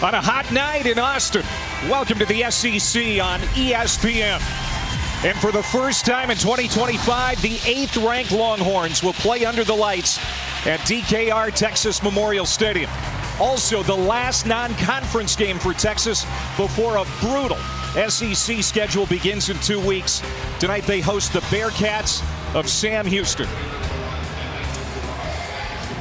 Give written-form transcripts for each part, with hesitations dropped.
on a hot night in Austin. Welcome to the SEC on ESPN. And for the first time in 2025, the 8th-ranked Longhorns will play under the lights at DKR Texas Memorial Stadium. Also, the last non-conference game for Texas before a brutal SEC schedule begins in 2 weeks. Tonight they host the Bearcats of Sam Houston.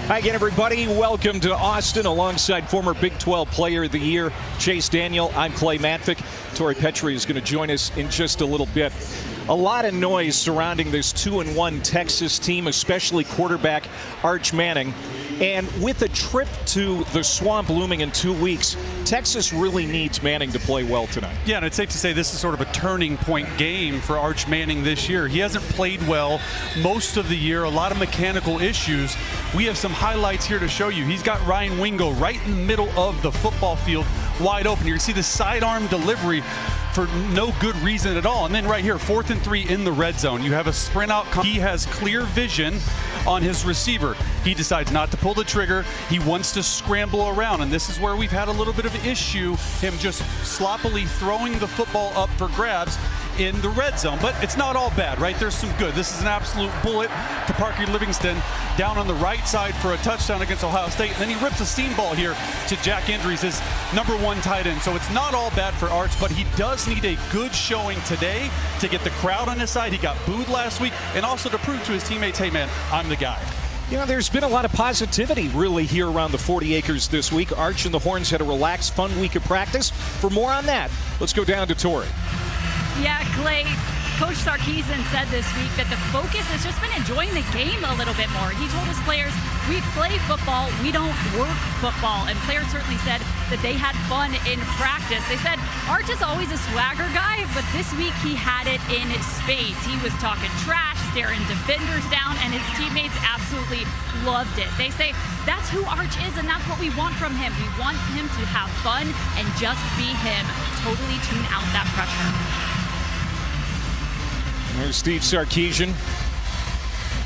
Hi again, everybody. Welcome to Austin alongside former Big 12 Player of the Year, Chase Daniel. I'm Clay Matvick. Torrey Petrie is going to join us in just a little bit. A lot of noise surrounding this 2-1 Texas team, especially quarterback Arch Manning. And with a trip to the Swamp looming in 2 weeks, Texas really needs Manning to play well tonight. Yeah, and it's safe to say this is sort of a turning point game for Arch Manning this year. He hasn't played well most of the year, a lot of mechanical issues. We have some highlights here to show you. He's got Ryan Wingo right in the middle of the football field, wide open. You can see the sidearm delivery for no good reason at all. And then right here, 4th and 3 in the red zone. You have a sprint out. He has clear vision on his receiver. He decides not to pull the trigger. He wants to scramble around. And this is where we've had a little bit of issue, him just sloppily throwing the football up for grabs in the red zone. But it's not all bad, right? There's some good. This is an absolute bullet to Parker Livingston down on the right side for a touchdown against Ohio State. And then he rips a seam ball here to Jack Andrews, his #1 tight end. So it's not all bad for Arch, but he does need a good showing today to get the crowd on his side. He got booed last week, and also to prove to his teammates, hey man, I'm the guy. You know, there's been a lot of positivity really here around the 40 acres this week. Arch and the Horns had a relaxed, fun week of practice. For more on that, let's go down to Torrey. Yeah, Clay, Coach Sarkisian said this week that the focus has just been enjoying the game a little bit more. He told his players, we play football, we don't work football. And players certainly said that they had fun in practice. They said Arch is always a swagger guy, but this week he had it in spades. He was talking trash, staring defenders down, and his teammates absolutely loved it. They say that's who Arch is, and that's what we want from him. We want him to have fun and just be him, totally tune out that pressure. There's Steve Sarkisian,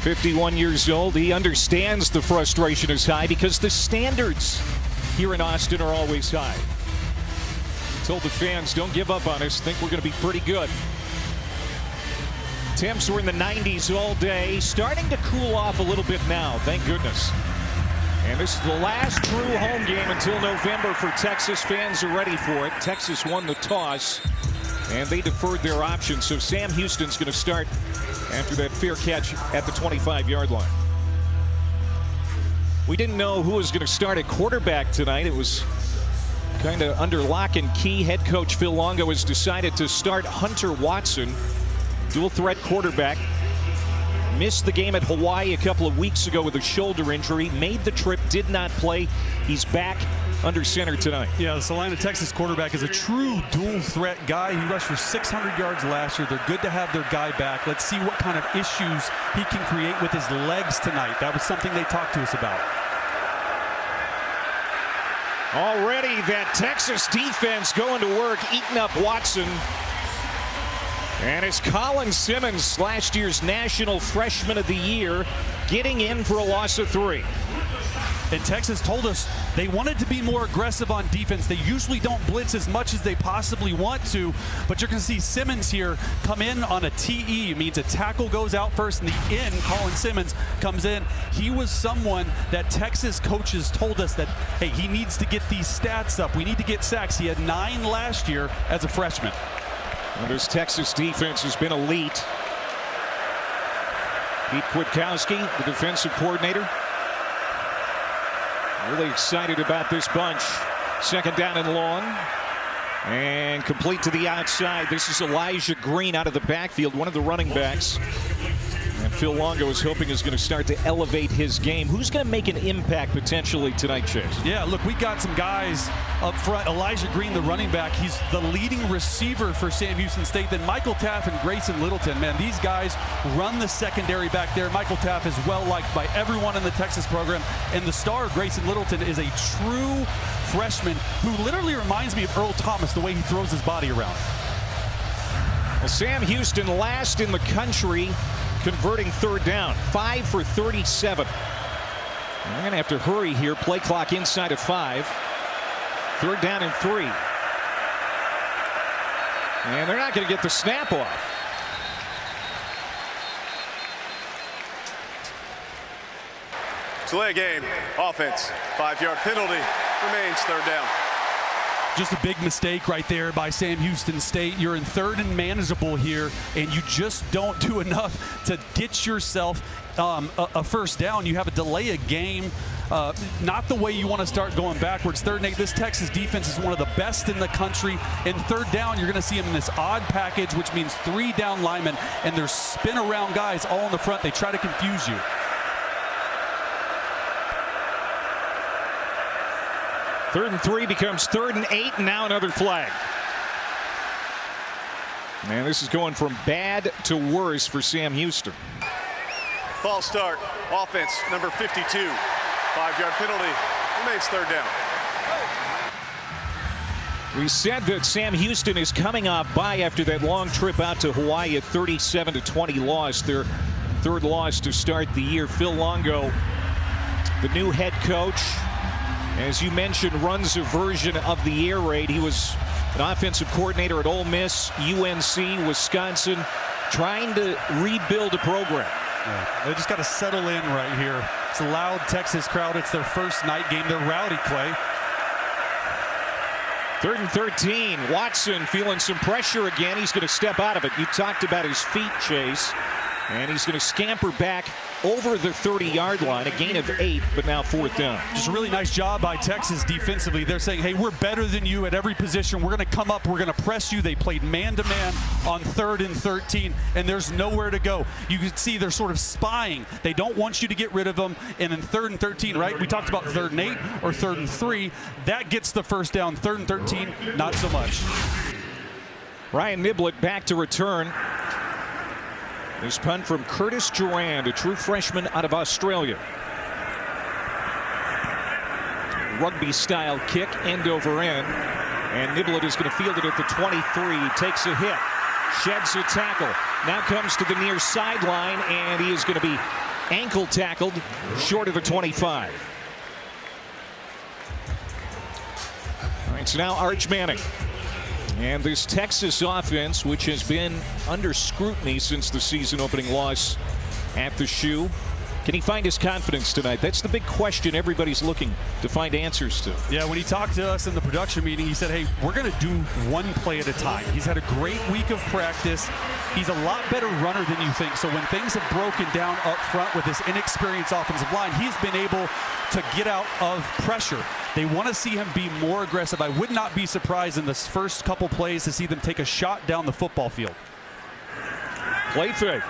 51 years old. He understands the frustration is high because the standards here in Austin are always high. He told the fans, don't give up on us. Think we're going to be pretty good. Temps were in the 90s all day. Starting to cool off a little bit now, thank goodness. And this is the last true home game until November for Texas. Fans are ready for it. Texas won the toss, and they deferred their options. So Sam Houston's going to start after that fair catch at the 25-yard line. We didn't know who was going to start at quarterback tonight. It was kind of under lock and key. Head coach Phil Longo has decided to start Hunter Watson, dual threat quarterback. Missed the game at Hawaii a couple of weeks ago with a shoulder injury. Made the trip, did not play. He's back under center tonight. Yeah, the Salina, Texas quarterback is a true dual threat guy. He rushed for 600 yards last year. They're good to have their guy back. Let's see what kind of issues he can create with his legs tonight. That was something they talked to us about. Already that Texas defense going to work, eating up Watson. And it's Colin Simmons, last year's National Freshman of the Year, getting in for a loss of 3. And Texas told us they wanted to be more aggressive on defense. They usually don't blitz as much as they possibly want to, but you're going to see Simmons here come in on a TE. It means a tackle goes out first, and the end, Colin Simmons, comes in. He was someone that Texas coaches told us that, hey, he needs to get these stats up. We need to get sacks. He had 9 last year as a freshman. Well, this Texas defense has been elite. Pete Kwiatkowski, the defensive coordinator, really excited about this bunch. 2nd down and long. And complete to the outside. This is Elijah Green out of the backfield, one of the running backs. And Phil Longo is hoping is going to start to elevate his game. Who's going to make an impact potentially tonight, Chase? Yeah, look, we got some guys up front. Elijah Green, the running back, he's the leading receiver for Sam Houston State. Then Michael Taff and Grayson Littleton. Man, these guys run the secondary back there. Michael Taff is well liked by everyone in the Texas program. And the star, Grayson Littleton, is a true freshman who literally reminds me of Earl Thomas, the way he throws his body around. Well, Sam Houston last in the country converting 3rd down, 5 for 37. We're going to have to hurry here. Play clock inside of 5. 3rd down and 3. And they're not going to get the snap off. Delay game, offense, 5-yard penalty, remains 3rd down. Just a big mistake right there by Sam Houston State. You're in 3rd and manageable here, and you just don't do enough to get yourself a first down. You have a delay a game. Not the way you want to start going backwards. 3rd and 8. This Texas defense is one of the best in the country. In 3rd down, you're going to see them in this odd package, which means 3 down linemen, and they're spin around guys all in the front. They try to confuse you. 3rd and 3 becomes 3rd and 8, and now another flag. Man, this is going from bad to worse for Sam Houston. False start, offense, number 52. 5-yard penalty, remains 3rd down. We said that Sam Houston is coming off bye after that long trip out to Hawaii, a 37-20 loss. Their 3rd loss to start the year. Phil Longo, the new head coach, as you mentioned, runs a version of the air raid. He was an offensive coordinator at Ole Miss, UNC, Wisconsin, trying to rebuild a program. Yeah, they just got to settle in right here. It's a loud Texas crowd. It's their first night game. They're rowdy, Clay. 3rd and 13. Watson feeling some pressure again. He's going to step out of it. You talked about his feet, Chase. And he's going to scamper back over the 30-yard line, a gain of 8, but now 4th down. Just a really nice job by Texas defensively. They're saying, hey, we're better than you at every position. We're going to come up. We're going to press you. They played man-to-man on 3rd and 13, and there's nowhere to go. You can see they're sort of spying. They don't want you to get rid of them. And in 3rd and 13, right, we talked about 3rd and 8 or 3rd and 3. That gets the first down. 3rd and 13, not so much. Ryan Niblett back to return. This punt from Curtis Durand, a true freshman out of Australia. Rugby-style kick, end over end. And Niblett is going to field it at the 23. Takes a hit, sheds a tackle. Now comes to the near sideline, and he is going to be ankle tackled short of the 25. All right, so now Arch Manning. And this Texas offense, which has been under scrutiny since the season opening loss at the Shoe, can he find his confidence tonight? That's the big question everybody's looking to find answers to. Yeah, when he talked to us in the production meeting, he said, hey, we're going to do one play at a time. He's had a great week of practice. He's a lot better runner than you think. So when things have broken down up front with this inexperienced offensive line, he's been able to get out of pressure. They want to see him be more aggressive. I would not be surprised in this first couple plays to see them take a shot down the football field. Play fake.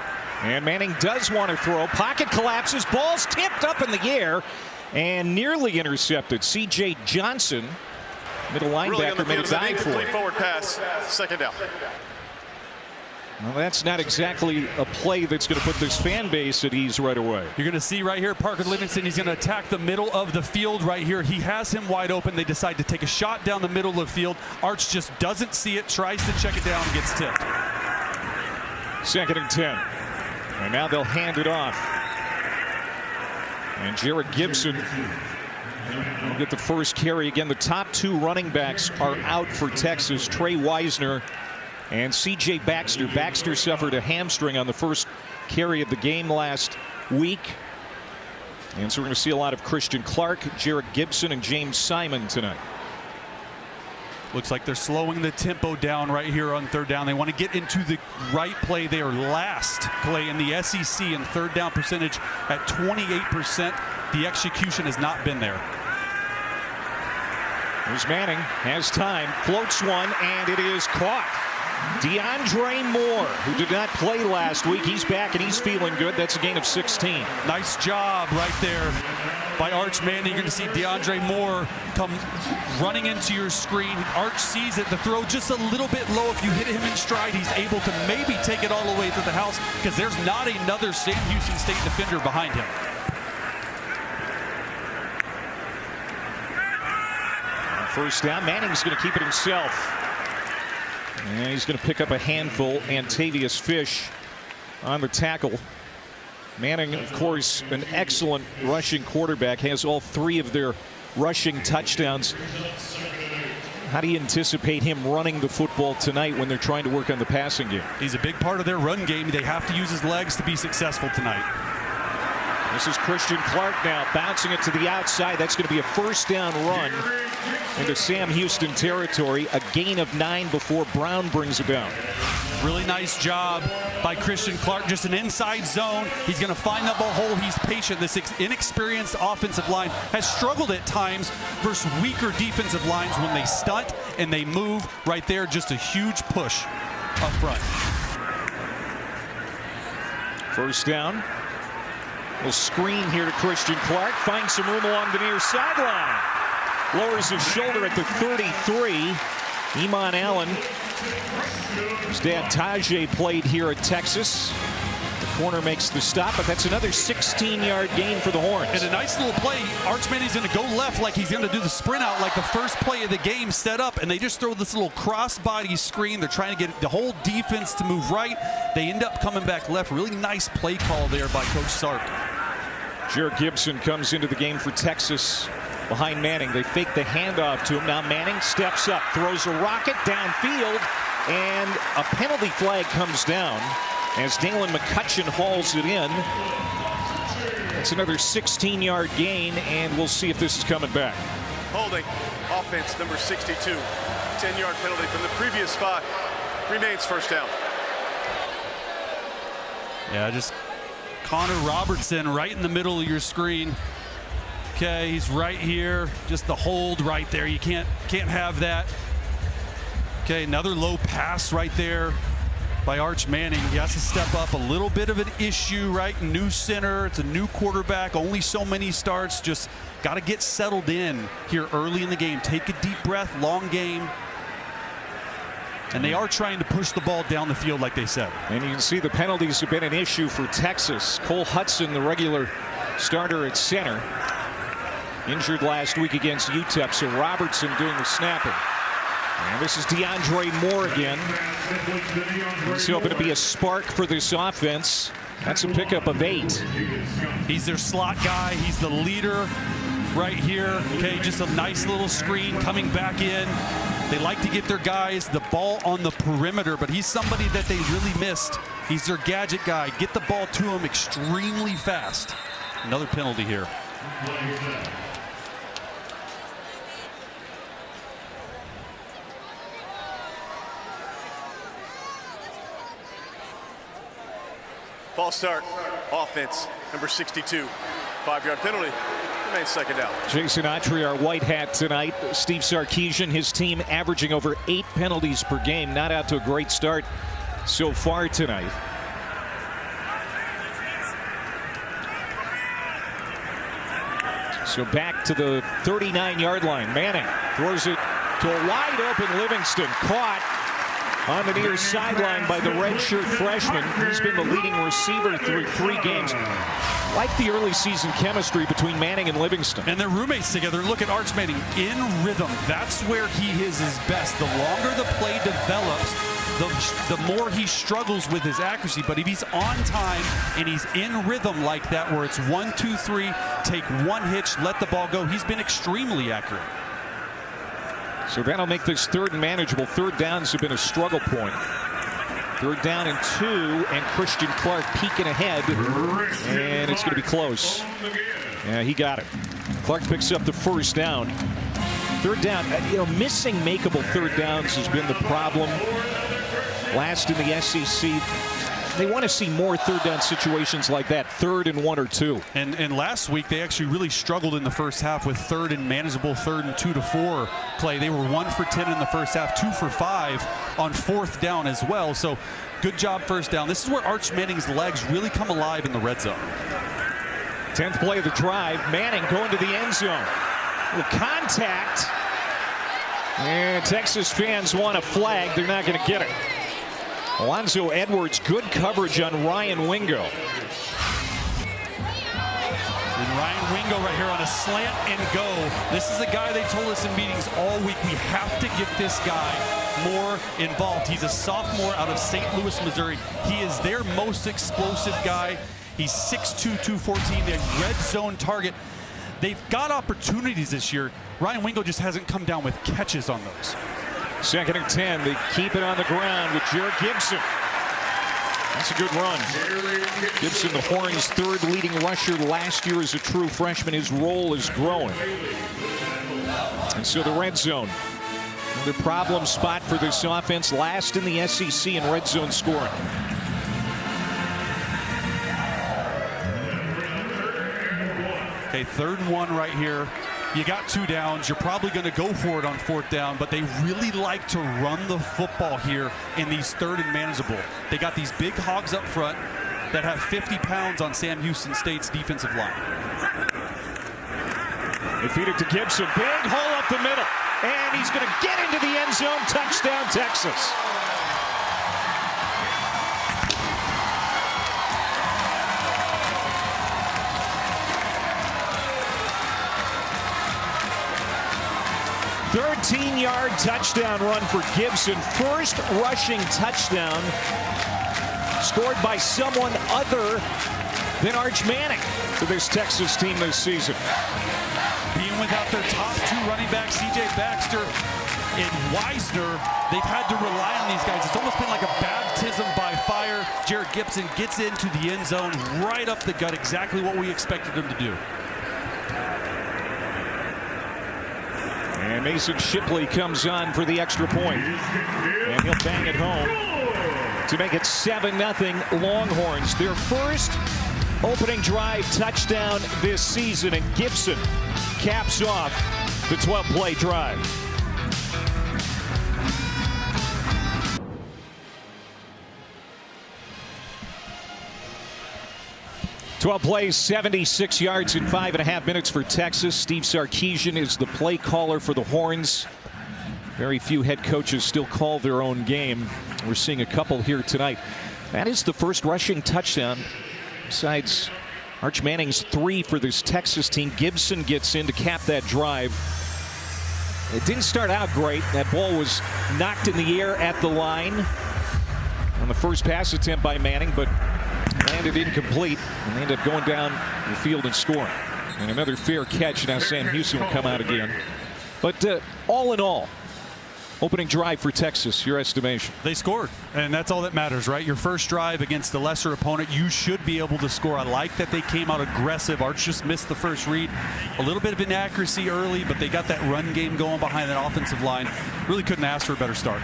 And Manning does want to throw. Pocket collapses. Ball's tipped up in the air and nearly intercepted. C.J. Johnson, middle linebacker, made a dive for it. Forward pass, 2nd down. Well, that's not exactly a play that's going to put this fan base at ease right away. You're going to see right here, Parker Livingston, he's going to attack the middle of the field right here. He has him wide open. They decide to take a shot down the middle of the field. Arch just doesn't see it, tries to check it down, gets tipped. 2nd and 10. And now they'll hand it off. And Jared Gibson will get the first carry. Again, the top 2 running backs are out for Texas. Trey Wisner and C.J. Baxter. Baxter suffered a hamstring on the first carry of the game last week. And so we're going to see a lot of Christian Clark, Jared Gibson, and James Simon tonight. Looks like they're slowing the tempo down right here on 3rd down. They want to get into the right play. They are last play in the SEC in 3rd down percentage at 28%. The execution has not been there. Here's Manning, has time, floats one, and it is caught. DeAndre Moore, who did not play last week, he's back and he's feeling good. That's a gain of 16. Nice job right there by Arch Manning. You're going to see DeAndre Moore come running into your screen. Arch sees it. The throw just a little bit low. If you hit him in stride, he's able to maybe take it all the way to the house because there's not another Sam Houston State defender behind him. First down. Manning's going to keep it himself. And he's going to pick up a handful. Antavius Fish on the tackle. Manning, of course, an excellent rushing quarterback, has all 3 of their rushing touchdowns How do you anticipate him running the football tonight when they're trying to work on the passing game? He's a big part of their run game. They have to use his legs to be successful tonight. This is Christian Clark now bouncing it to the outside. That's going to be a first down run into Sam Houston territory. A gain of 9 before Brown brings it down. Really nice job by Christian Clark. Just an inside zone. He's going to find the ball hole. He's patient. This inexperienced offensive line has struggled at times versus weaker defensive lines when they stunt and they move. Right there, just a huge push up front. First down. We'll screen here to Christian Clark. Finds some room along the near sideline. Lowers his shoulder at the 33. Iman Allen. His dad Tajay played here at Texas. The corner makes the stop, but that's another 16-yard gain for the Horns. And a nice little play. Arch Manning's going to go left like he's going to do the sprint out like the first play of the game set up, and they just throw this little cross-body screen. They're trying to get the whole defense to move right. They end up coming back left. Really nice play call there by Coach Sark. Jared Gibson comes into the game for Texas behind Manning. They fake the handoff to him. Now Manning steps up, throws a rocket downfield, and a penalty flag comes down as Dalen McCutcheon hauls it in. It's another 16-yard gain, and we'll see if this is coming back. Holding, offense number 62. 10-yard penalty from the previous spot. Remains first down. Yeah, just Connor Robertson right in the middle of your screen. Okay, he's right here. Just the hold right there. You can't have that. Okay, another low pass right there by Arch Manning. He has to step up. A little bit of an issue, right? New center. It's a new quarterback. Only so many starts. Just got to get settled in here early in the game. Take a deep breath. Long game. And they are trying to push the ball down the field like they said. And you can see the penalties have been an issue for Texas. Cole Hudson, the regular starter at center, injured last week against UTEP, so Robertson doing the snapping. And this is DeAndre Moore again. He's hoping to be a spark for this offense. That's a pickup of 8. He's their slot guy. He's the leader right here. Okay, just a nice little screen coming back in. They like to get their guys the ball on the perimeter, but he's somebody that they really missed. He's their gadget guy. Get the ball to him extremely fast. Another penalty here. False start, offense, number 62. 5-yard penalty, remains second down. Jason Autry, our white hat tonight. Steve Sarkisian, his team averaging over 8 penalties per game. Not out to a great start so far tonight. So back to the 39-yard line. Manning throws it to a wide open Livingston. Caught on the near sideline by the redshirt freshman. He's been the leading receiver through 3 games. Like the early season chemistry between Manning and Livingston. And they're roommates together. Look at Arch Manning in rhythm. That's where he is his best. The longer the play develops, the more he struggles with his accuracy. But if he's on time and he's in rhythm like that, where it's 1, 2, 3, take one hitch, let the ball go, he's been extremely accurate. So that'll make this 3rd and manageable. 3rd downs have been a struggle point. 3rd down and 2, and Christian Clark peeking ahead, and it's going to be close. Yeah, he got it. Clark picks up the 1st down. 3rd down, missing makeable 3rd downs has been the problem. Last in the SEC. They want to see more 3rd down situations like that, 3rd and 1 or 2. And last week they actually really struggled in the first half with 3rd and manageable 3rd and 2 to 4 play. They were 1 for 10 in the first half, 2 for 5 on 4th down as well. So good job 1st down. This is where Arch Manning's legs really come alive in the red zone. 10th play of the drive. Manning going to the end zone. With contact. And Texas fans want a flag. They're not going to get it. Alonzo Edwards, good coverage on Ryan Wingo. And Ryan Wingo right here on a slant and go. This is a guy they told us in meetings all week. We have to get this guy more involved. He's a sophomore out of St. Louis, Missouri. He is their most explosive guy. He's 6'2", 214, the red zone target. They've got opportunities this year. Ryan Wingo just hasn't come down with catches on those. 2nd and 10. They keep it on the ground with Jared Gibson. That's a good run. Gibson, the Horns' 3rd leading rusher last year as a true freshman. His role is growing. And so the red zone. Another problem spot for this offense. Last in the SEC in red zone scoring. Okay, 3rd and 1 right here. You got 2 downs. You're probably going to go for it on 4th down, but they really like to run the football here in these 3rd and manageable. They got these big hogs up front that have 50 pounds on Sam Houston State's defensive line. They feed it to Gibson. Big hole up the middle. And he's going to get into the end zone. Touchdown, Texas. "13-yard touchdown run for Gibson. First rushing touchdown scored by someone other than Arch Manning for this Texas team this season." Being without their top 2 running backs, C.J. Baxter and Wisner, they've had to rely on these guys. It's almost been like a baptism by fire. Jared Gibson gets into the end zone, right up the gut, exactly what we expected him to do. And Mason Shipley comes on for the extra point. And he'll bang it home to make it 7-0 Longhorns. Their first opening drive touchdown this season, and Gibson caps off the 12-play drive. Twelve plays, 76 yards in 5.5 minutes for Texas. Steve Sarkisian is the play caller for the Horns. Very few head coaches still call their own game. We're seeing a couple here tonight. That is the first rushing touchdown besides Arch Manning's 3 for this Texas team. Gibson gets in to cap that drive. It didn't start out great. That ball was knocked in the air at the line on the first pass attempt by Manning, but landed incomplete, and they ended up going down the field and scoring. And another fair catch. Now Sam Houston will come out again. But all in all, opening drive for Texas, your estimation? They scored, and that's all that matters, right? Your first drive against a lesser opponent, you should be able to score. I like that they came out aggressive. Arch just missed the first read. A little bit of inaccuracy early, but they got that run game going behind that offensive line. Really couldn't ask for a better start.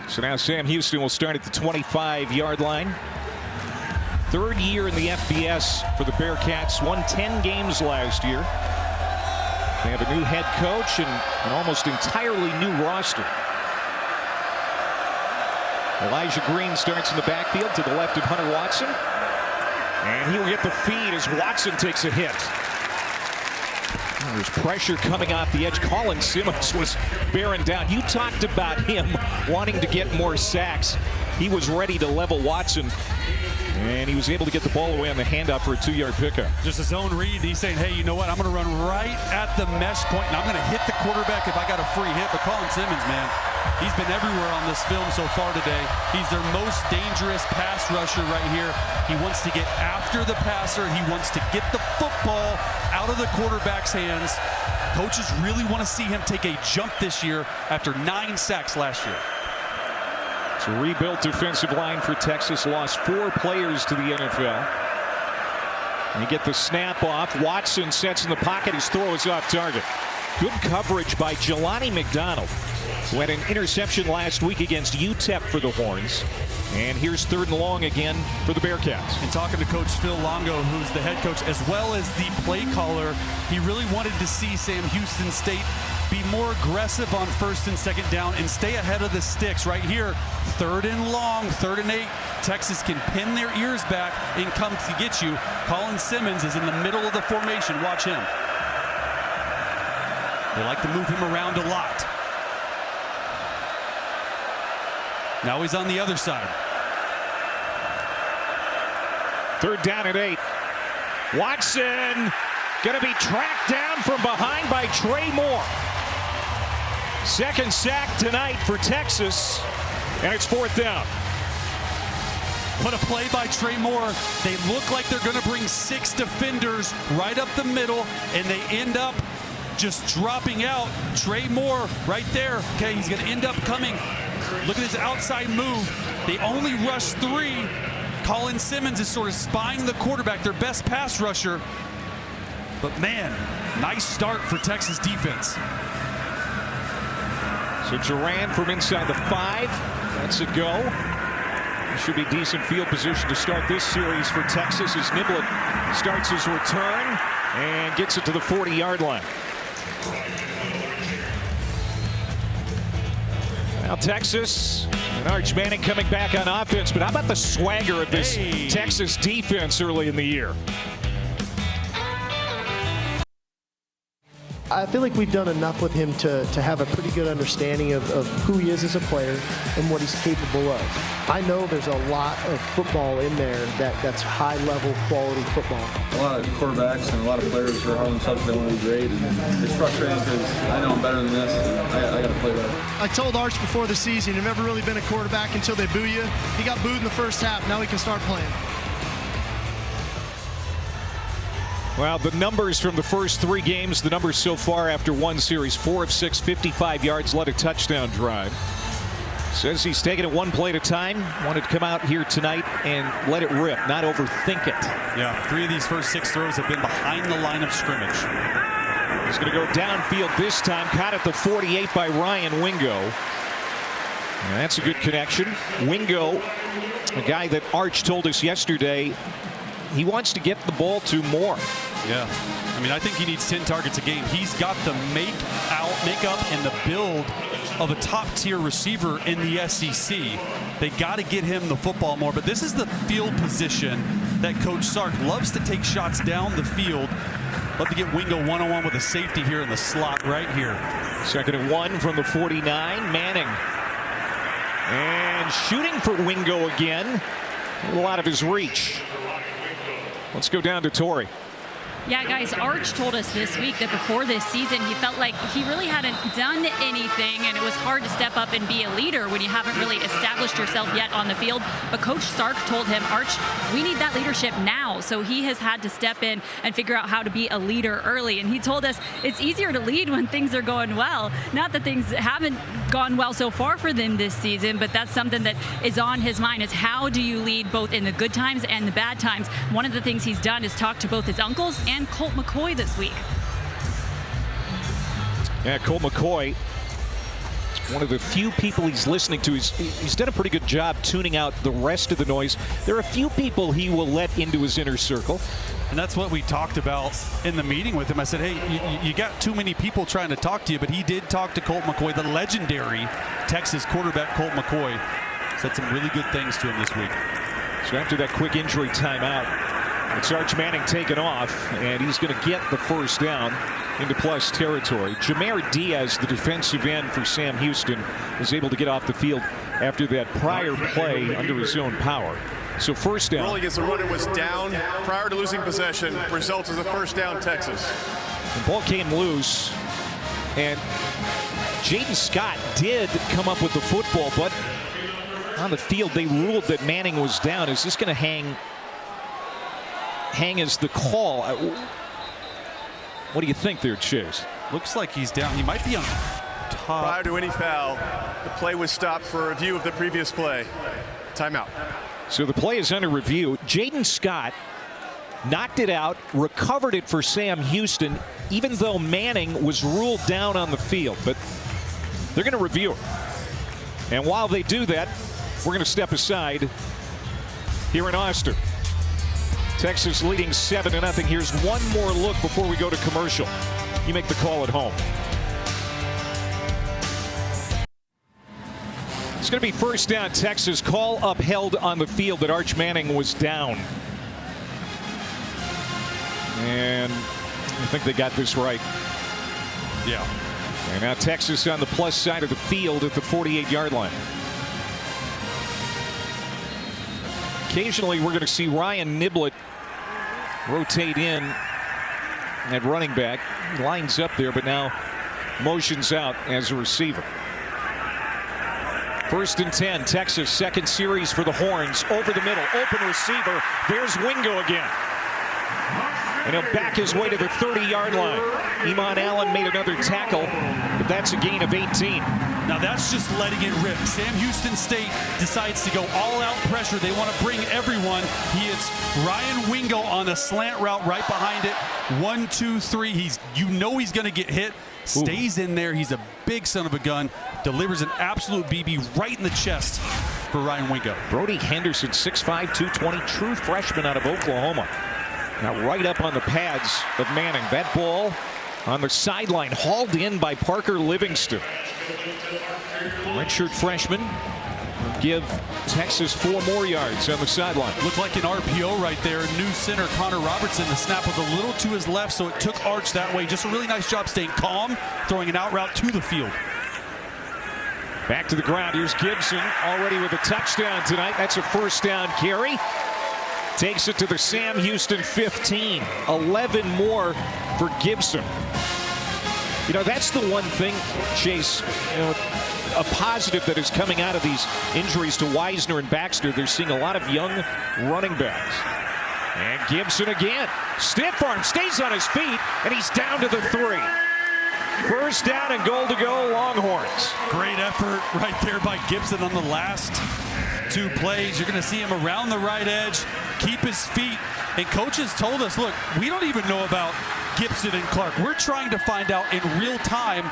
So now Sam Houston will start at the 25-yard line. 3rd year in the FBS for the Bearcats. Won 10 games last year. They have a new head coach and an almost entirely new roster. Elijah Green starts in the backfield to the left of Hunter Watson. And he will get the feed as Watson takes a hit. There's pressure coming off the edge. Colin Simmons was bearing down. You talked about him wanting to get more sacks. He was ready to level Watson, and he was able to get the ball away on the handoff for a 2-yard pickup. Just a zone read. He's saying, hey, you know what? I'm going to run right at the mesh point, and I'm going to hit the quarterback if I got a free hit. But Colin Simmons, man, he's been everywhere on this film so far today. He's their most dangerous pass rusher right here. He wants to get after the passer. He wants to get the football out of the quarterback's hands. Coaches really want to see him take a jump this year after 9 sacks last year. It's a rebuilt defensive line for Texas. Lost 4 players to the NFL. And you get the snap off. Watson sets in the pocket. His throw is off target. Good coverage by Jelani McDonald, who had an interception last week against UTEP for the Horns. And here's 3rd and long again for the Bearcats. And talking to Coach Phil Longo, who's the head coach as well as the play caller, he really wanted to see Sam Houston State be more aggressive on 1st and 2nd down and stay ahead of the sticks. Right here, 3rd and long, 3rd and 8. Texas can pin their ears back and come to get you. Colin Simmons is in the middle of the formation. Watch him. They like to move him around a lot. Now he's on the other side. 3rd down and 8. Watson going to be tracked down from behind by Trey Moore. 2nd sack tonight for Texas, and it's 4th down. But a play by Trey Moore. They look like they're going to bring 6 defenders right up the middle, and they end up just dropping out. Trey Moore right there. Okay, he's going to end up coming. Look at his outside move. They only rush 3. Colin Simmons is sort of spying the quarterback, their best pass rusher. But man, nice start for Texas defense. So Duran from inside the 5. That's a go. Should be decent field position to start this series for Texas as Niblett starts his return and gets it to the 40-yard line. Now Texas and Arch Manning coming back on offense, but how about the swagger of this Texas defense early in the year? I feel like we've done enough with him to have a pretty good understanding of who he is as a player and what he's capable of. I know there's a lot of football in there that's high-level quality football. A lot of quarterbacks and a lot of players are hard themselves. They want to be great, and it's frustrating because I know I'm better than this. And I got to play better. I told Arch before the season, you've never really been a quarterback until they boo you. He got booed in the first half. Now he can start playing. Well, the numbers from the first 3 games, the numbers so far after one series, 4 of 6, 55 yards, led a touchdown drive. Says he's taking it one play at a time. Wanted to come out here tonight and let it rip, not overthink it. Yeah, 3 of these first 6 throws have been behind the line of scrimmage. He's going to go downfield this time. Caught at the 48 by Ryan Wingo. And that's a good connection. Wingo, a guy that Arch told us yesterday, he wants to get the ball to more. Yeah, I mean, I think he needs 10 targets a game. He's got the makeup and the build of a top-tier receiver in the SEC. They got to get him the football more, but this is the field position that Coach Sark loves to take shots down the field. Love to get Wingo one-on-one with a safety here in the slot right here. 2nd and 1 from the 49. Manning. And shooting for Wingo again. A lot of his reach. Let's go down to Torrey. Yeah, guys, Arch told us this week that before this season, he felt like he really hadn't done anything, and it was hard to step up and be a leader when you haven't really established yourself yet on the field. But Coach Sark told him, Arch, we need that leadership now. So he has had to step in and figure out how to be a leader early. And he told us it's easier to lead when things are going well. Not that things haven't gone well so far for them this season, but that's something that is on his mind, is how do you lead both in the good times and the bad times. One of the things he's done is talk to both his uncles and Colt McCoy this week. Yeah, Colt McCoy, one of the few people he's listening to. He's done a pretty good job tuning out the rest of the noise. There are a few people he will let into his inner circle. And that's what we talked about in the meeting with him. I said, hey, you got too many people trying to talk to you, but he did talk to Colt McCoy, the legendary Texas quarterback Colt McCoy. Said some really good things to him this week. So after that quick injury timeout, it's Arch Manning taking off, and he's going to get the first down into plus territory. Jameer Diaz, the defensive end for Sam Houston, was able to get off the field after that prior play under his own power. So first down. Rolling as the runner was down prior to losing possession. Results as a first down, Texas. The ball came loose, and Jaden Scott did come up with the football, but on the field they ruled that Manning was down. Is this going to hang as the call? What do you think there, Chase? Looks like he's down. He might be on top. Prior to any foul, the play was stopped for a review of the previous play. Timeout. So the play is under review. Jaden Scott knocked it out, recovered it for Sam Houston, even though Manning was ruled down on the field. But they're going to review it. And while they do that, we're going to step aside here in Austin. Texas leading 7-0. Here's one more look before we go to commercial. You make the call at home. It's going to be first down, Texas. Call upheld on the field that Arch Manning was down. And I think they got this right. Yeah. And now Texas on the plus side of the field at the 48-yard line. Occasionally we're going to see Ryan Niblett rotate in at running back. He lines up there, but now motions out as a receiver. First and 10, Texas, second series for the Horns. Over the middle, open receiver. There's Wingo again. And he'll back his way to the 30-yard line. Iman Allen made another tackle, but that's a gain of 18. Now that's just letting it rip. Sam Houston State decides to go all-out pressure. They want to bring everyone. He hits Ryan Wingo on a slant route right behind it. 1, 2, 3. He's going to get hit. Stays in there. He's a big son of a gun. Delivers an absolute BB right in the chest for Ryan Wingo. Brody Henderson, 6'5", 220, true freshman out of Oklahoma. Now right up on the pads of Manning. That ball on the sideline, hauled in by Parker Livingston. Redshirt freshman give Texas 4 more yards on the sideline. Looked like an RPO right there. New center Connor Robertson. The snap was a little to his left, so it took Arch that way. Just a really nice job staying calm, throwing an out route to the field. Back to the ground. Here's Gibson already with a touchdown tonight. That's a first down carry. Takes it to the Sam Houston 15. 11 more for Gibson. You know, that's the one thing, Chase, a positive that is coming out of these injuries to Wisner and Baxter. They're seeing a lot of young running backs. And Gibson again. Stiff arm, stays on his feet, and he's down to the 3. First down and goal to go, Longhorns. Great effort right there by Gibson on the last 2 plays. You're going to see him around the right edge, keep his feet. And coaches told us, look, we don't even know about Gibson and Clark. We're trying to find out in real time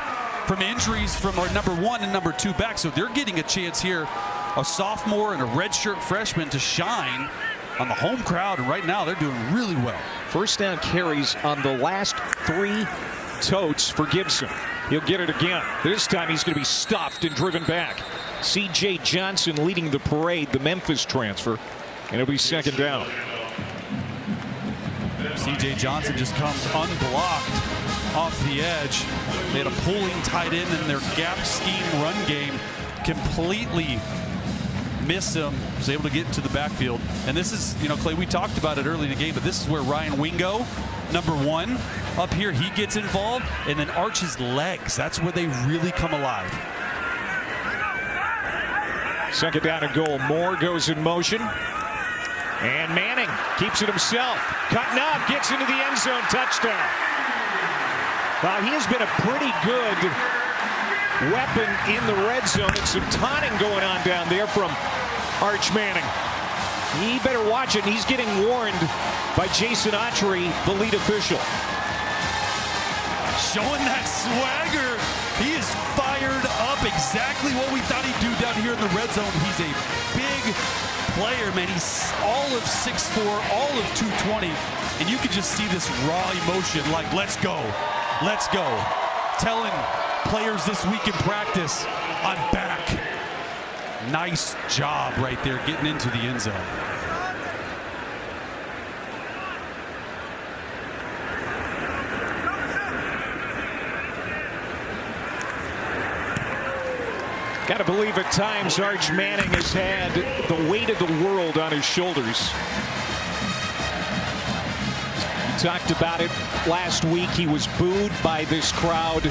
from injuries from our number 1 and number 2 back. So they're getting a chance here, a sophomore and a redshirt freshman, to shine on the home crowd. And right now they're doing really well. First down carries on the last 3 totes for Gibson. He'll get it again. This time he's going to be stuffed and driven back. C.J. Johnson leading the parade, the Memphis transfer, and it'll be second down. C.J. Johnson just comes unblocked off the edge. They had a pulling tight end in their gap scheme run game. Completely missed him. Was able to get into the backfield. And this is, Clay, we talked about it early in the game, but this is where Ryan Wingo, number 1, up here, he gets involved. And then Arch's legs. That's where they really come alive. Second down and goal. Moore goes in motion. And Manning keeps it himself. Cutting up, gets into the end zone, touchdown. Well, he has been a pretty good weapon in the red zone, and some taunting going on down there from Arch Manning. He better watch it. He's getting warned by Jason Autry, the lead official. Showing that swagger. He is fired up. Exactly what we thought he'd do down here in the red zone. He's a big player, man. He's all of 6'4", all of 220, and you can just see this raw emotion, like, let's go, let's go. Telling players this week in practice, I'm back. Nice job right there getting into the end zone. Got to believe at times Arch Manning has had the weight of the world on his shoulders. He talked about it last week. He was booed by this crowd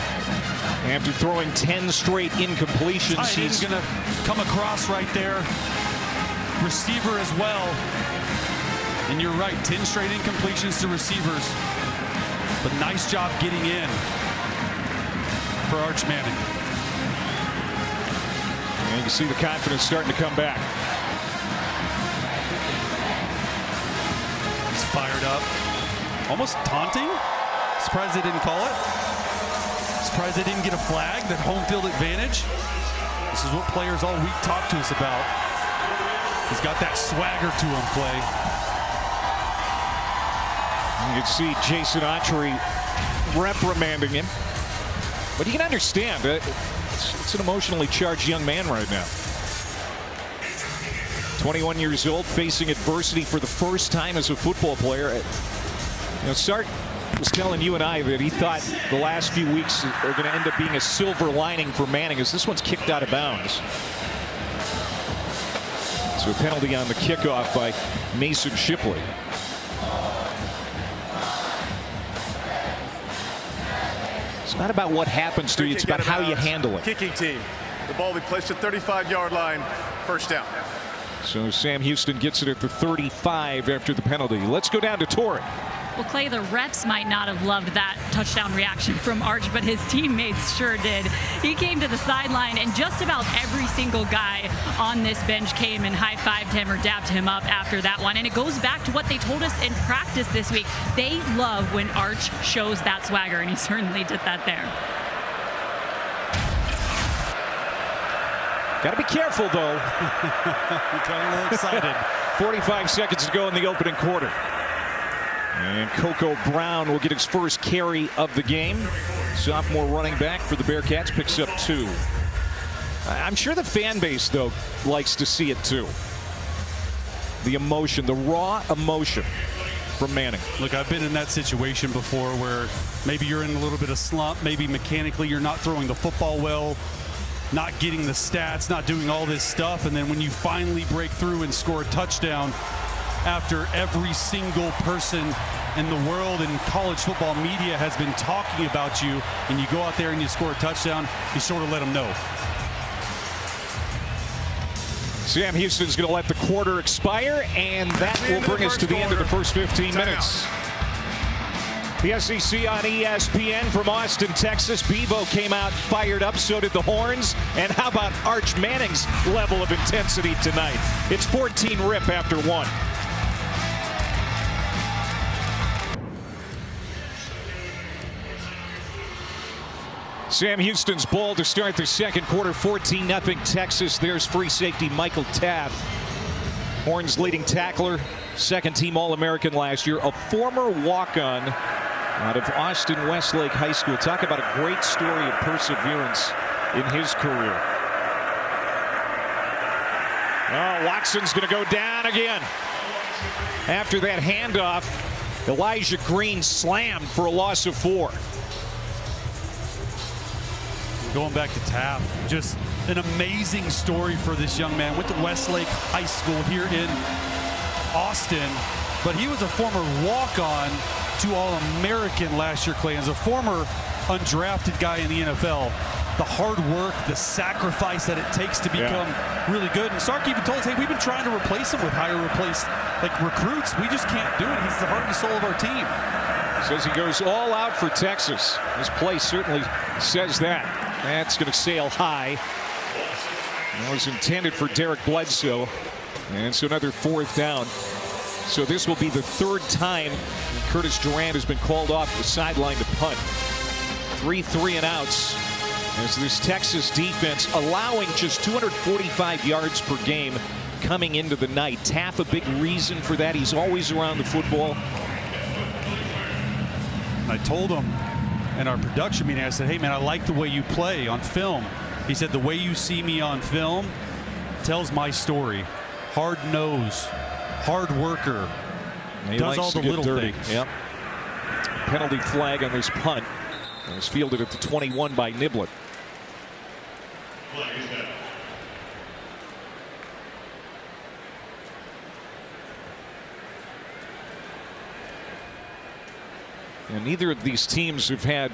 after throwing 10 straight incompletions. He's going to come across right there. Receiver as well. And you're right, 10 straight incompletions to receivers. But nice job getting in for Arch Manning. And you can see the confidence starting to come back. He's fired up. Almost taunting. Surprised they didn't call it. Surprised they didn't get a flag, that home field advantage. This is what players all week talk to us about. He's got that swagger to him, Clay. You can see Jason Autry reprimanding him. But you can understand it. It's an emotionally charged young man right now. 21 years old, facing adversity for the first time as a football player. Sark was telling you and I that he thought the last few weeks are going to end up being a silver lining for Manning, as this one's kicked out of bounds. So a penalty on the kickoff by Mason Shipley. It's not about what happens to you, it's about how you handle it. Kicking team. The ball will be placed at 35-yard line, first down. So Sam Houston gets it at the 35 after the penalty. Let's go down to Torrey. Well, Clay, the refs might not have loved that touchdown reaction from Arch, but his teammates sure did. He came to the sideline, and just about every single guy on this bench came and high-fived him or dapped him up after that one. And it goes back to what they told us in practice this week. They love when Arch shows that swagger, and he certainly did that there. Got to be careful, though. You're getting a little excited. 45 seconds to go in the opening quarter. And Coco Brown will get his first carry of the game. Sophomore running back for the Bearcats picks up 2. I'm sure the fan base, though, likes to see it, too. The emotion, the raw emotion from Manning. Look, I've been in that situation before where maybe you're in a little bit of slump. Maybe mechanically you're not throwing the football well, not getting the stats, not doing all this stuff. And then when you finally break through and score a touchdown, after every single person in the world and college football media has been talking about you, and you go out there and you score a touchdown, you sort of let them know. Sam Houston's going to let the quarter expire, and that will bring us to the end of the first 15 minutes. The SEC on ESPN from Austin, Texas. Bevo came out fired up, so did the Horns. And how about Arch Manning's level of intensity tonight? It's 14 rip after 1. Sam Houston's ball to start the second quarter, 14-0 Texas. There's free safety Michael Taft. Horns leading tackler, second-team All-American last year, a former walk-on out of Austin Westlake High School. Talk about a great story of perseverance in his career. Oh, Watson's going to go down again. After that handoff, Elijah Green slammed for a loss of 4. Going back to Taft, just an amazing story for this young man. Went to Westlake High School here in Austin, but he was a former walk-on to All-American last year, Clay. As a former undrafted guy in the NFL, the hard work, the sacrifice that it takes to become really good. And Sark even told us, hey, we've been trying to replace him with higher recruits. We just can't do it. He's the heart and soul of our team. Says he goes all out for Texas. His play certainly says that. That's going to sail high. It was intended for Derek Bledsoe. And so another 4th down. So this will be the 3rd time Curtis Durant has been called off the sideline to punt. 3 3-and-outs as this Texas defense allowing just 245 yards per game coming into the night. Taft a big reason for that. He's always around the football. I told him in our production meeting, I said, hey, man, I like the way you play on film. He said, the way you see me on film tells my story. Hard nose, hard worker, does all the little things. Yep. Penalty flag on this punt. It was fielded at the 21 by Niblett. And neither of these teams have had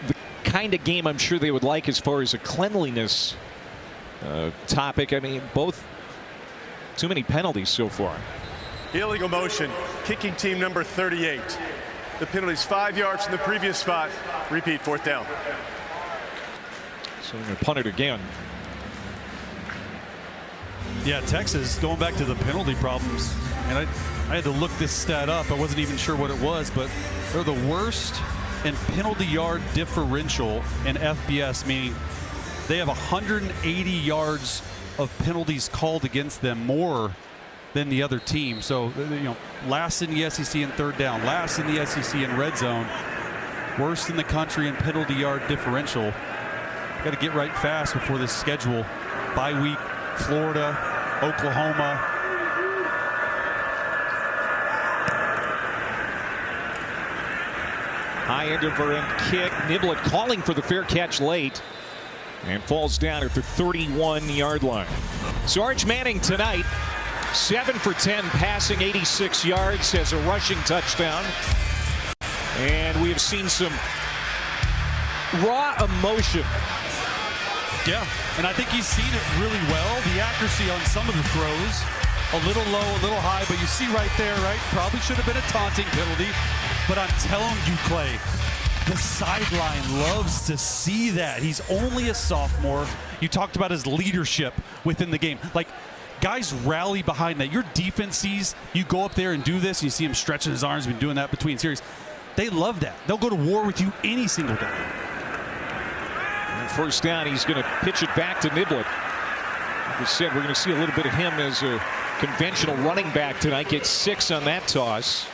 the kind of game I'm sure they would like as far as a cleanliness topic. I mean, both too many penalties so far. Illegal motion, kicking team number 38. The penalty's 5 yards from the previous spot. Repeat, 4th down. So they're going to punt it again. Yeah, Texas, going back to the penalty problems, and I had to look this stat up. I wasn't even sure what it was, but they're the worst in penalty yard differential in FBS, meaning they have 180 yards of penalties called against them, more than the other team. So, you know, last in the SEC in 3rd down, last in the SEC in red zone, worst in the country in penalty yard differential. Got to get right fast before this schedule. Bye week, Florida, Oklahoma. High end over end kick. Niblett calling for the fair catch late and falls down at the 31-yard line. So Arch Manning tonight, 7 for 10 passing, 86 yards, has a rushing touchdown. And we have seen some raw emotion Yeah, and I think he's seen it really well. The accuracy on some of the throws, a little low, a little high, but you see right there, right? Probably should have been a taunting penalty, but I'm telling you, Clay, the sideline loves to see that. He's only a sophomore. You talked about his leadership within the game. Like, guys rally behind that. Your defense sees you go up there and do this, and you see him stretching his arms, been doing that between series. They love that. They'll go to war with you any single day. And first down, he's going to pitch it back to Niblett. Like I said, we're going to see a little bit of him as a conventional running back tonight. Gets 6 on that toss.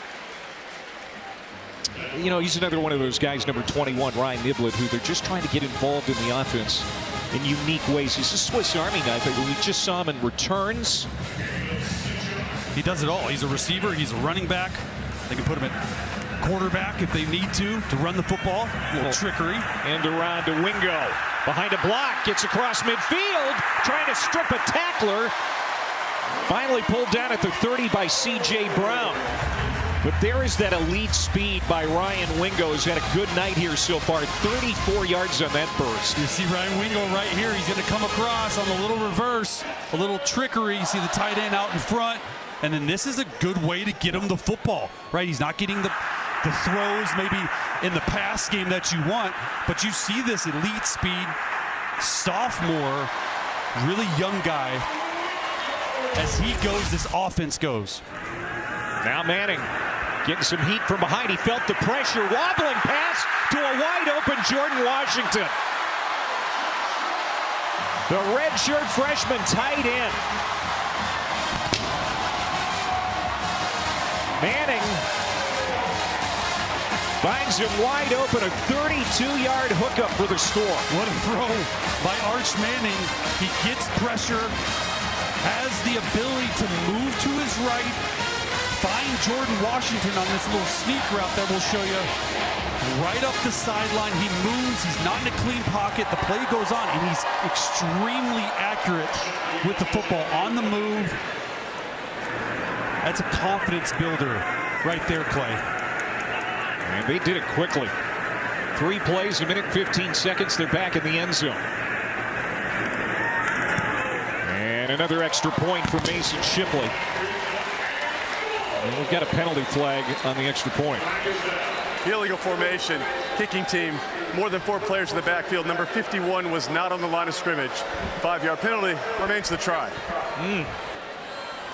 You know, he's another one of those guys, number 21, Ryan Niblett, who they're just trying to get involved in the offense in unique ways. He's a Swiss Army knife. We just saw him in returns. He does it all. He's a receiver. He's a running back. They can put him at quarterback if they need to run the football. A little trickery. And around to Wingo. Behind a block. Gets across midfield. Trying to strip a tackler. Finally pulled down at the 30 by C.J. Brown. But there is that elite speed by Ryan Wingo. He's had a good night here so far. 34 yards on that burst. You see Ryan Wingo right here. He's going to come across on a little reverse, a little trickery. You see the tight end out in front. And then this is a good way to get him the football, right? He's not getting the throws maybe in the pass game that you want, but you see this elite speed, sophomore, really young guy. As he goes, this offense goes. Now Manning getting some heat from behind. He felt the pressure. Wobbling pass to a wide open Jordan Washington. The redshirt freshman tight end. Manning finds him wide open. A 32-yard hookup for the score. What a throw by Arch Manning. He gets pressure, has the ability to move to his right, find Jordan Washington on this little sneak route that we'll show you. Right up the sideline, he moves, he's not in a clean pocket, the play goes on, and he's extremely accurate with the football on the move. That's a confidence builder right there, Clay. And they did it quickly. 3 plays, a minute 15 seconds, they're back in the end zone. And another extra point for Mason Shipley. And we've got a penalty flag on the extra point. Illegal formation, kicking team, more than 4 players in the backfield. Number 51 was not on the line of scrimmage. 5-yard penalty, remains the try.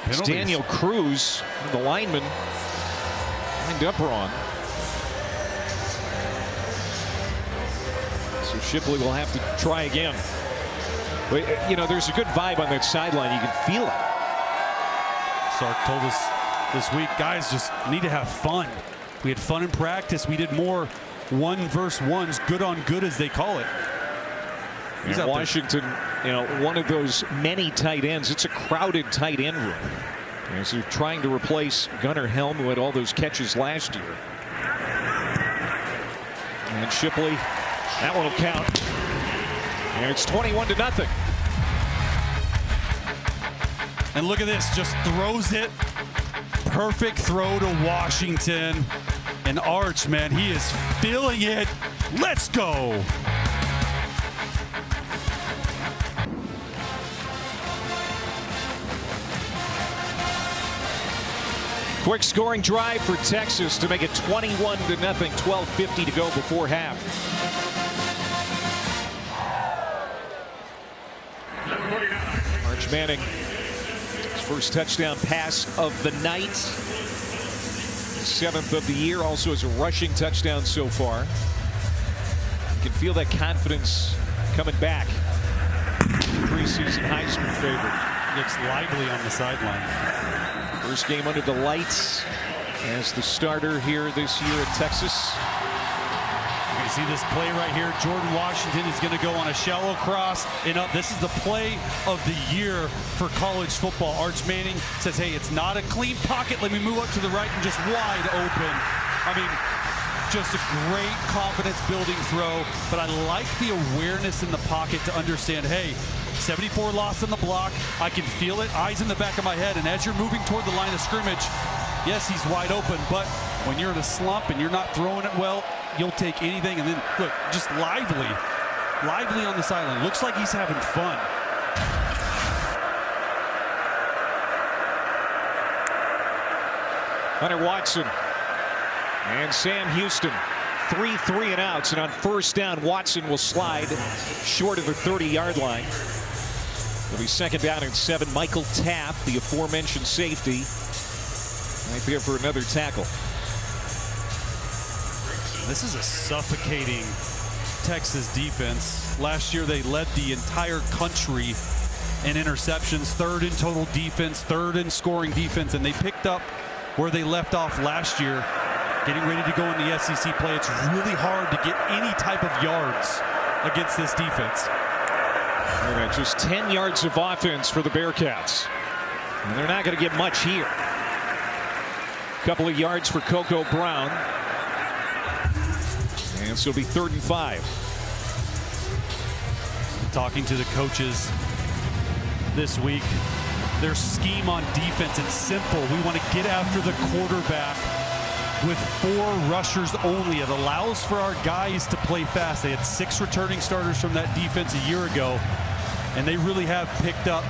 It's Daniel Cruz, the lineman, lined up wrong. So Shipley will have to try again. But, you know, there's a good vibe on that sideline. You can feel it. Sark told us this week, guys just need to have fun. We had fun in practice. We did more 1-versus-1s, good on good as they call it. He's out Washington, you know, one of those many tight ends. It's a crowded tight end room. And so trying to replace Gunnar Helm, who had all those catches last year. And Shipley, that one will count. And it's 21-0. And look at this, just throws it. Perfect throw to Washington. And Arch, man, he is feeling it. Let's go. Quick scoring drive for Texas to make it 21-0. 12:50 to go before half. Arch Manning, his first touchdown pass of the night. 7th of the year, also as a rushing touchdown so far. You can feel that confidence coming back. Preseason Heisman favorite. Looks lively on the sideline. First game under the lights as the starter here this year at Texas. You can see this play right here. Jordan Washington is going to go on a shallow cross and up. This is the play of the year for college football. Arch Manning says, hey, it's not a clean pocket. Let me move up to the right and just wide open. I mean, just a great confidence building throw, but I like the awareness in the pocket to understand, hey, 74 loss on the block. I can feel it, eyes in the back of my head, and as you're moving toward the line of scrimmage, yes, he's wide open, but when you're in a slump and you're not throwing it well, you'll take anything. And then, look, just lively lively on the sideline. Looks like he's having fun. Hunter Watson and Sam Houston. 3 3-and-outs, and on first down, Watson will slide short of the 30-yard line. It'll be second down and 7. Michael Taft, the aforementioned safety, right there for another tackle. This is a suffocating Texas defense. Last year, they led the entire country in interceptions, 3rd in total defense, 3rd in scoring defense, and they picked up where they left off last year. Getting ready to go in the SEC play, it's really hard to get any type of yards against this defense. And just 10 yards of offense for the Bearcats. And they're not going to get much here. A couple of yards for Coco Brown. And so it'll be 3rd and 5. Talking to the coaches this week, their scheme on defense, it's simple. We want to get after the quarterback with 4 rushers only. It allows for our guys to play fast. They had 6 returning starters from that defense a year ago, and they really have picked up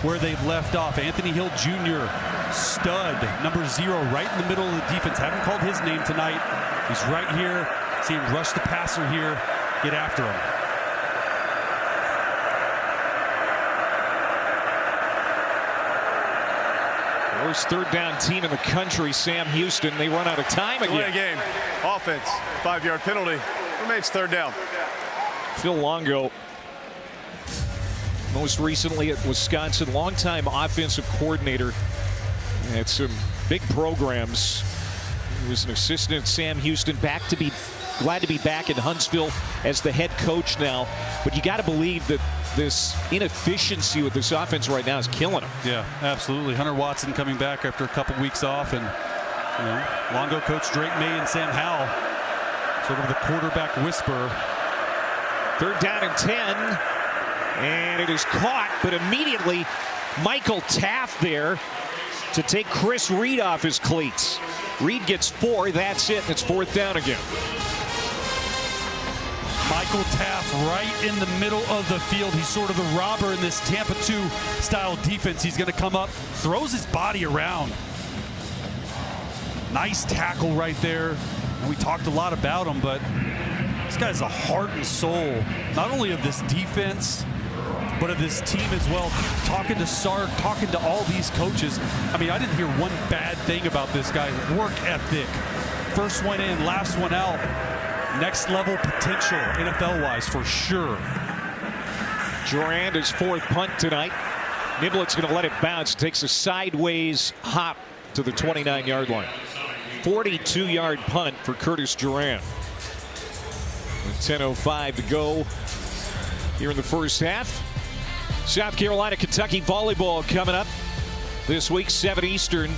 where they've left off. Anthony Hill Jr., stud, number 0, right in the middle of the defense. Haven't called his name tonight. He's right here. See him rush the passer here. Get after him. Worst 3rd down team in the country, Sam Houston. They run out of time again. Play a game. Offense. 5-yard penalty. Remains 3rd down. Phil Longo, most recently at Wisconsin, longtime offensive coordinator at some big programs. He was an assistant at Sam Houston. Glad to be back in Huntsville as the head coach now. But you got to believe that this inefficiency with this offense right now is killing him. Yeah, absolutely. Hunter Watson coming back after a couple weeks off, and Longo coach Drake May and Sam Howell, sort of the quarterback whisperer. 3rd down and 10, and it is caught, but immediately Michael Taft there to take Chris Reed off his cleats. Reed gets 4, that's it, and it's 4th down again. Michael Taft right in the middle of the field. He's sort of the robber in this Tampa 2 style defense. He's going to come up, throws his body around. Nice tackle right there. And we talked a lot about him, but this guy's the heart and soul, not only of this defense, but of this team as well. Talking to Sark, talking to all these coaches. I mean, I didn't hear one bad thing about this guy. Work ethic. First one in, last one out. Next level potential, NFL-wise, for sure. Durand, his 4th punt tonight. Niblett's going to let it bounce. Takes a sideways hop to the 29-yard line. 42-yard punt for Curtis Durand. With 10:05 to go here in the first half. South Carolina, Kentucky volleyball coming up this week, 7 Eastern.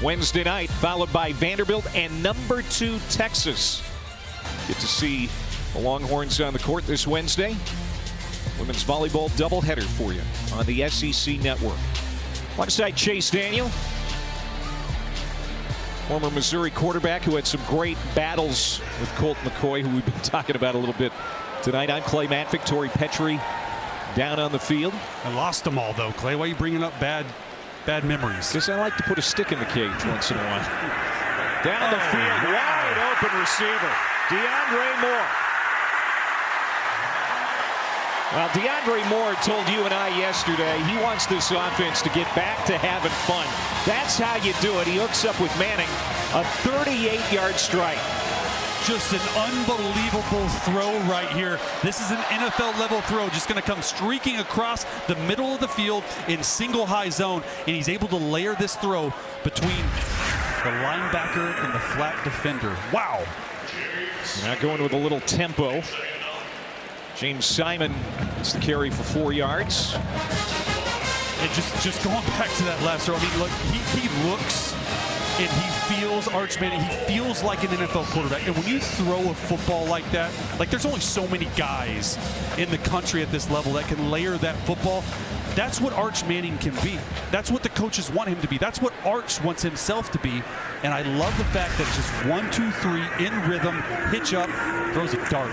Wednesday night, followed by Vanderbilt and number 2 Texas. Get to see the Longhorns on the court this Wednesday. Women's volleyball doubleheader for you on the SEC Network. Alongside Chase Daniel, former Missouri quarterback who had some great battles with Colt McCoy, who we've been talking about a little bit tonight. I'm Clay Matvick, Tori Petrie down on the field. I lost them all, though, Clay. Why are you bringing up bad memories? Because I like to put a stick in the cage once in a while. Down the field, wide open receiver, DeAndre Moore. Well, DeAndre Moore told you and I yesterday he wants this offense to get back to having fun. That's how you do it. He hooks up with Manning, a 38-yard strike. Just an unbelievable throw right here. This is an NFL level throw, just going to come streaking across the middle of the field in single high zone, and he's able to layer this throw between the linebacker and the flat defender. Wow. Now going with a little tempo. James Simon gets the carry for 4 yards. And just going back to that last throw, I mean, look, he looks and he feels, Arch Manning, he feels like an NFL quarterback. And when you throw a football like that, like there's only so many guys in the country at this level that can layer that football. That's what Arch Manning can be. That's what the coaches want him to be. That's what Arch wants himself to be. And I love the fact that it's just 1, 2, 3 in rhythm, hitch up, throws a dart.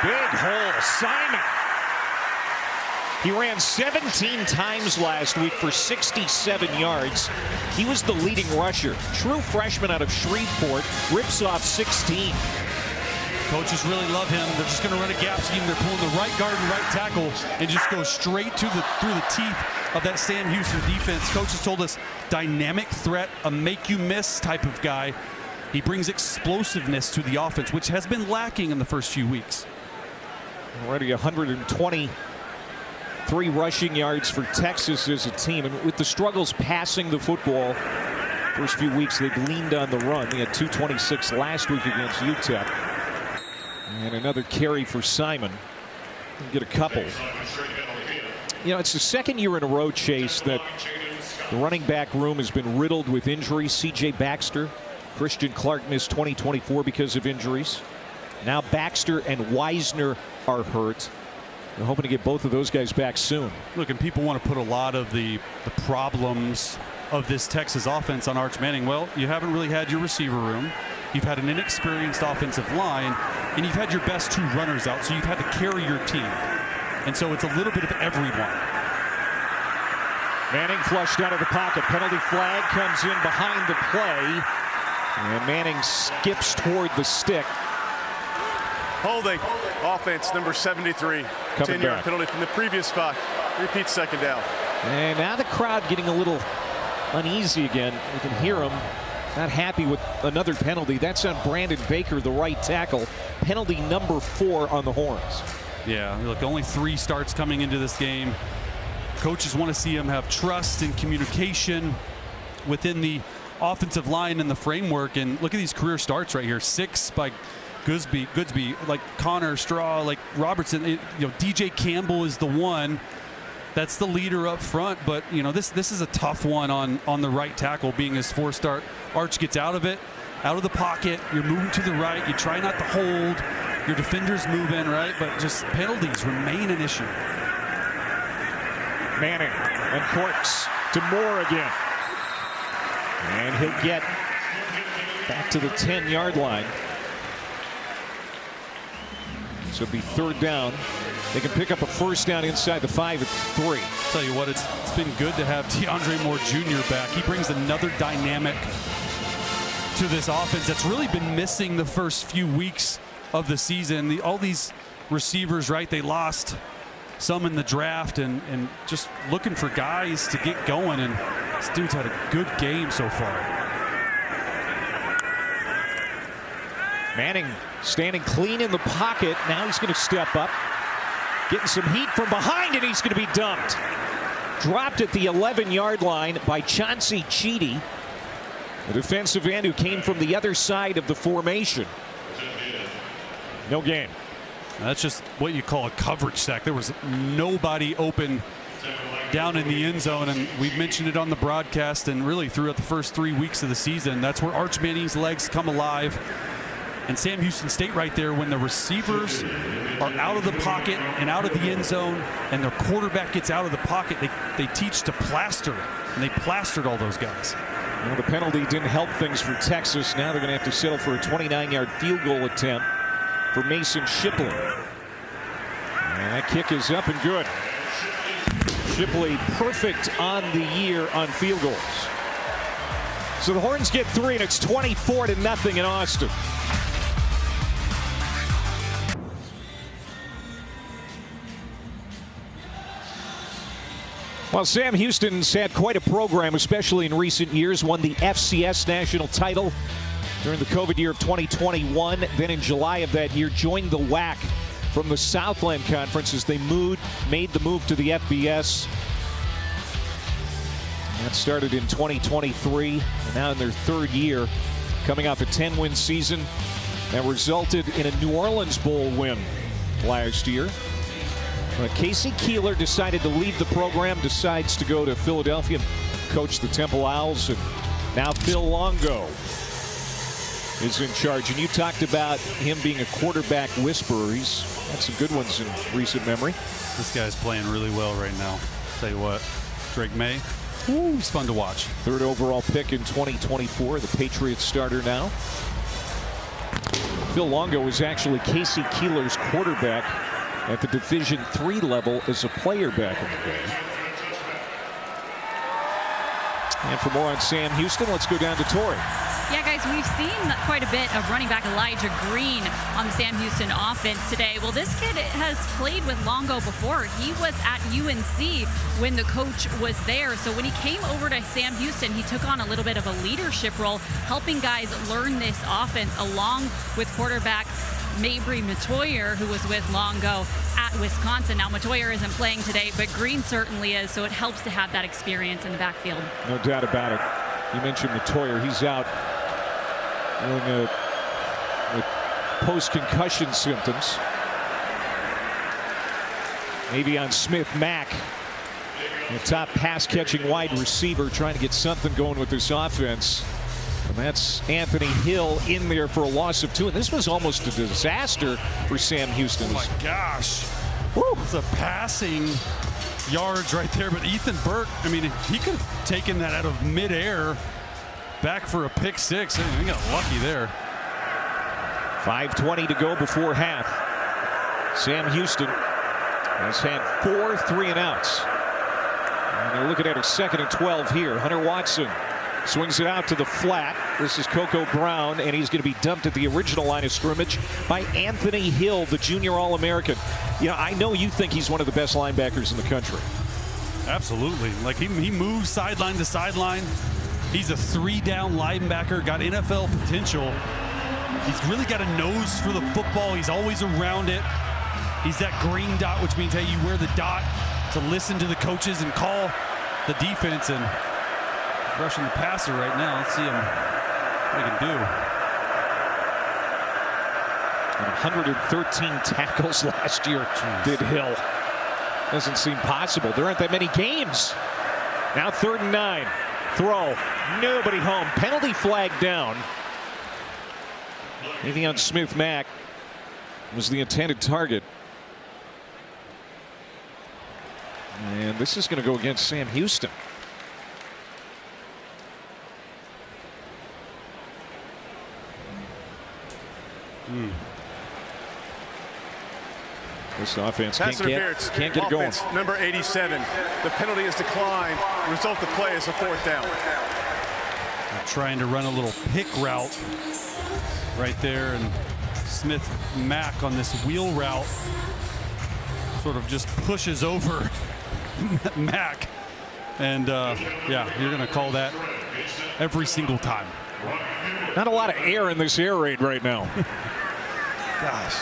Big hole, Simon. He ran 17 times last week for 67 yards. He was the leading rusher. True freshman out of Shreveport, rips off 16. Coaches really love him. They're just going to run a gap scheme. They're pulling the right guard and right tackle and just go straight through the teeth of that Sam Houston defense. Coaches told us dynamic threat, a make-you-miss type of guy. He brings explosiveness to the offense, which has been lacking in the first few weeks. Already 123 rushing yards for Texas as a team. And with the struggles passing the football, first few weeks they've leaned on the run. They had 226 last week against UTEP. And another carry for Simon. Get a couple. You know, it's the second year in a row, Chase, that the running back room has been riddled with injuries. C.J. Baxter, Christian Clark missed 2024 because of injuries. Now Baxter and Wisner are hurt. They're hoping to get both of those guys back soon. Look, and people want to put a lot of the problems of this Texas offense on Arch Manning. Well, you haven't really had your receiver room. You've had an inexperienced offensive line, and you've had your best two runners out, so you've had to carry your team. And so it's a little bit of everyone. Manning flushed out of the pocket. Penalty flag comes in behind the play. And Manning skips toward the stick. Holding. Offense number 73. 10-yard penalty from the previous spot. Repeat second down. And now the crowd getting a little uneasy again. You can hear them. Not happy with another penalty. That's on Brandon Baker, the right tackle. Penalty number 4 on the Horns. Yeah, look, only 3 starts coming into this game. Coaches want to see him have trust and communication within the offensive line and the framework. And look at these career starts right here. 6 by Goodsby, like Connor, Straw, like Robertson. You know, DJ Campbell is the one that's the leader up front. But you know, this is a tough one on the right tackle, being his 4th start. Arch gets out of it, out of the pocket. You're moving to the right. You try not to hold. Your defenders move in, right? But just penalties remain an issue. Manning and Corks to Moore again. And he'll get back to the 10-yard line. So it'll be 3rd down. They can pick up a 1st down inside the 5 at 3. Tell you what, it's been good to have DeAndre Moore Jr. back. He brings another dynamic to this offense that's really been missing the first few weeks of the season. All these receivers, right, they lost some in the draft and just looking for guys to get going, and this dude's had a good game so far. Manning standing clean in the pocket. Now he's going to step up, getting some heat from behind, and he's going to be dumped. Dropped at the 11-yard line by Chauncey Cheedy, the defensive end who came from the other side of the formation. No gain. That's just what you call a coverage sack. There was nobody open down in the end zone, and we've mentioned it on the broadcast and really throughout the first 3 weeks of the season. That's where Arch Manning's legs come alive. And Sam Houston State right there, when the receivers are out of the pocket and out of the end zone and their quarterback gets out of the pocket, they teach to plaster, and they plastered all those guys. Well, the penalty didn't help things for Texas. Now they're going to have to settle for a 29-yard field goal attempt for Mason Shipley. And that kick is up and good. Shipley perfect on the year on field goals. So the Horns get 3, and it's 24-0 in Austin. Well, Sam Houston's had quite a program, especially in recent years. Won the FCS national title during the COVID year of 2021. Then in July of that year, joined the WAC from the Southland Conference as they made the move to the FBS. And that started in 2023, and now in their 3rd year, coming off a 10-win season that resulted in a New Orleans Bowl win last year. Casey Keeler decided to leave the program, decides to go to Philadelphia and coach the Temple Owls, and now Phil Longo is in charge. And you talked about him being a quarterback whisperer. He's had some good ones in recent memory. This guy's playing really well right now. Tell you what, Drake May, he's fun to watch. 3rd overall pick in 2024, the Patriots starter now. Phil Longo was actually Casey Keeler's quarterback at the Division III level as a player back in the day. And for more on Sam Houston, let's go down to Tori. Yeah, guys, we've seen quite a bit of running back Elijah Green on the Sam Houston offense today. Well, this kid has played with Longo before. He was at UNC when the coach was there. So when he came over to Sam Houston, he took on a little bit of a leadership role, helping guys learn this offense along with quarterback Mabry Matoyer, who was with Longo at Wisconsin. Now, Matoyer isn't playing today, but Green certainly is, so it helps to have that experience in the backfield. No doubt about it. You mentioned Matoyer. He's out with post-concussion symptoms. Maybe on Smith-Mack, the top pass-catching wide receiver, trying to get something going with this offense. And that's Anthony Hill in there for a loss of 2. And this was almost a disaster for Sam Houston. Oh my gosh. It's a passing yards right there. But Ethan Burke, I mean, he could have taken that out of midair back for a pick 6. I mean, he got lucky there. 5:20 to go before half. Sam Houston has had 4 3-and-outs. And they're looking at a 2nd and 12 here. Hunter Watson swings it out to the flat. This is Coco Brown, and he's going to be dumped at the original line of scrimmage by Anthony Hill, the junior All-American. You know, I know you think he's one of the best linebackers in the country. Absolutely. Like, he moves sideline to sideline. He's a 3-down linebacker, got NFL potential. He's really got a nose for the football. He's always around it. He's that green dot, which means, hey, you wear the dot to listen to the coaches and call the defense. And rushing the passer right now. Let's see him, what he can do. And 113 tackles last year. Did Hill. Doesn't seem possible. There aren't that many games. Now 3rd and 9. Throw. Nobody home. Penalty flag down. Maybe on Smith-Mack was the intended target. And this is going to go against Sam Houston. This offense can't get it going. Number 87. The penalty is declined. Result of play is a 4th down. They're trying to run a little pick route right there, and Smith-Mack on this wheel route sort of just pushes over Mack. And yeah, you're going to call that every single time. Not a lot of air in this air raid right now. Gosh.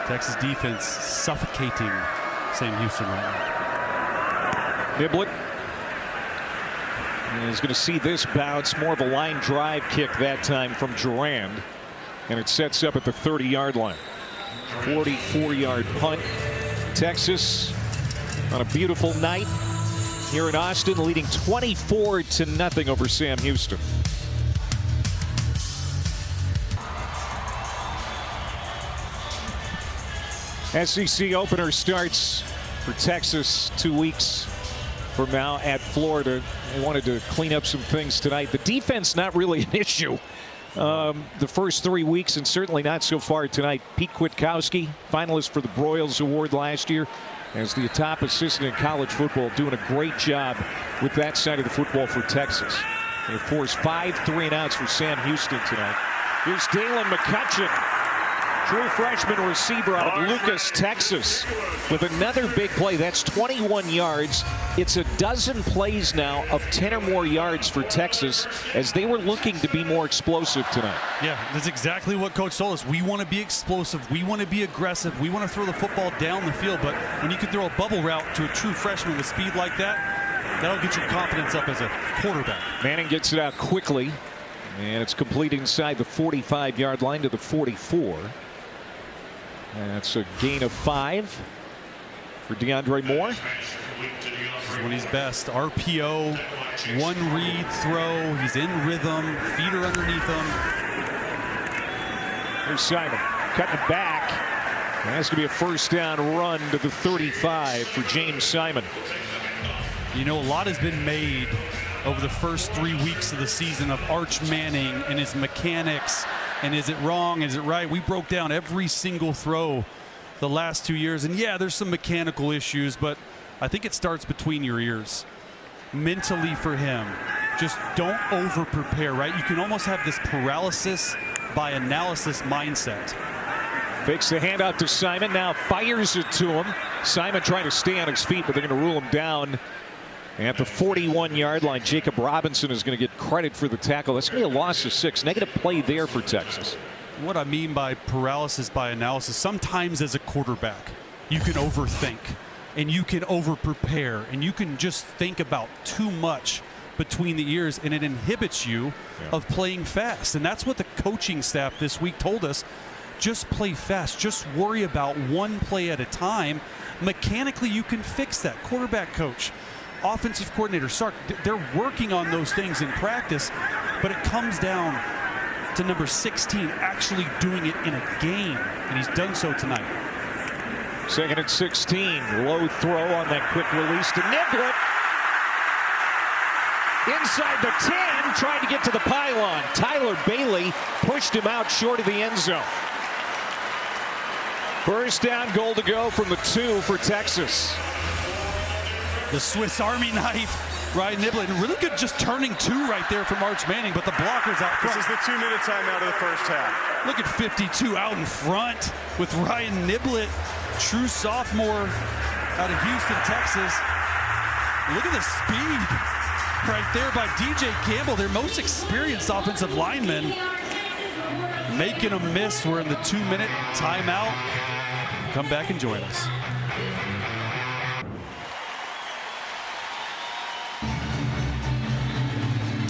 Texas defense suffocating Sam Houston right now. Niblett is going to see this bounce. More of a line drive kick that time from Durand. And it sets up at the 30-yard line. 44-yard punt. Texas on a beautiful night here in Austin, leading 24-0 over Sam Houston. SEC opener starts for Texas 2 weeks from now at Florida. They wanted to clean up some things tonight. The defense not really an issue the first 3 weeks, and certainly not so far tonight. Pete Kwiatkowski, finalist for the Broyles Award last year, as the top assistant in college football, doing a great job with that side of the football for Texas. They forced 5 3-and-outs for Sam Houston tonight. Here's Dalen McCutcheon, true freshman receiver out of Lucas, Texas, with another big play. That's 21 yards. It's a dozen plays now of 10 or more yards for Texas, as they were looking to be more explosive tonight. Yeah, that's exactly what Coach told us. We want to be explosive. We want to be aggressive. We want to throw the football down the field. But when you can throw a bubble route to a true freshman with speed like that, that'll get your confidence up as a quarterback. Manning gets it out quickly, and it's complete inside the 45-yard line to the 44. That's a gain of 5 for DeAndre Moore. This is when he's best. RPO, one read throw. He's in rhythm. Feet are underneath him. Here's Simon cutting it back. And that's going to be a first down run to the 35 for James Simon. You know, a lot has been made over the first 3 weeks of the season of Arch Manning and his mechanics And is it wrong? Is it right? We broke down every single throw the last 2 years. And yeah, there's some mechanical issues, but I think it starts between your ears. Mentally for him, just don't over-prepare, right? You can almost have this paralysis by analysis mindset. Fakes the handout to Simon, now fires it to him. Simon trying to stay on his feet, but they're going to rule him down at the 41-yard line. Jacob Robinson is going to get credit for the tackle. That's going to be a loss of 6. Negative play there for Texas. What I mean by paralysis by analysis, sometimes as a quarterback, you can overthink and you can over-prepare and you can just think about too much between the ears, and it inhibits you of playing fast. And that's what the coaching staff this week told us. Just play fast. Just worry about one play at a time. Mechanically, you can fix that. Quarterback coach, offensive coordinator, Sark, they're working on those things in practice, but it comes down to number 16 actually doing it in a game, and he's done so tonight. 2nd and 16. Low throw on that quick release to Niblett. Inside the 10, trying to get to the pylon. Tyler Bailey pushed him out short of the end zone. First down, goal to go from the 2 for Texas. The Swiss Army knife, Ryan Niblett, and really good just turning 2 right there from Arch Manning, but the blocker's out front. This is the 2-minute timeout of the first half. Look at 52 out in front with Ryan Niblett, true sophomore out of Houston, Texas. Look at the speed right there by DJ Campbell, their most experienced offensive lineman, making a miss. We're in the 2-minute timeout. Come back and join us.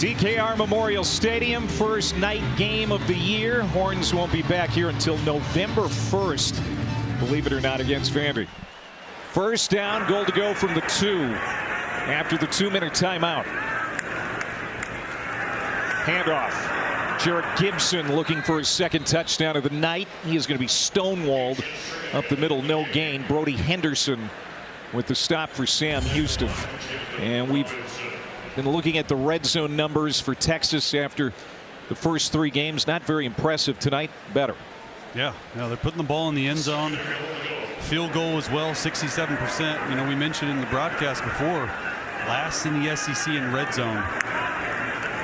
DKR Memorial Stadium, first night game of the year. Horns won't be back here until November 1st, believe it or not, against Vandy. First down, goal to go from the 2 after the 2-minute timeout. Handoff. Jarrett Gibson looking for his 2nd touchdown of the night. He is going to be stonewalled up the middle, no gain. Brody Henderson with the stop for Sam Houston. And we've been looking at the red zone numbers for Texas after the first 3 games. Not very impressive tonight. Better. Yeah, they're putting the ball in the end zone. Field goal as well, 67%. You know, we mentioned in the broadcast before, last in the SEC in red zone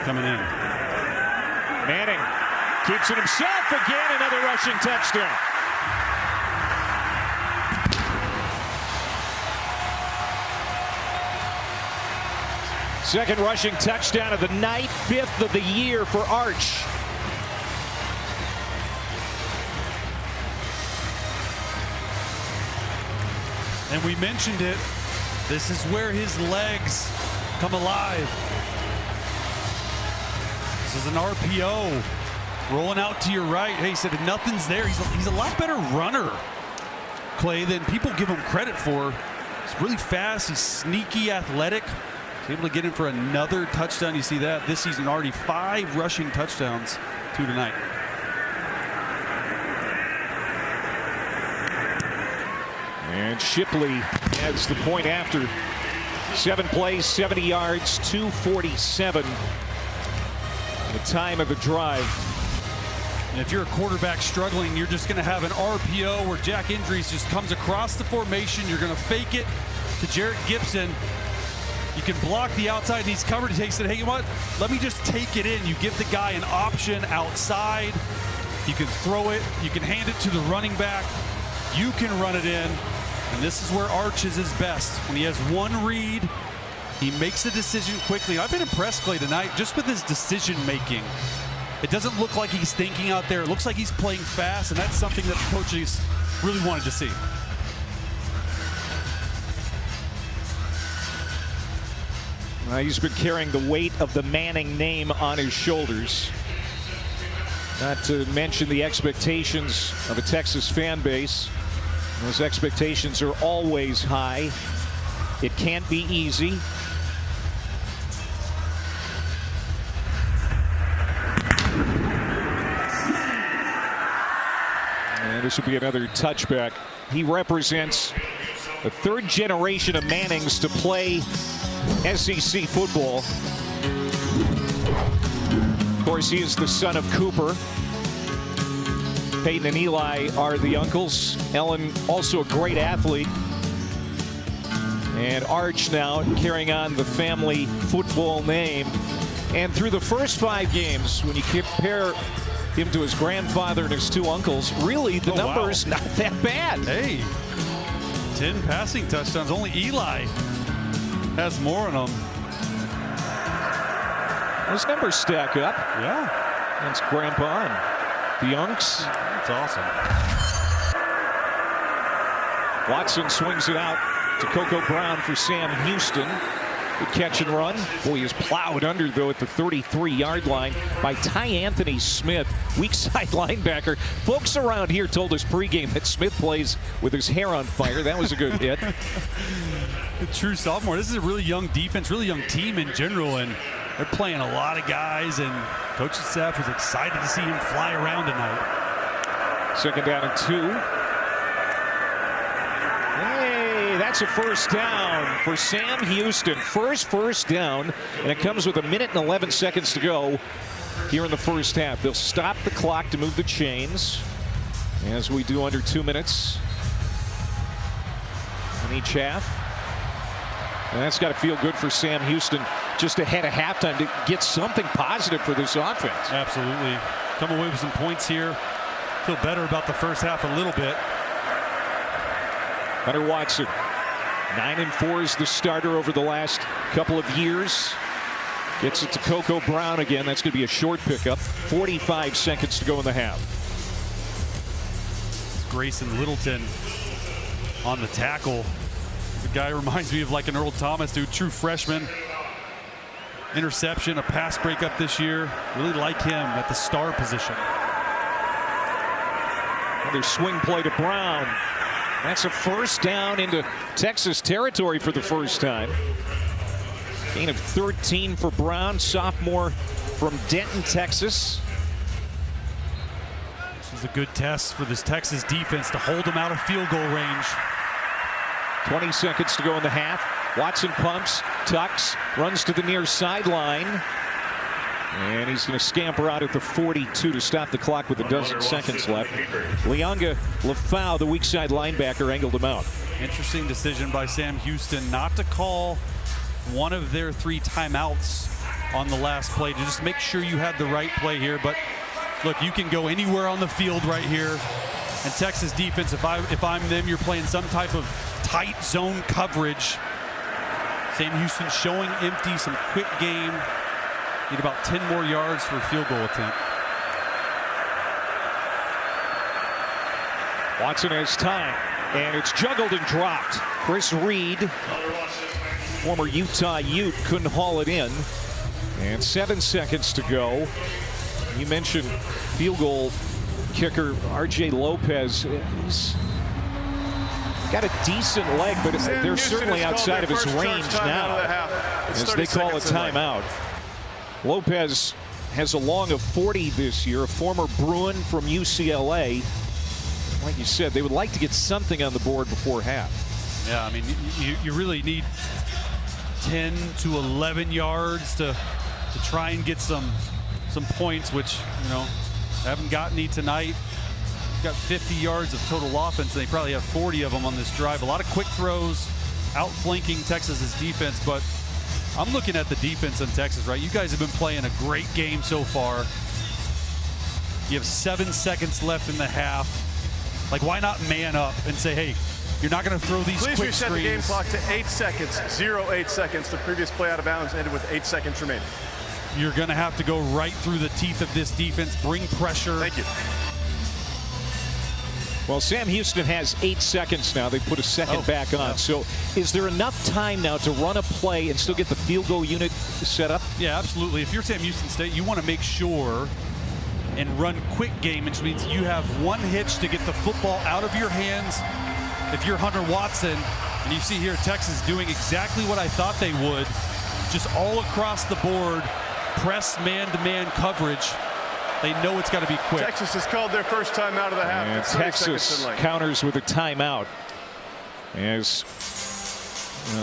coming in. Manning keeps it himself again. Another rushing touchdown. Second rushing touchdown of the night, 5th of the year for Arch. And we mentioned it. This is where his legs come alive. This is an RPO. Rolling out to your right. Hey, he said nothing's there. He's a lot better runner, Clay, than people give him credit for. He's really fast. He's sneaky, athletic. He's able to get in for another touchdown. You see that this season, already 5 rushing touchdowns, 2 tonight. And Shipley adds the point after 7 plays, 70 yards, 2:47. The time of the drive. And if you're a quarterback struggling, you're just going to have an RPO where Jack Indries just comes across the formation. You're going to fake it to Jarrett Gibson. You can block the outside, and he's covered. He said, hey, you know what? Let me just take it in. You give the guy an option outside. You can throw it. You can hand it to the running back. You can run it in. And this is where Arch is his best. When he has one read, he makes a decision quickly. I've been impressed, Clay, tonight just with his decision making. It doesn't look like he's thinking out there. It looks like he's playing fast, and that's something that the coaches really wanted to see. He's been carrying the weight of the Manning name on his shoulders. Not to mention the expectations of a Texas fan base. Those expectations are always high. It can't be easy. And this will be another touchback. He represents the 3rd generation of Mannings to play SEC football. Of course, he is the son of Cooper, Peyton and Eli are the uncles. Ellen, also a great athlete. And Arch now carrying on the family football name. And through the first 5 games, when you compare him to his grandfather and his 2 uncles, really the numbers not that bad. Hey, 10 passing touchdowns. Only Eli has more on them. Those numbers stack up. Yeah. That's Grandpa and the Unks. That's awesome. Watson swings it out to Coco Brown for Sam Houston. Good catch and run. Boy, he is plowed under, though, at the 33-yard line by Ty Anthony Smith, weak side linebacker. Folks around here told us pregame that Smith plays with his hair on fire. That was a good hit. The true sophomore. This is a really young defense, really young team in general, and they're playing a lot of guys, and coaching staff was excited to see him fly around tonight. Second down and 2. That's a first down for Sam Houston. First down, and it comes with 1 minute and 11 seconds to go here in the first half. They'll stop the clock to move the chains, as we do under 2 minutes in each half. And that's got to feel good for Sam Houston just ahead of halftime to get something positive for this offense. Absolutely. Come away with some points here. Feel better about the first half a little bit. Hunter Watson, 9-4 is the starter over the last couple of years. Gets it to Coco Brown again. That's going to be a short pickup. 45 seconds to go in the half. Grayson Littleton on the tackle. The guy reminds me of like an Earl Thomas, dude. True freshman. Interception, a pass breakup this year. Really like him at the star position. Another swing play to Brown. That's a first down into Texas territory for the first time. Gain of 13 for Brown, sophomore from Denton, Texas. This is a good test for this Texas defense to hold them out of field goal range. 20 seconds to go in the half. Watson pumps, tucks, runs to the near sideline. And he's going to scamper out at the 42 to stop the clock with a dozen seconds left. Leonga Lafau, the weak side linebacker, angled him out. Interesting decision by Sam Houston not to call one of their 3 timeouts on the last play to just make sure you had the right play here. But look, you can go anywhere on the field right here. And Texas defense, if I'm them, you're playing some type of tight zone coverage. Sam Houston showing empty, some quick game. Need about 10 more yards for a field goal attempt. Watson has time, and it's juggled and dropped. Chris Reed, former Utah Ute, couldn't haul it in. And 7 seconds to go. You mentioned field goal kicker R.J. Lopez. He's got a decent leg, but they're certainly outside of his range now as they call a timeout. Lopez has a long of 40 this year, a former Bruin from UCLA. Like you said, they would like to get something on the board before half. Yeah, I mean, you really need 10 to 11 yards to try and get some points, which, you know, haven't gotten any tonight. Got 50 yards of total offense, and they probably have 40 of them on this drive. A lot of quick throws, outflanking Texas's defense, but I'm looking at the defense in Texas, right? You guys have been playing a great game so far. You have 7 seconds left in the half. Like, why not man up and say, hey, you're not going to throw these quick screens. Please reset the game clock to 8 seconds, 8 seconds. The previous play out of bounds ended with 8 seconds remaining. You're going to have to go right through the teeth of this defense, bring pressure. Thank you. Well, Sam Houston has 8 seconds now. They put a second back on. So is there enough time now to run a play and still get the field goal unit set up? Yeah, absolutely. If you're Sam Houston State, you want to make sure and run quick game, which means you have one hitch to get the football out of your hands. If you're Hunter Watson, and you see here Texas doing exactly what I thought they would, just all across the board, press man-to-man coverage. They know it's got to be quick. Texas has called their first timeout of the half. And Texas counters with a timeout as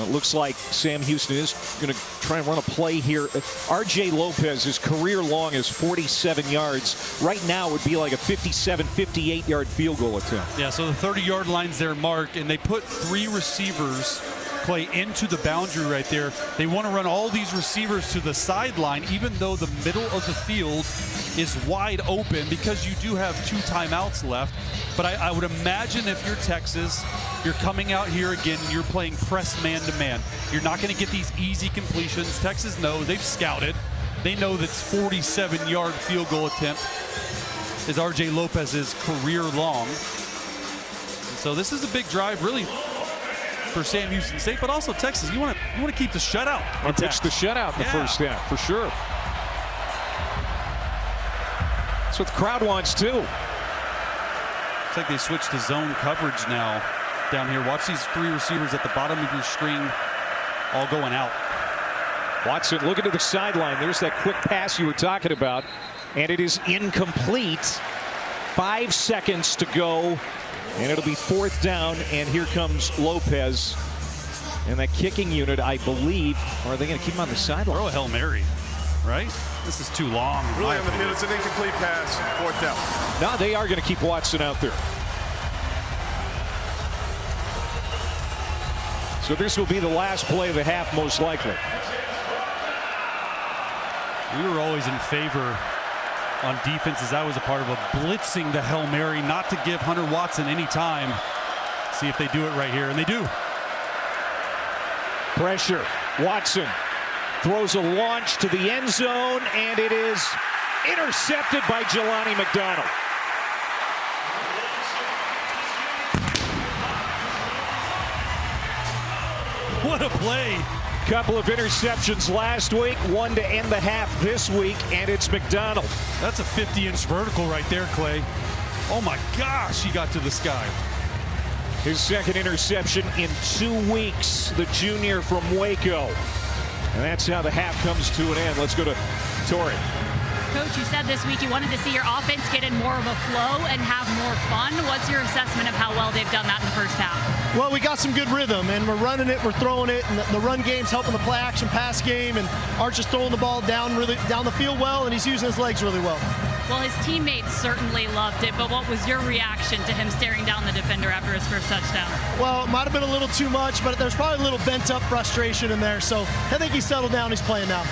It looks like Sam Houston is going to try and run a play here. R.J. Lopez's career long is 47 yards. Right now it would be like a 57, 58-yard field goal attempt. Yeah, so the 30-yard line's there marked, and they put 3 receivers play into the boundary right there. They want to run all these receivers to the sideline, even though the middle of the field is wide open, because you do have 2 timeouts left. But I would imagine if you're Texas, you're coming out here again and you're playing press man-to-man. You're not going to get these easy completions. Texas knows, they've scouted. They know that 47-yard field goal attempt is R.J. Lopez's career long. So this is a big drive, really, for Sam Houston State, but also Texas. You want to keep the shutout. Pitch the shutout in the first half, for sure. That's what the crowd wants too. Looks like they switched to zone coverage now down here. Watch these 3 receivers at the bottom of your screen all going out. Watson looking to the sideline. There's that quick pass you were talking about, and it is incomplete. 5 seconds to go, and it'll be 4th down, and here comes Lopez. And that kicking unit, I believe, or are they going to keep him on the sideline? Throw a Hail Mary, right? This is too long. Really on the field, it's an incomplete pass, 4th down. No, they are going to keep Watson out there. So this will be the last play of the half, most likely. We were always in favor on defense, as I was a part of blitzing the Hail Mary, not to give Hunter Watson any time. See if they do it right here, and they do. Pressure. Watson throws a launch to the end zone, and it is intercepted by Jelani McDonald. What a play. Couple of interceptions last week, 1 to end the half this week, and it's McDonald. That's a 50-inch vertical right there, Clay. Oh my gosh, he got to the sky. His 2nd interception in 2 weeks, the junior from Waco. And that's how the half comes to an end. Let's go to Tori. Coach, you said this week you wanted to see your offense get in more of a flow and have more fun. What's your assessment of how well they've done that in the first half? Well, we got some good rhythm, and we're running it, we're throwing it, and the run game's helping the play action pass game, and Arch is throwing the ball down the field well, and he's using his legs really well. Well, his teammates certainly loved it, but what was your reaction to him staring down the defender after his first touchdown? Well, it might have been a little too much, but there's probably a little bent-up frustration in there, so I think he's settled down, he's playing now.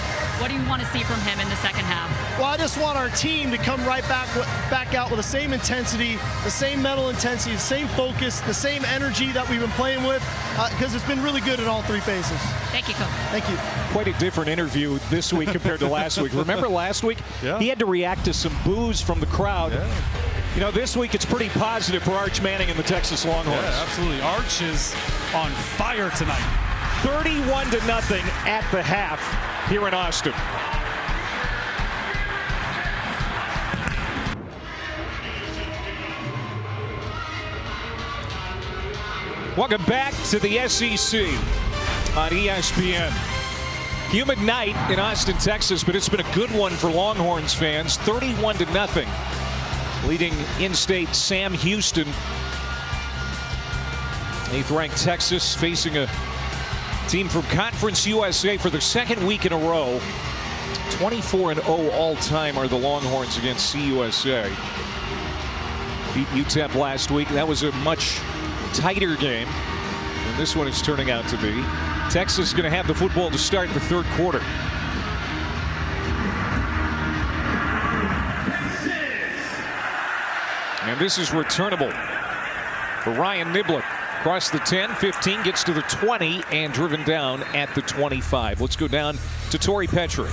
What do you want to see from him in the second half? Well, I just want our team to come right back out with the same intensity, the same mental intensity, the same focus, the same energy that we've been playing with, because it's been really good in all 3 phases. Thank you, Coach. Thank you. Quite a different interview this week compared to last week. Remember last week? Yeah. He had to react to some boos from the crowd. Yeah. You know, this week it's pretty positive for Arch Manning and the Texas Longhorns. Yeah, absolutely. Arch is on fire tonight. 31-0 at the half here in Austin. Welcome back to the SEC on ESPN. Humid night in Austin, Texas, but it's been a good one for Longhorns fans. 31-0, leading in-state Sam Houston. 8th-ranked Texas facing a team from Conference USA for the 2nd week in a row. 24-0 all-time are the Longhorns against CUSA. Beat UTEP last week. That was a much tighter game than this one is turning out to be. Texas is going to have the football to start the 3rd quarter. And this is returnable for Ryan Niblett. Across the 10, 15, gets to the 20, and driven down at the 25. Let's go down to Tori Petrie.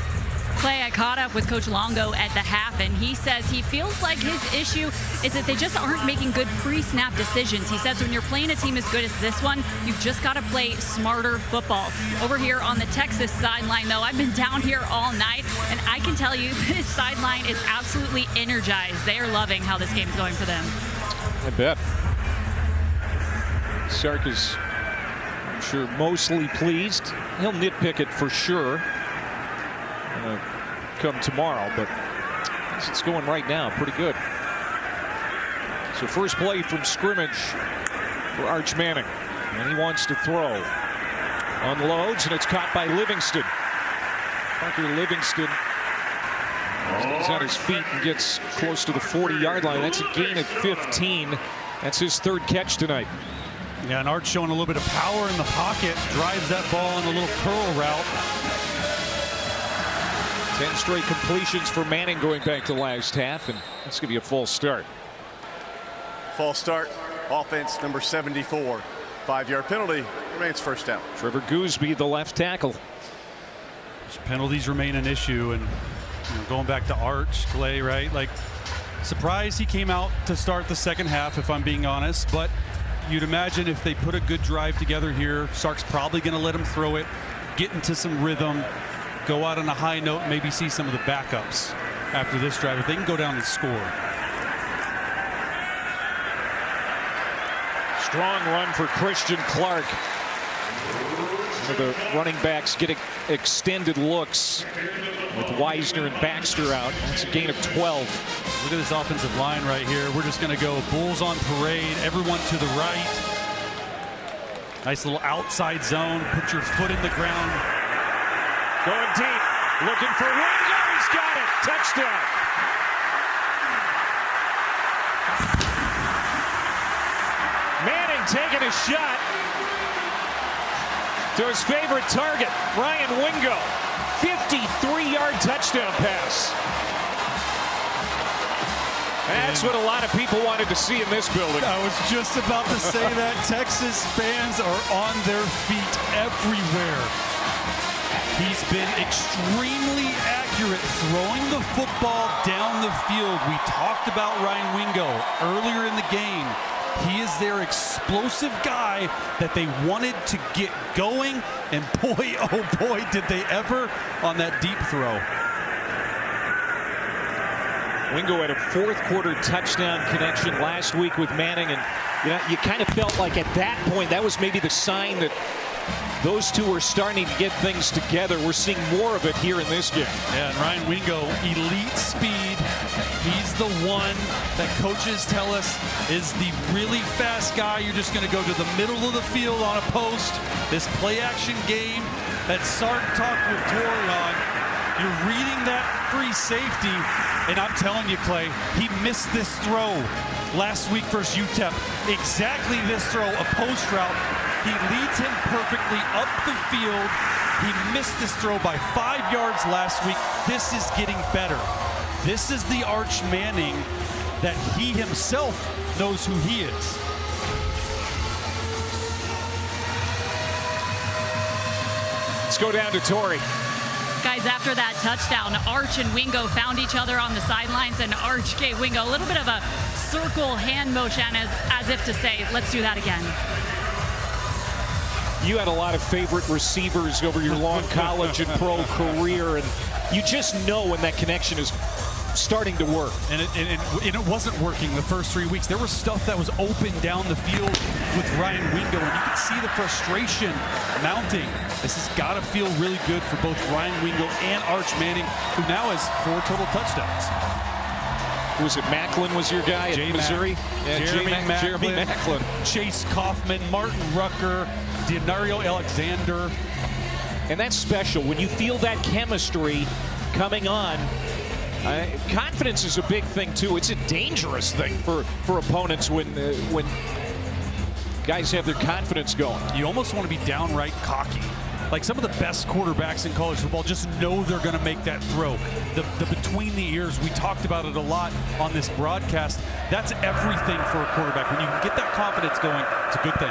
Clay, I caught up with Coach Longo at the half, and he says he feels like his issue is that they just aren't making good pre-snap decisions. He says when you're playing a team as good as this one, you've just got to play smarter football. Over here on the Texas sideline, though, I've been down here all night, and I can tell you this sideline is absolutely energized. They are loving how this game's going for them. I bet. Sark is, I'm sure, mostly pleased. He'll nitpick it for sure. Come tomorrow, but it's going right now pretty good. So first play from scrimmage for Arch Manning, and he wants to throw. Unloads, and it's caught by Livingston. Parker Livingston stays on his feet and gets close to the 40-yard line. That's a gain of 15. That's his third catch tonight. Yeah, and Arch showing a little bit of power in the pocket. Drives that ball on a little curl route. 10 straight completions for Manning going back to last half, and that's going to be a false start. False start. Offense number 74. 5-yard penalty. Remains first down. Trevor Gooseby, the left tackle. Penalties remain an issue, and going back to Arch, Clay, right? Like, surprised he came out to start the second half, if I'm being honest, but you'd imagine if they put a good drive together here, Sark's probably going to let him throw it, get into some rhythm, go out on a high note, and maybe see some of the backups after this drive. If they can go down and score. Strong run for Christian Clark. The running backs getting extended looks with Wisner and Baxter out. It's a gain of 12. Look at this offensive line right here. We're just going to go Bulls on parade. Everyone to the right. Nice little outside zone. Put your foot in the ground. Going deep. Looking for Wingo. He's got it. Touchdown. Manning taking a shot to his favorite target, Ryan Wingo. 53-yard touchdown pass. That's what a lot of people wanted to see in this building. I was just about to say that. Texas fans are on their feet everywhere. He's been extremely accurate throwing the football down the field. We talked about Ryan Wingo earlier in the game. He is their explosive guy that they wanted to get going, and boy, oh boy, did they ever on that deep throw. Wingo had a fourth-quarter touchdown connection last week with Manning, and you kind of felt like at that point that was maybe the sign that those two are starting to get things together. We're seeing more of it here in this game. Yeah, and Ryan Wingo, elite speed. He's the one that coaches tell us is the really fast guy. You're just going to go to the middle of the field on a post. This play-action game that Sark talked with Torrey on. You're reading that free safety, and I'm telling you, Clay, he missed this throw last week versus UTEP. Exactly this throw, a post route. He leads him perfectly up the field. He missed this throw by 5 yards last week. This is getting better. This is the Arch Manning that he himself knows who he is. Let's go down to Torrey. Guys, after that touchdown, Arch and Wingo found each other on the sidelines, and Arch gave Wingo a little bit of a circle hand motion as if to say, let's do that again. You had a lot of favorite receivers over your long college and pro career, and you just know when that connection is starting to work. And it wasn't working the first 3 weeks. There was stuff that was open down the field with Ryan Wingo, and you could see the frustration mounting. This has got to feel really good for both Ryan Wingo and Arch Manning, who now has 4 total touchdowns. Who was it? Macklin was your guy at Missouri? Yeah, Jeremy Macklin. Chase Kaufman, Martin Rucker, Denario Alexander. And that's special. When you feel that chemistry coming on, confidence is a big thing, too. It's a dangerous thing for opponents when guys have their confidence going. You almost want to be downright cocky. Like some of the best quarterbacks in college football just know they're going to make that throw. The between the ears, we talked about it a lot on this broadcast. That's everything for a quarterback. When you can get that confidence going, it's a good thing.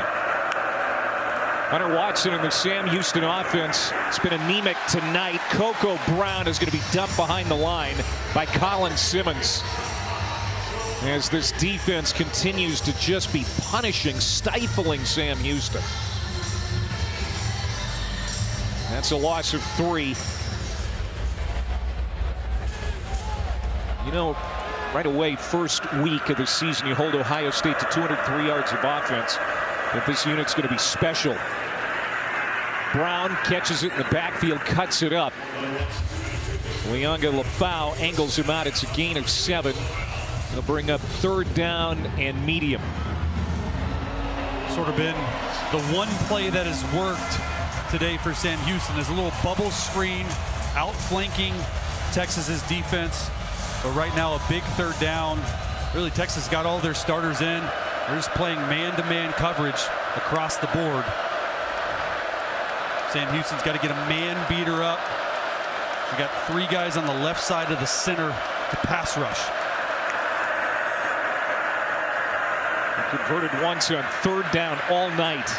Hunter Watson and the Sam Houston offense. It's been anemic tonight. Coco Brown is going to be dumped behind the line by Colin Simmons, as this defense continues to just be punishing, stifling Sam Houston. That's a loss of 3. You know, right away, first week of the season, you hold Ohio State to 203 yards of offense. But this unit's going to be special. Brown catches it in the backfield, cuts it up. Leonga Lafau angles him out. It's a gain of 7. They'll bring up 3rd down and medium. Sort of been the one play that has worked today for Sam Houston. There's a little bubble screen outflanking Texas's defense. But right now, a big third down. Really, Texas got all their starters in. They're just playing man-to-man coverage across the board. Sam Houston's got to get a man beater up. We got 3 guys on the left side of the center to pass rush. Converted once on third down all night.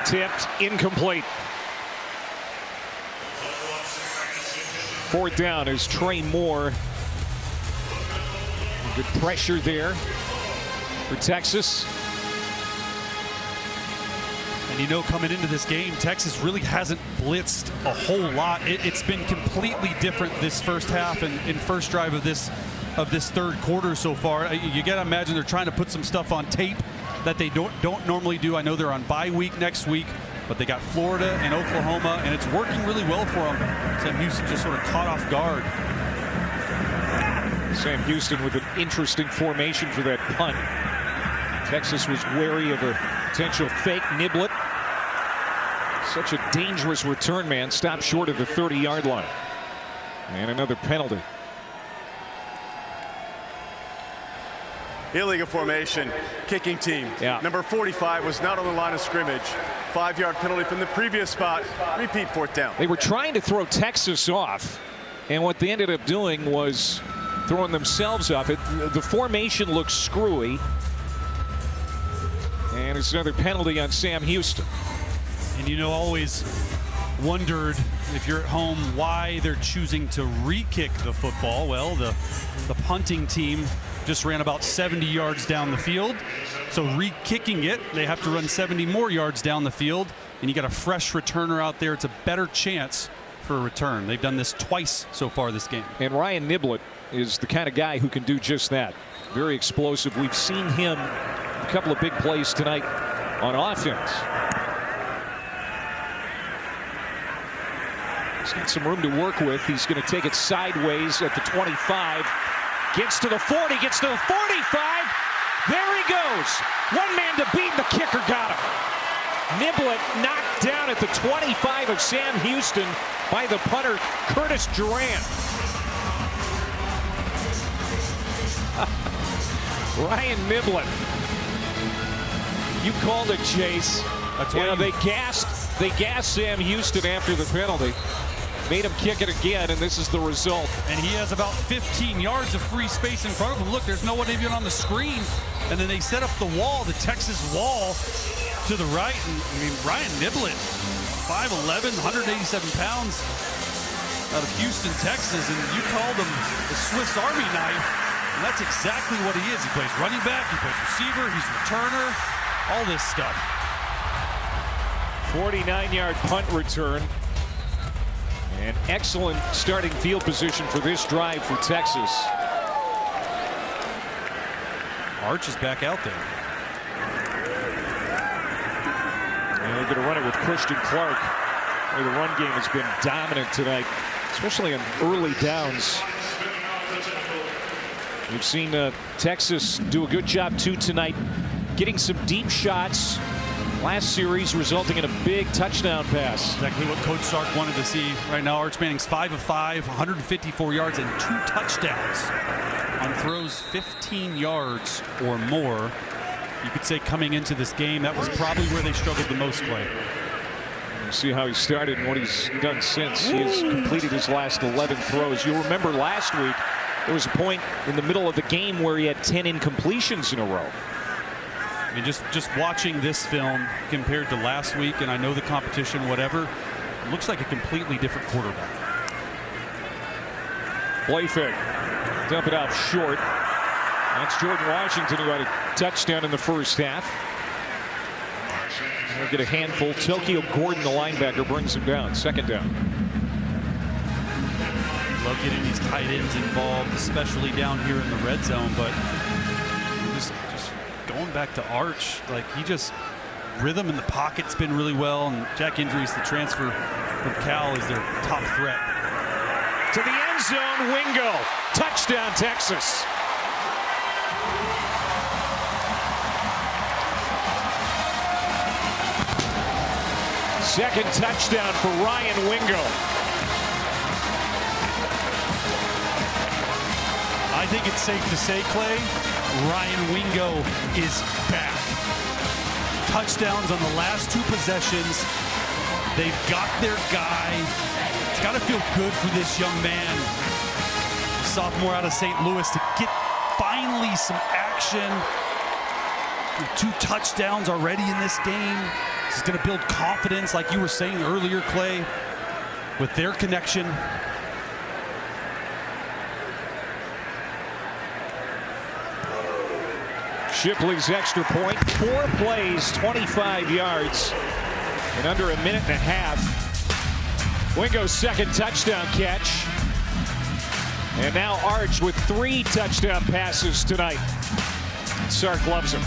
Tipped, incomplete. Fourth down is Trey Moore. Good pressure there for Texas. And you know, coming into this game, Texas really hasn't blitzed a whole lot. It's been completely different this first half and first drive of this third quarter so far. You got to imagine they're trying to put some stuff on tape that they don't normally do. I know they're on bye week next week, but they got Florida and Oklahoma, and it's working really well for them. Sam Houston just sort of caught off guard. Sam Houston with an interesting formation for that punt. Texas was wary of a potential fake. Niblett, such a dangerous return man, stopped short of the 30-yard line. And another penalty. Illegal formation, kicking team. Yeah. Number 45 was not on the line of scrimmage. 5-yard penalty from the previous spot. Repeat, fourth down. They were trying to throw Texas off, and what they ended up doing was throwing themselves off. The formation looks screwy, and it's another penalty on Sam Houston. And you know, always wondered if you're at home why they're choosing to re-kick the football. Well, the punting team just ran about 70 yards down the field. So re-kicking it, they have to run 70 more yards down the field, and you got a fresh returner out there. It's a better chance for a return. They've done this twice so far this game. And Ryan Niblett is the kind of guy who can do just that. Very explosive. We've seen him a couple of big plays tonight on offense. He's got some room to work with. He's going to take it sideways at the 25. Gets to the 40, gets to the 45. There he goes. One man to beat, and the kicker got him. Niblett knocked down at the 25 of Sam Houston by the punter, Curtis Durant. Ryan Niblett. You called it, Chase. That's why they gassed Sam Houston after the penalty. Made him kick it again, and this is the result. And he has about 15 yards of free space in front of him. Look, there's no one even on the screen. And then they set up the wall, the Texas wall, to the right. And I mean, Ryan Niblett, 5'11", 187 pounds, out of Houston, Texas. And you called him the Swiss Army knife. And that's exactly what he is. He plays running back, he plays receiver, he's returner, all this stuff. 49-yard punt return. An excellent starting field position for this drive for Texas. Arch is back out there. And they're going to run it with Christian Clark. The run game has been dominant tonight, especially on early downs. We've seen Texas do a good job too tonight, getting some deep shots. Last series resulting in a big touchdown pass. Exactly what Coach Sark wanted to see. Right now, Arch Manning's 5 of 5, 154 yards and 2 touchdowns on throws 15 yards or more. You could say coming into this game, that was probably where they struggled the most, Clay. You see how he started and what he's done since. He has completed his last 11 throws. You'll remember last week, there was a point in the middle of the game where he had 10 incompletions in a row. I mean, just watching this film compared to last week, and I know the competition, whatever, it looks like a completely different quarterback. Play fake. Dump it out short. That's Jordan Washington, who had a touchdown in the first half. They'll get a handful. Tokyo Gordon, the linebacker, brings him down. Second down. Love getting these tight ends involved, especially down here in the red zone, but just going back to Arch, like he just rhythm in the pocket's been really well, and Jack Injuries, the transfer from Cal, is their top threat. To the end zone, Wingo. Touchdown, Texas. Second touchdown for Ryan Wingo. I think it's safe to say, Clay, Ryan Wingo is back. Touchdowns on the last two possessions. They've got their guy. It's got to feel good for this young man, sophomore out of St. Louis, to get finally some action. 2 touchdowns already in this game. This is going to build confidence, like you were saying earlier, Clay, with their connection. Shipley's extra point, 4 plays, 25 yards in under a minute and a half. Wingo's second touchdown catch. And now Arch with 3 touchdown passes tonight. Sark loves him.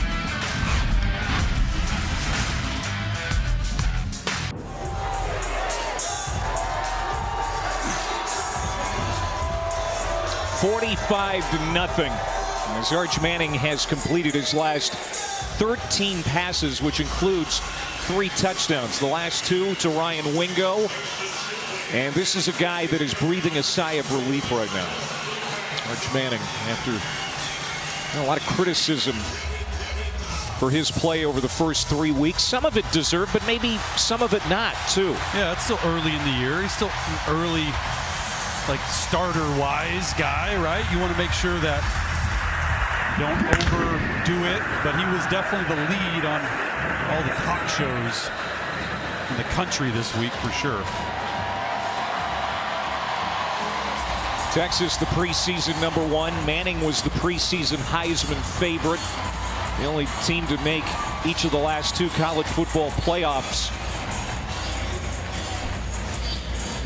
$45-0. As Arch Manning has completed his last 13 passes, which includes 3 touchdowns. The last 2 to Ryan Wingo. And this is a guy that is breathing a sigh of relief right now. Arch Manning, after a lot of criticism for his play over the first 3 weeks. Some of it deserved, but maybe some of it not, too. Yeah, it's still early in the year. He's still an early, like, starter-wise guy, right? You want to make sure that you don't overdo it, but he was definitely the lead on all the talk shows in the country this week, for sure. Texas, the preseason #1. Manning was the preseason Heisman favorite. The only team to make each of the last 2 college football playoffs.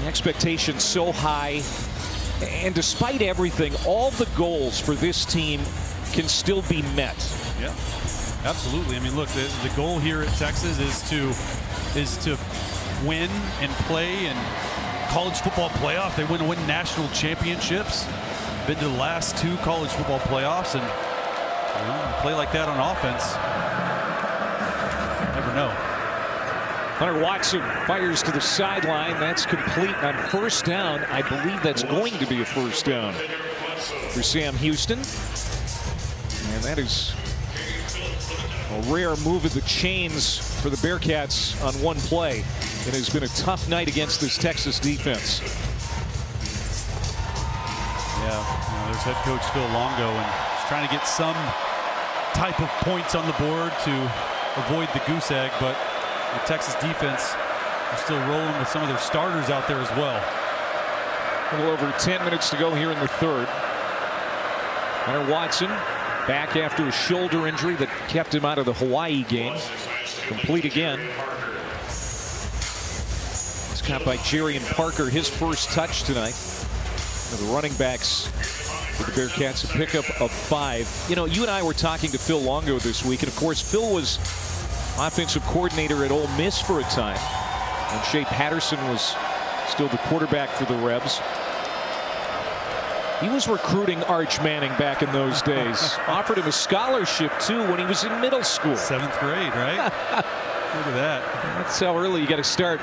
The expectations so high. And despite everything, all the goals for this team can still be met. Yeah, absolutely. I mean, look, the goal here at Texas is to win and play and college football playoff. They want to win national championships. Been to the last 2 college football playoffs, and play like that on offense. Never know. Hunter Watson fires to the sideline. That's complete on first down. I believe that's going to be a first down for Sam Houston. And that is a rare move of the chains for the Bearcats on one play. It has been a tough night against this Texas defense. Yeah, there's head coach Phil Longo, and he's trying to get some type of points on the board to avoid the goose egg, but the Texas defense is still rolling with some of their starters out there as well. A little over 10 minutes to go here in the third. Hunter Watson back after a shoulder injury that kept him out of the Hawaii game. Complete again. It's caught by Jerian Parker, his first touch tonight. The running backs for the Bearcats, a pickup of 5. You know, you and I were talking to Phil Longo this week, and of course Phil was offensive coordinator at Ole Miss for a time, and Shea Patterson was still the quarterback for the Rebs. He was recruiting Arch Manning back in those days. Offered him a scholarship too when he was in middle school. 7th grade, right? Look at that. That's how early you got to start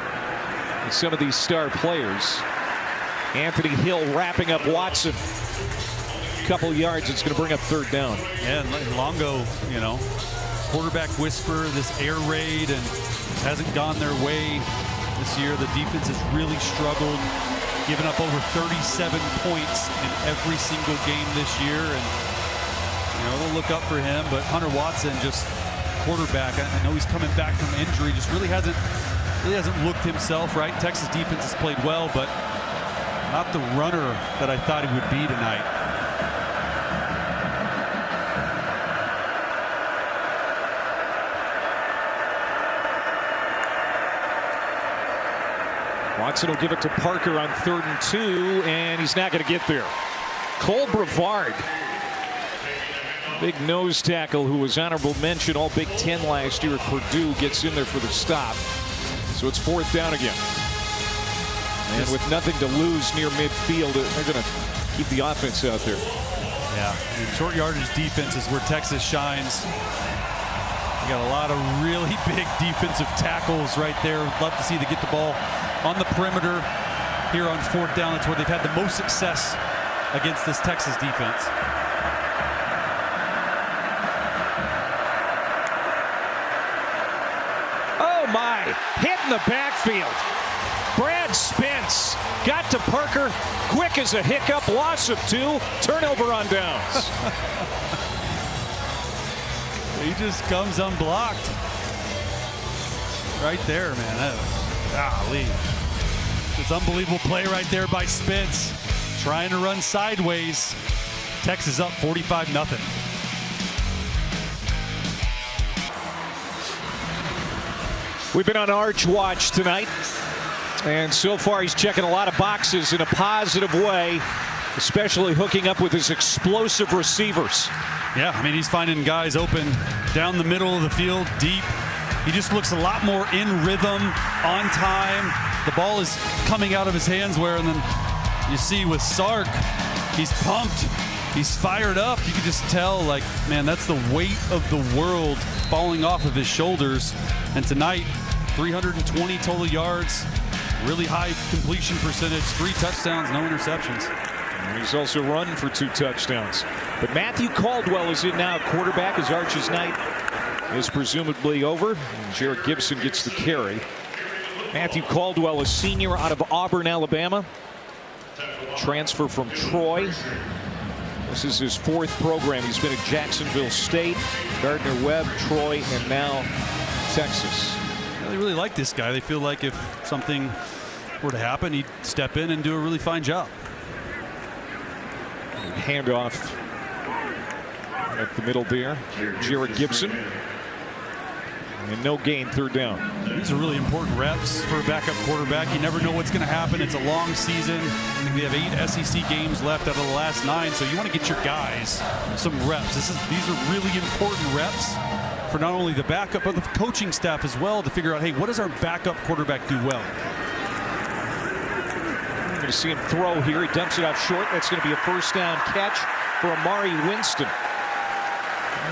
with some of these star players. Anthony Hill wrapping up Watson. A couple yards, it's going to bring up third down. Yeah, and Longo, you know, quarterback whisper, this air raid, and hasn't gone their way this year. The defense has really struggled, giving up over 37 points in every single game this year, and you know, we'll look up for him. But Hunter Watson, just quarterback, I know he's coming back from injury, just really hasn't looked himself right. Texas defense has played well, but not the runner that I thought he would be tonight. Watson will give it to Parker on 3rd and 2, and he's not going to get there. Cole Brevard, big nose tackle who was honorable mention All Big Ten last year at Purdue, gets in there for the stop. So it's 4th down again. And with nothing to lose near midfield, they're going to keep the offense out there. Yeah, and short yardage defense is where Texas shines. You got a lot of really big defensive tackles right there. Love to see them get the ball on the perimeter here on 4th down. That's where they've had the most success against this Texas defense. Oh my, hit in the backfield. Brad Spence got to Parker quick as a hiccup, loss of 2, turnover on downs. He just comes unblocked. Right there, man. Golly. It's unbelievable play right there by Spence. Trying to run sideways. Texas up 45-0. We've been on Arch Watch tonight, and so far he's checking a lot of boxes in a positive way, especially hooking up with his explosive receivers. Yeah, I mean, he's finding guys open down the middle of the field, deep. He just looks a lot more in rhythm, on time. The ball is coming out of his hands where, and then you see with Sark, he's pumped. He's fired up. You can just tell, like, man, that's the weight of the world falling off of his shoulders. And tonight, 320 total yards, really high completion percentage, 3 touchdowns, no interceptions. And he's also run for 2 touchdowns. But Matthew Caldwell is in now at quarterback as Arch's night is presumably over. And Jared Gibson gets the carry. Matthew Caldwell, a senior out of Auburn, Alabama. Transfer from Troy. This is his 4th program. He's been at Jacksonville State, Gardner-Webb, Troy, and now Texas. They really like this guy. They feel like if something were to happen, he'd step in and do a really fine job. Handoff at the middle there. Jared Gibson. And no gain, 3rd down. These are really important reps for a backup quarterback. You never know what's going to happen. It's a long season. I think we have 8 SEC games left out of the last 9, so you want to get your guys some reps. These are really important reps for not only the backup, but the coaching staff as well to figure out, hey, what does our backup quarterback do well? You're going to see him throw here. He dumps it off short. That's going to be a 1st down catch for Amari Winston.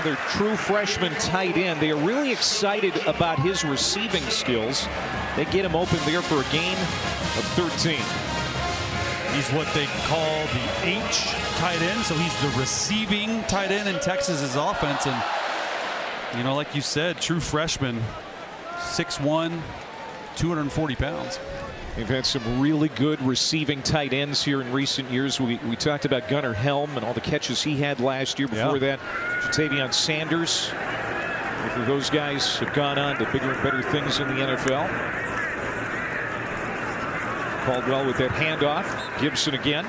Their true freshman tight end. They are really excited about his receiving skills. They get him open there for a gain of 13. He's what they call the H tight end, so he's the receiving tight end in Texas's offense. And, you know, like you said, true freshman, 6'1", 240 pounds. They've had some really good receiving tight ends here in recent years. We talked about Gunnar Helm and all the catches he had last year. Before that, Jatavion Sanders. Both of those guys have gone on to bigger and better things in the NFL. Caldwell with that handoff. Gibson again.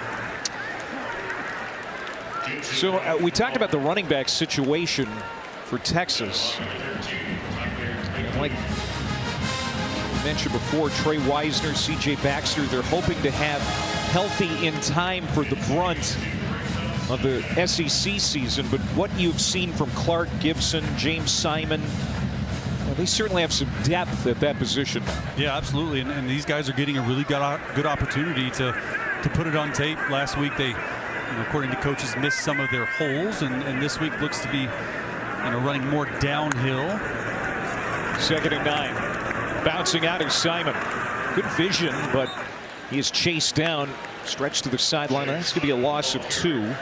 So we talked about the running back situation for Texas. Like mentioned before, Trey Wisner, C.J. Baxter, they're hoping to have healthy in time for the brunt of the SEC season. But what you've seen from Clark, Gibson, James Simon, well, they certainly have some depth at that position. Yeah, absolutely. And these guys are getting a really good opportunity to put it on tape. Last week they, according to coaches, missed some of their holes, and this week looks to be running more downhill. 2nd and 9. Bouncing out is Simon. Good vision, but he is chased down, stretched to the sideline. That's going to be a loss of 2.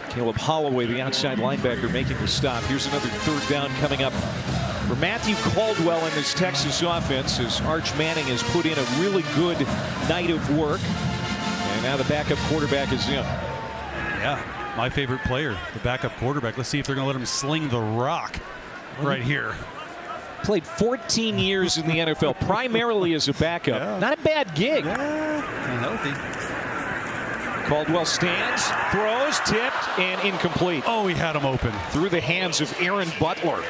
Caleb Holloway, the outside linebacker, making the stop. Here's another 3rd down coming up for Matthew Caldwell in this Texas offense, as Arch Manning has put in a really good night of work. And now the backup quarterback is in. Yeah, my favorite player, the backup quarterback. Let's see if they're going to let him sling the rock right here. Played 14 years in the NFL, primarily as a backup. Yeah. Not a bad gig. Yeah, healthy. Caldwell stands, throws, tipped, and incomplete. Oh, he had him open. Through the hands of Aaron Butler.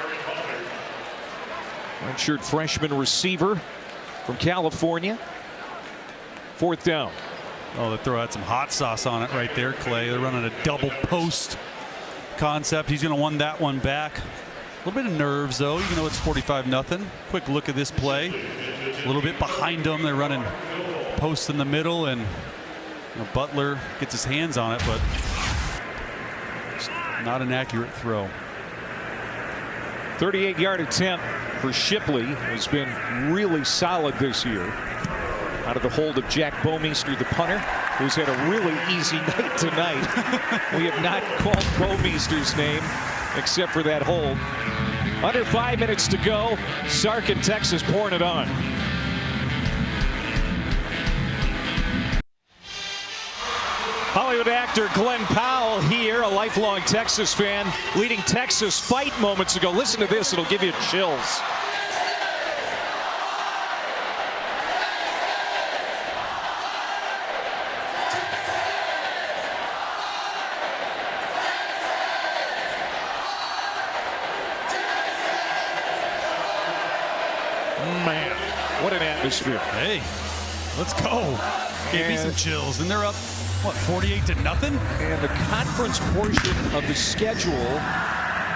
Redshirt freshman receiver from California. 4th down. Oh, the throw had some hot sauce on it right there, Clay. They're running a double post concept. He's going to want that one back. A little bit of nerves, though, even though it's 45-0. Quick look at this play. A little bit behind them. They're running post in the middle, and Butler gets his hands on it, but it's not an accurate throw. 38-yard attempt for Shipley has been really solid this year. Out of the hold of Jack Bomeister, the punter, who's had a really easy night tonight. We have not called Bomeister's name except for that hold. Under 5 minutes to go. Sark and Texas pouring it on. Hollywood actor Glenn Powell here, a lifelong Texas fan, leading Texas fight moments ago. Listen to this, it'll give you chills. Man, what an atmosphere. Hey, let's go. Gave me some chills, and they're up, what, 48-0? And the conference portion of the schedule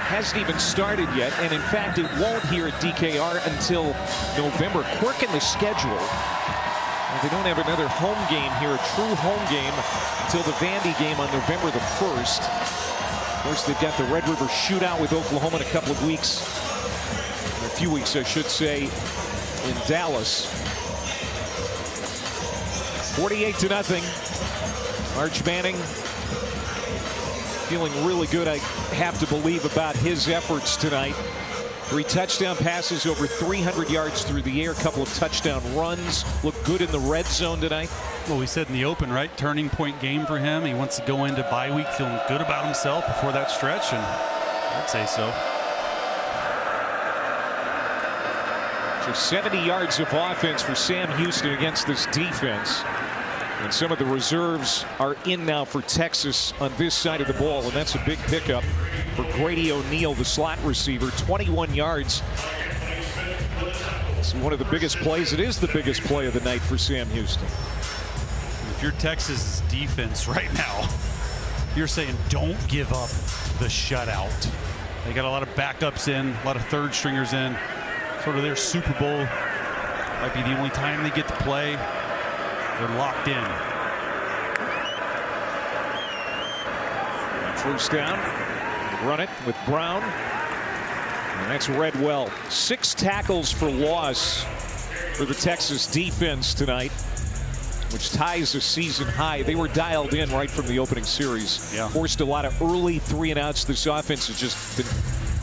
hasn't even started yet, and in fact it won't here at DKR until November. Quirk in the schedule. They don't have another home game here, a true home game, until the Vandy game on November the 1st. Of course, they've got the Red River shootout with Oklahoma in a couple of weeks. In a few weeks, I should say, in Dallas. 48-0. Arch Manning feeling really good, I have to believe, about his efforts tonight. 3 touchdown passes, over 300 yards through the air, a couple of touchdown runs. Looked good in the red zone tonight. Well, we said in the open, right? Turning point game for him. He wants to go into bye week feeling good about himself before that stretch, and I'd say so. Just 70 yards of offense for Sam Houston against this defense. And some of the reserves are in now for Texas on this side of the ball, and that's a big pickup for Grady O'Neal, the slot receiver. 21 yards. It's one of the biggest plays. It is the biggest play of the night for Sam Houston. If you're Texas defense right now, you're saying don't give up the shutout. They got a lot of backups in, a lot of third stringers in. Sort of their Super Bowl. Might be the only time they get to play. They're locked in. First down. Run it with Brown. And that's read well. 6 tackles for loss for the Texas defense tonight, which ties a season high. They were dialed in right from the opening series. Yeah. Forced a lot of early 3-and-outs. This offense has just been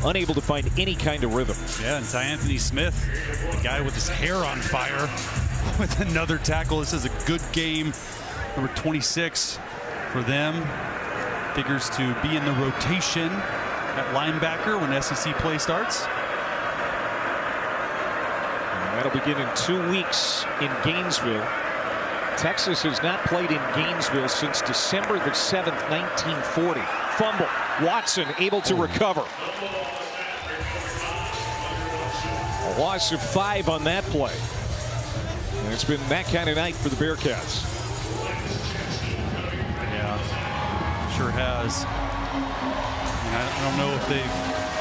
unable to find any kind of rhythm. Yeah, and Anthony Smith, the guy with his hair on fire, with another tackle. This is a good game. Number 26 for them. Figures to be in the rotation at linebacker when SEC play starts. And that'll begin in 2 weeks in Gainesville. Texas has not played in Gainesville since December the 7th, 1940. Fumble. Watson able to recover. A loss of 5 on that play. And it's been that kind of night for the Bearcats. Yeah, sure has. I don't know if they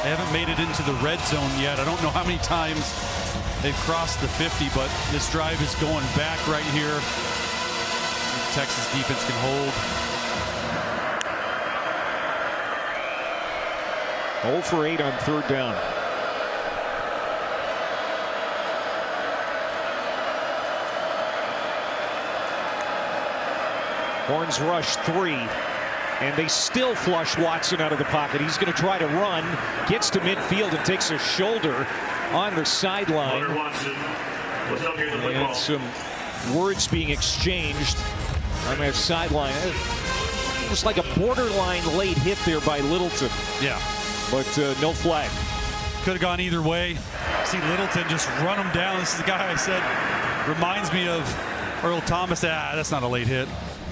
haven't made it into the red zone yet. I don't know how many times they've crossed the 50, but this drive is going back right here. The Texas defense can hold. 0 for 8 on 3rd down. Horns rush 3, and they still flush Watson out of the pocket. He's going to try to run, gets to midfield and takes a shoulder on the sideline. And some words being exchanged on that sideline. Just like a borderline late hit there by Littleton. Yeah. But no flag. Could have gone either way. See Littleton just run him down. This is the guy I said reminds me of Earl Thomas. That's not a late hit.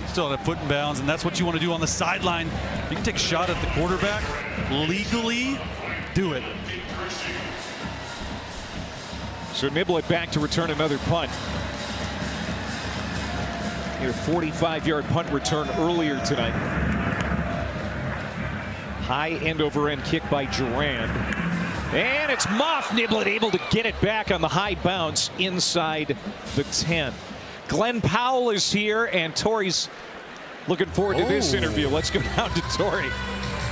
Still at a foot in bounds, and that's what you want to do on the sideline. If you can take a shot at the quarterback legally, do it. So Niblett back to return another punt. Here, 45-yard punt return earlier tonight. High end-over-end kick by Durand. And it's Moff. Niblett able to get it back on the high bounce inside the 10. Glenn Powell is here, and Tori's looking forward to this interview. Let's go down to Tori.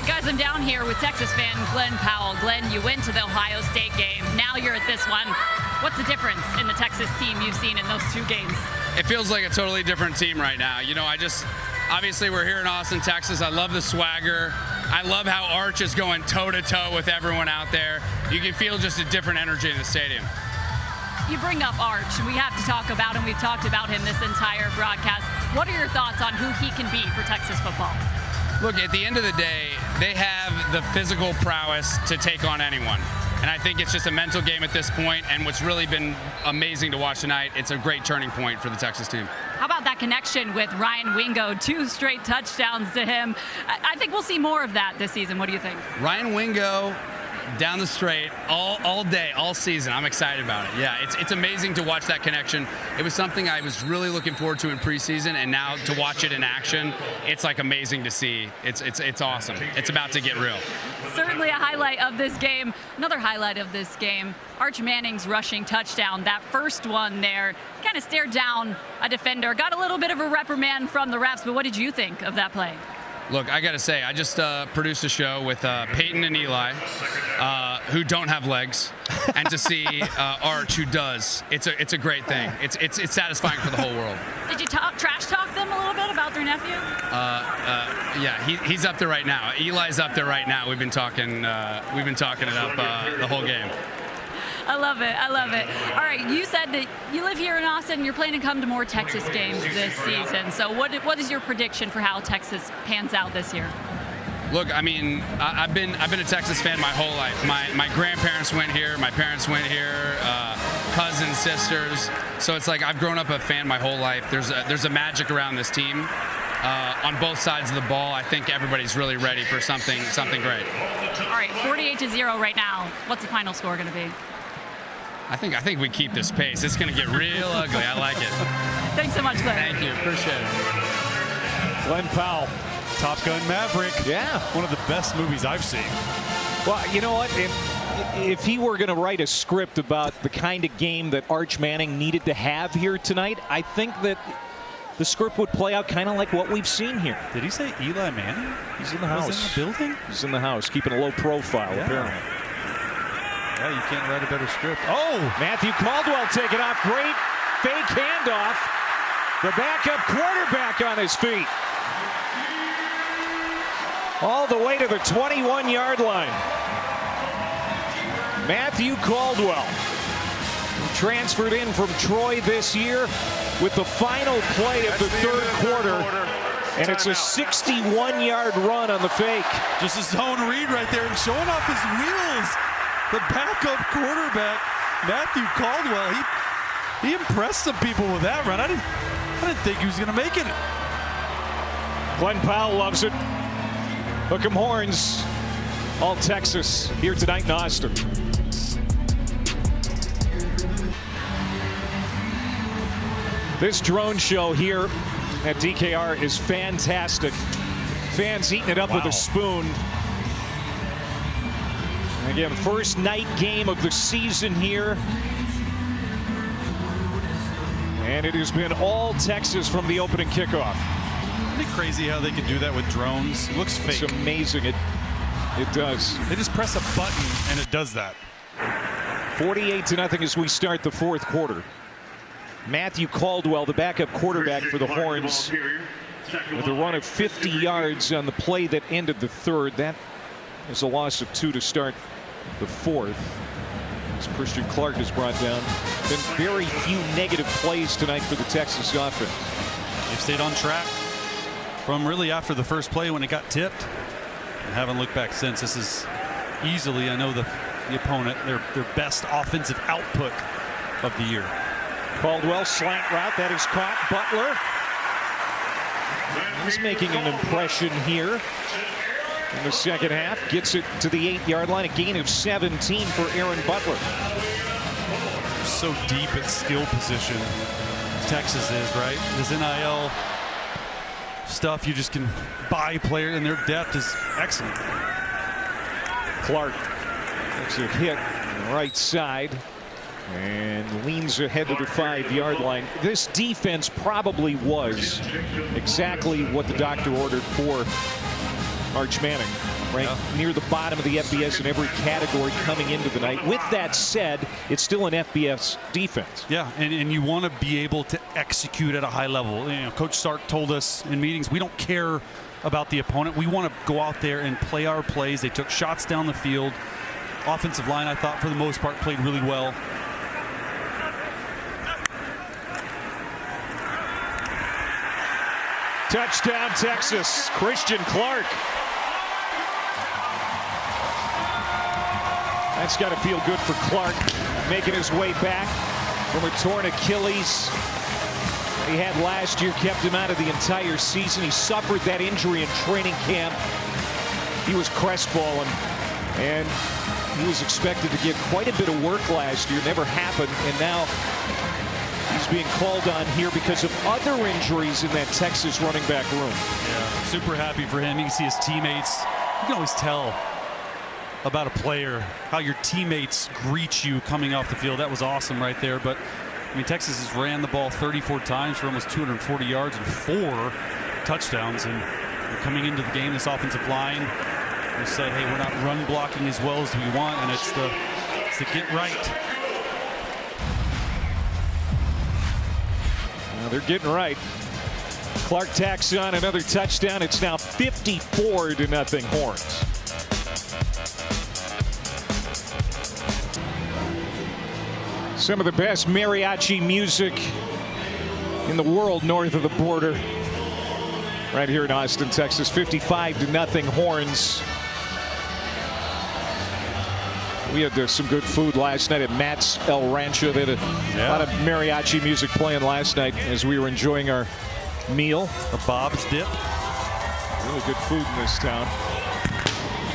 right, guys, I'm down here with Texas fan Glenn Powell. Glenn, you went to the Ohio State game. Now you're at this one. What's the difference in the Texas team you've seen in those 2 games? It feels like a totally different team right now. You know, obviously we're here in Austin, Texas. I love the swagger. I love how Arch is going toe-to-toe with everyone out there. You can feel just a different energy in the stadium. You bring up Arch, and we have to talk about him. We've talked about him this entire broadcast. What are your thoughts on who he can be for Texas football? Look, at the end of the day, they have the physical prowess to take on anyone. And I think it's just a mental game at this point, and what's really been amazing to watch tonight, it's a great turning point for the Texas team. How about that connection with Ryan Wingo? 2 straight touchdowns to him. I think we'll see more of that this season. What do you think? Ryan Wingo down the straight all day, all season. I'm excited about it. Yeah, it's amazing to watch that connection. It was something I was really looking forward to in preseason, and now to watch it in action, it's like amazing to see. It's awesome. It's about to get real. Certainly a highlight of this game. Another highlight of this game, Arch Manning's rushing touchdown. That first one there kind of stared down a defender. Got a little bit of a reprimand from the refs, but what did you think of that play? Look, I got to say, I just produced a show with Peyton and Eli, who don't have legs, and to see Arch, who does, it's a great thing. It's satisfying for the whole world. Did you trash talk them a little bit about their nephew? Yeah, he's up there right now. Eli's up there right now. We've been talking it up the whole game. I love it. I love it. All right, you said that you live here in Austin and you're planning to come to more Texas games this season. So what is your prediction for how Texas pans out this year? Look, I mean, I've been a Texas fan my whole life. My grandparents went here, my parents went here, cousins, sisters. So it's like I've grown up a fan my whole life. There's a magic around this team. On both sides of the ball, I think everybody's really ready for something great. All right, 48-0 right now. What's the final score going to be? I think we keep this pace. It's going to get real ugly. I like it. Thanks so much, Glenn. Thank you. Appreciate it. Glenn Powell. Top Gun Maverick. Yeah. One of the best movies I've seen. Well, you know what? If he were going to write a script about the kind of game that Arch Manning needed to have here tonight, I think that the script would play out kind of like what we've seen here. Did he say Eli Manning? He's in the house. Was in the building? He's in the house, keeping a low profile, apparently. Yeah, you can't write a better script. Oh! Matthew Caldwell taking off. Great fake handoff. The backup quarterback on his feet. All the way to the 21-yard line. Matthew Caldwell, transferred in from Troy this year with the final play of the third quarter. And it's a 61-yard run on the fake. Just a zone read right there and showing off his wheels. The backup quarterback, Matthew Caldwell, he impressed some people with that run. I didn't think he was going to make it. Glenn Powell loves it. Hook 'em horns. All Texas here tonight in Austin. This drone show here at DKR is fantastic. Fans eating it up with a spoon. Again, first night game of the season here. And it has been all Texas from the opening kickoff. Isn't it crazy how they can do that with drones? It looks fake. It's amazing. It does. They just press a button and it does that. 48-0 as we start the fourth quarter. Matthew Caldwell, the backup quarterback for the Horns, with a run of 50 yards on the play that ended the third. That was a loss of 2 to start the fourth. As Christian Clark is brought down. Been very few negative plays tonight for the Texas offense. They've stayed on track from really after the first play when it got tipped. And haven't looked back since. This is easily, I know, the opponent, their best offensive output of the year. Caldwell slant route that is caught. Butler. He's making an impression here in the second half. Gets it to the 8-yard line. A gain of 17 for Aaron Butler. So deep at skill position, Texas is, right? This NIL stuff, you just can buy players, and their depth is excellent. Clark takes a hit on the right side and leans ahead to the 5-yard line. This defense probably was exactly what the doctor ordered for Arch Manning, ranked near the bottom of the FBS in every category coming into the night. With that said, it's still an FBS defense. Yeah, and you want to be able to execute at a high level. Coach Sark told us in meetings, we don't care about the opponent. We want to go out there and play our plays. They took shots down the field. Offensive line, I thought, for the most part, played really well. Touchdown, Texas. Christian Clark. That's got to feel good for Clark, making his way back from a torn Achilles. He had last year, kept him out of the entire season. He suffered that injury in training camp. He was crestfallen, and he was expected to get quite a bit of work last year. Never happened, and now he's being called on here because of other injuries in that Texas running back room. Yeah, super happy for him. You can see his teammates. You can always tell about a player how your teammates greet you coming off the field. That was awesome right there. But I mean, Texas has ran the ball 34 times for almost 240 yards and 4 touchdowns. And coming into the game, this offensive line, we said, hey, we're not run blocking as well as we want, and it's the get right. Well, they're getting right. Clark tacks on another touchdown. It's now 54-0 Horns. Some of the best mariachi music in the world north of the border. Right here in Austin, Texas. 55-0 Horns. We had some good food last night at Matt's El Rancho. They had a lot of mariachi music playing last night as we were enjoying our meal. The Bob's Dip. Really good food in this town.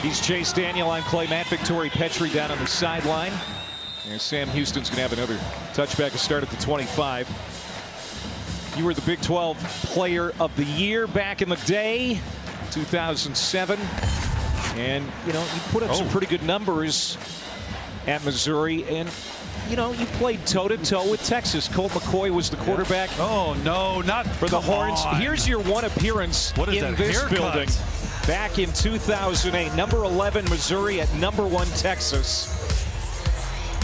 He's Chase Daniel. I'm Clay. Matt Victori Petrie down on the sideline. And Sam Houston's going to have another touchback to start at the 25. You were the Big 12 Player of the Year back in the day, 2007. And, you put up some pretty good numbers at Missouri. And, you played toe-to-toe with Texas. Colt McCoy was the quarterback. Oh, no, not for the Horns. Here's your one appearance in this building. Back in 2008, number 11 Missouri at number 1 Texas.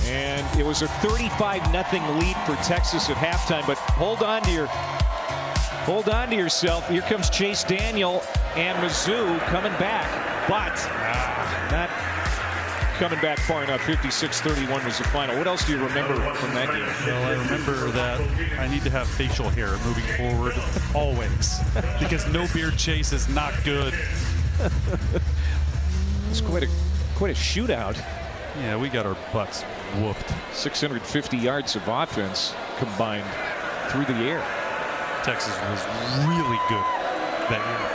And it was a 35-0 lead for Texas at halftime. But hold on to yourself. Here comes Chase Daniel and Mizzou coming back, but not coming back far enough. 56-31 was the final. What else do you remember from that game? Well, I remember that I need to have facial hair moving forward always, because no beard chase is not good. It's quite a shootout. Yeah, we got our butts whooped. 650 yards of offense combined through the air. Texas was really good that year.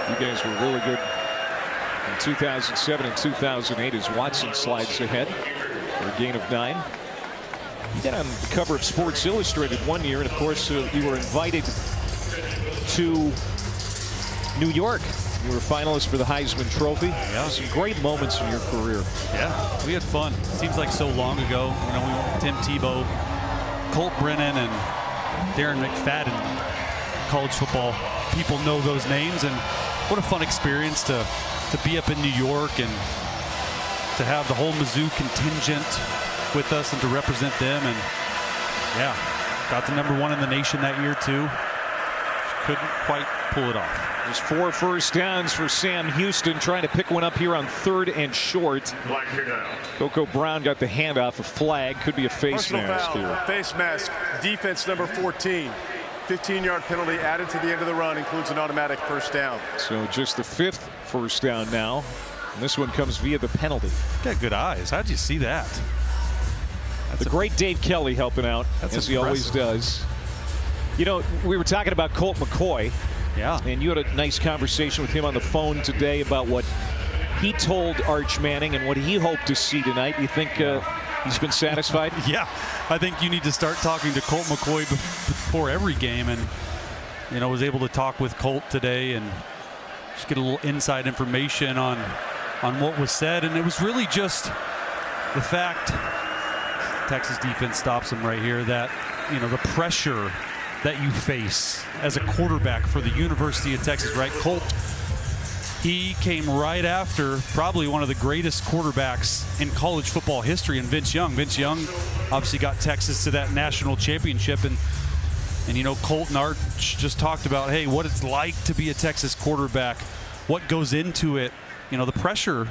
You guys were really good in 2007 and 2008 as Watson slides ahead for a gain of 9. You got on the cover of Sports Illustrated one year, and of course you were invited to New York. You were a finalist for the Heisman Trophy. Yeah. Some great moments in your career. Yeah, we had fun. Seems like so long ago. We went with Tim Tebow, Colt Brennan, and Darren McFadden. College football people know those names, and what a fun experience to be up in New York and to have the whole Mizzou contingent with us and to represent them. And yeah, got the number 1 in the nation that year too. Couldn't quite pull it off. There's 4 first downs for Sam Houston, trying to pick one up here on 3rd and short. Coco Brown got the handoff. A flag, could be a face mask here. Face mask, defense number 14. 15-yard penalty added to the end of the run, includes an automatic first down. So just the 5th first down now. And this one comes via the penalty. Got good eyes. How'd you see that? The great Dave Kelly helping out, as he always does. We were talking about Colt McCoy. Yeah. And you had a nice conversation with him on the phone today about what he told Arch Manning and what he hoped to see tonight. You think he's been satisfied? Yeah. I think you need to start talking to Colt McCoy before every game. And, was able to talk with Colt today and just get a little inside information on what was said. And it was really just the fact Texas defense stops him right here, that, the pressure that you face as a quarterback for the University of Texas, right? Colt He came right after probably one of the greatest quarterbacks in college football history in Vince Young. Vince Young obviously got Texas to that national championship, and you know, Colt and Arch just talked about, hey, what it's like to be a Texas quarterback, what goes into it. You know, the pressure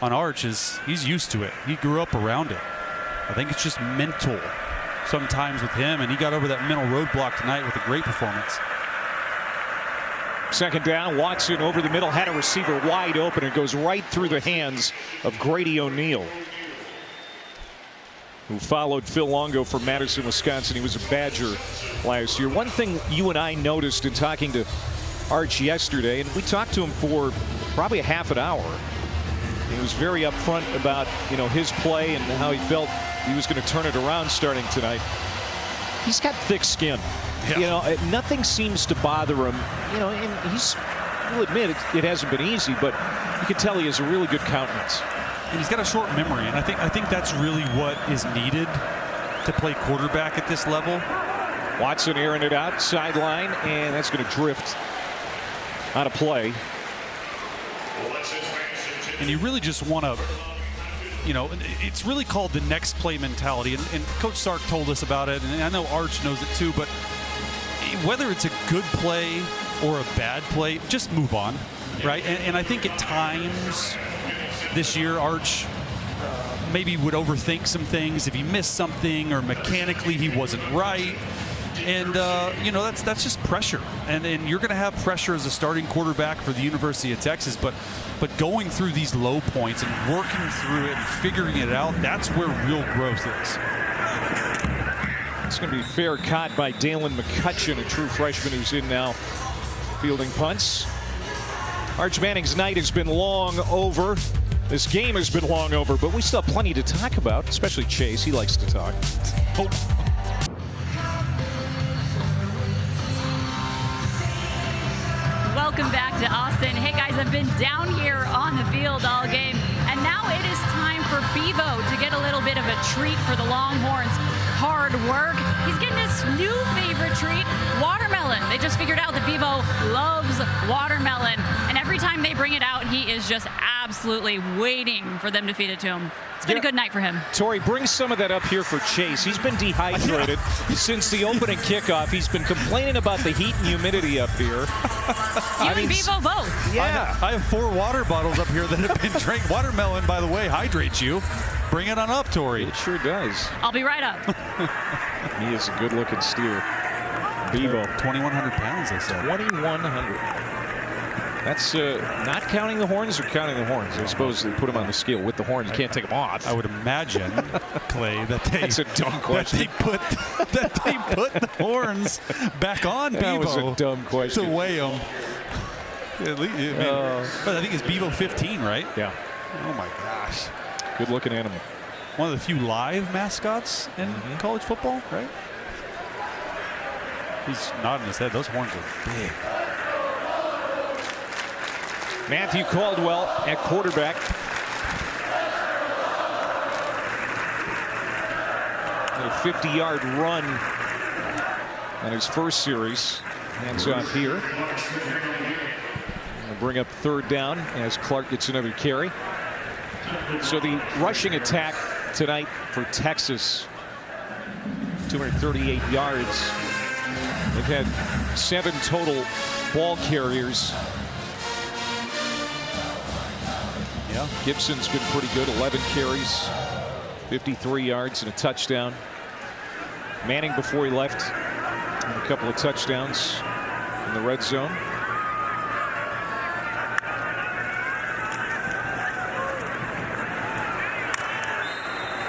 on Arch he's used to it. He grew up around it. I think it's just mental sometimes with him, and he got over that mental roadblock tonight with a great performance. Second down, Watson over the middle, had a receiver wide open, and goes right through the hands of Grady O'Neal, who followed Phil Longo from Madison, Wisconsin. He was a Badger last year. One thing you and I noticed in talking to Arch yesterday, and we talked to him for probably a half an hour. He was very upfront about, you know, his play and how he felt he was going to turn it around starting tonight. He's got thick skin. Yeah. You know, nothing seems to bother him. You know, and you'll admit it hasn't been easy, but you can tell he has a really good countenance. And he's got a short memory, and I think that's really what is needed to play quarterback at this level. Watson airing it out, sideline, and that's going to drift out of play. And you really just want to, you know, it's really called the next play mentality. And Coach Sark told us about it, and I know Arch knows it too, but whether it's a good play or a bad play, just move on, right? And I think at times this year, Arch maybe would overthink some things if he missed something or mechanically he wasn't right. And, you know, that's just pressure. And you're going to have pressure as a starting quarterback for the University of Texas. But going through these low points and working through it and figuring it out, that's where real growth is. It's going to be fair caught by Dalen McCutcheon, a true freshman who's in now fielding punts. Arch Manning's night has been long over. This game has been long over, but we still have plenty to talk about, especially Chase. He likes to talk. Oh. Welcome back to Austin. Hey guys, I've been down here on the field all game, and now it is time for Bevo to get a little bit of a treat for the Longhorns' hard work. He's getting his new favorite treat, watermelon. They just figured out that Bevo loves watermelon, and every time they bring it out, he is just absolutely waiting for them to feed it to him. It's been a good night for him. Tori, bring some of that up here for Chase. He's been dehydrated since the opening kickoff. He's been complaining about the heat and humidity up here. You and Bevo both. Yeah. I have 4 water bottles up here that have been drank. Watermelon, by the way, hydrates you. Bring it on up, Tori. It sure does. I'll be right up. He is a good-looking steer. Bevo. 2,100 pounds, they said. 2,100. That's not counting the horns or counting the horns. I suppose they put them on the scale with the horns. You can't take them off. I would imagine, Clay, that they That's a dumb question. That they put the horns back on Bevo. That was a dumb question. To weigh them. At least, but I think it's Bevo 15, right? Yeah. Oh my gosh. Good-looking animal. One of the few live mascots in college football, right? He's nodding his head. Those horns are big. Matthew Caldwell at quarterback. A 50-yard run on his first series. Hands off here. We'll bring up third down as Clark gets another carry. So the rushing attack tonight for Texas, 238 yards. They've had 7 total ball carriers. Yeah, Gibson's been pretty good, 11 carries, 53 yards and a touchdown. Manning, before he left, had a couple of touchdowns in the red zone.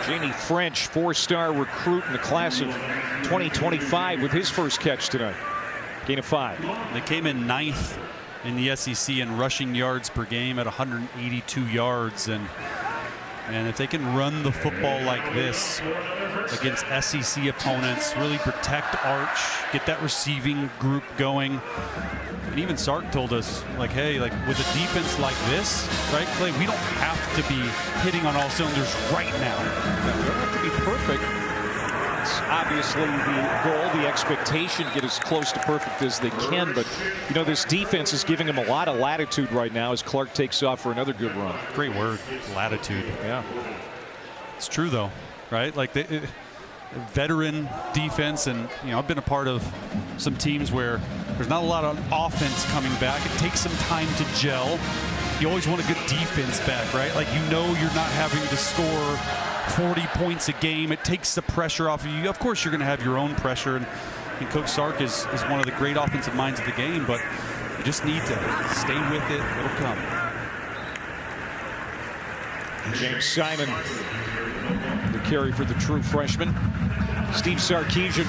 Jamie French, 4-star recruit in the class of 2025 with his first catch tonight. Gain of 5. They came in 9th in the SEC in rushing yards per game at 182 yards. And if they can run the football like this against SEC opponents, really protect Arch, get that receiving group going. And even Sark told us, like, hey, like with a defense like this, right, Clay, we don't have to be hitting on all cylinders right now. We don't have to be perfect. It's obviously the goal, the expectation, get as close to perfect as they can. But, you know, this defense is giving them a lot of latitude right now as Clark takes off for another good run. Great word, latitude. Yeah. It's true, though, right? Like the veteran defense, and, you know, I've been a part of some teams where there's not a lot of offense coming back. It takes some time to gel. You always want a good defense back, right? Like, you know, you're not having to score 40 points a game. It takes the pressure off of you. Of course, you're going to have your own pressure, and Coach Sark is one of the great offensive minds of the game, but you just need to stay with it. It'll come. James Simon, the carry for the true freshman. Steve Sarkisian.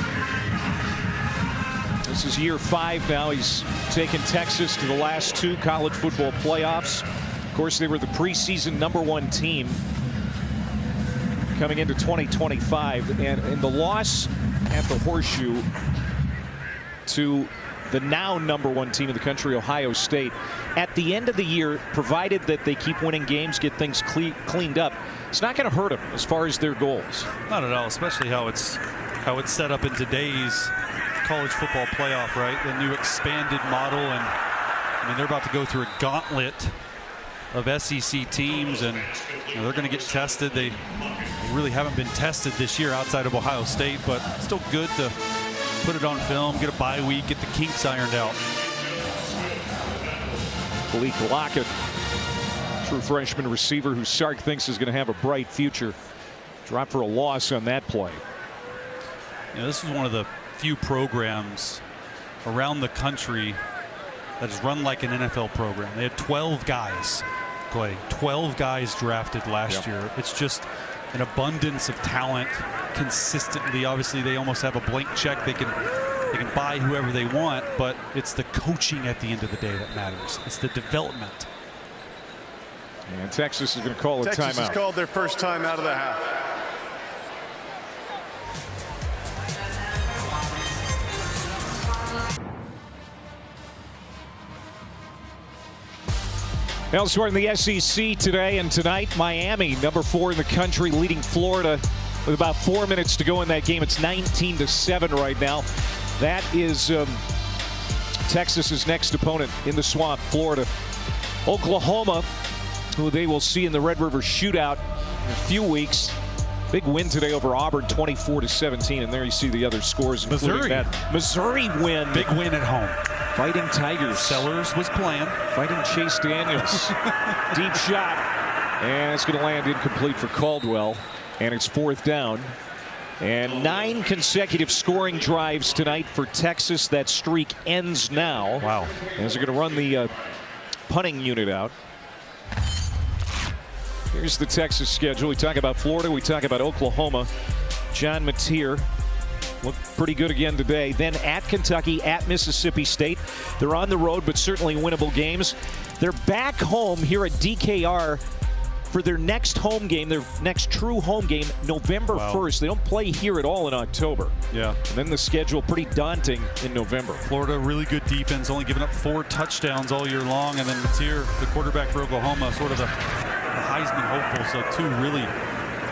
This is year 5 now. He's taken Texas to the last 2 college football playoffs. Of course, they were the preseason #1 team coming into 2025. And in the loss at the Horseshoe to the now #1 team in the country, Ohio State, at the end of the year, provided that they keep winning games, get things cleaned up, it's not going to hurt them as far as their goals. Not at all, especially how it's set up in today's college football playoff, right? The new expanded model, and I mean, they're about to go through a gauntlet of SEC teams, and you know, they're going to get tested. They really haven't been tested this year outside of Ohio State, but still good to put it on film, get a bye week, get the kinks ironed out. Malik Lockett, true freshman receiver who Sark thinks is going to have a bright future, dropped for a loss on that play. You know, this is one of the few programs around the country that is run like an NFL program. They had 12 guys, Clay, 12 guys drafted last year. It's just an abundance of talent consistently. Obviously, they almost have a blank check. They can buy whoever they want, but it's the coaching at the end of the day that matters. It's the development. And Texas is going to call a timeout. Texas has called their first time out of the half. Elsewhere in the SEC today and tonight, Miami, #4 in the country, leading Florida with about 4 minutes to go in that game. It's 19-7 right now. That is Texas's next opponent in the swamp, Florida. Oklahoma, who they will see in the Red River Shootout in a few weeks. Big win today over Auburn, 24-17, and there you see the other scores, including that Missouri win. Big win at home. Fighting Tigers. Sellers was playing. Fighting Chase Daniels. Deep shot. And it's going to land incomplete for Caldwell. And it's 4th down. And 9 consecutive scoring drives tonight for Texas. That streak ends now. Wow. As they're going to run the punting unit out. Here's the Texas schedule. We talk about Florida. We talk about Oklahoma. John Mateer looked pretty good again today. Then at Kentucky, at Mississippi State. They're on the road, but certainly winnable games. They're back home here at DKR for their next home game, their next true home game, November 1st. They don't play here at all in October. Yeah. And then the schedule pretty daunting in November. Florida, really good defense, only giving up 4 touchdowns all year long. And then Mateer, the quarterback for Oklahoma, sort of a Heisman hopeful. So 2 really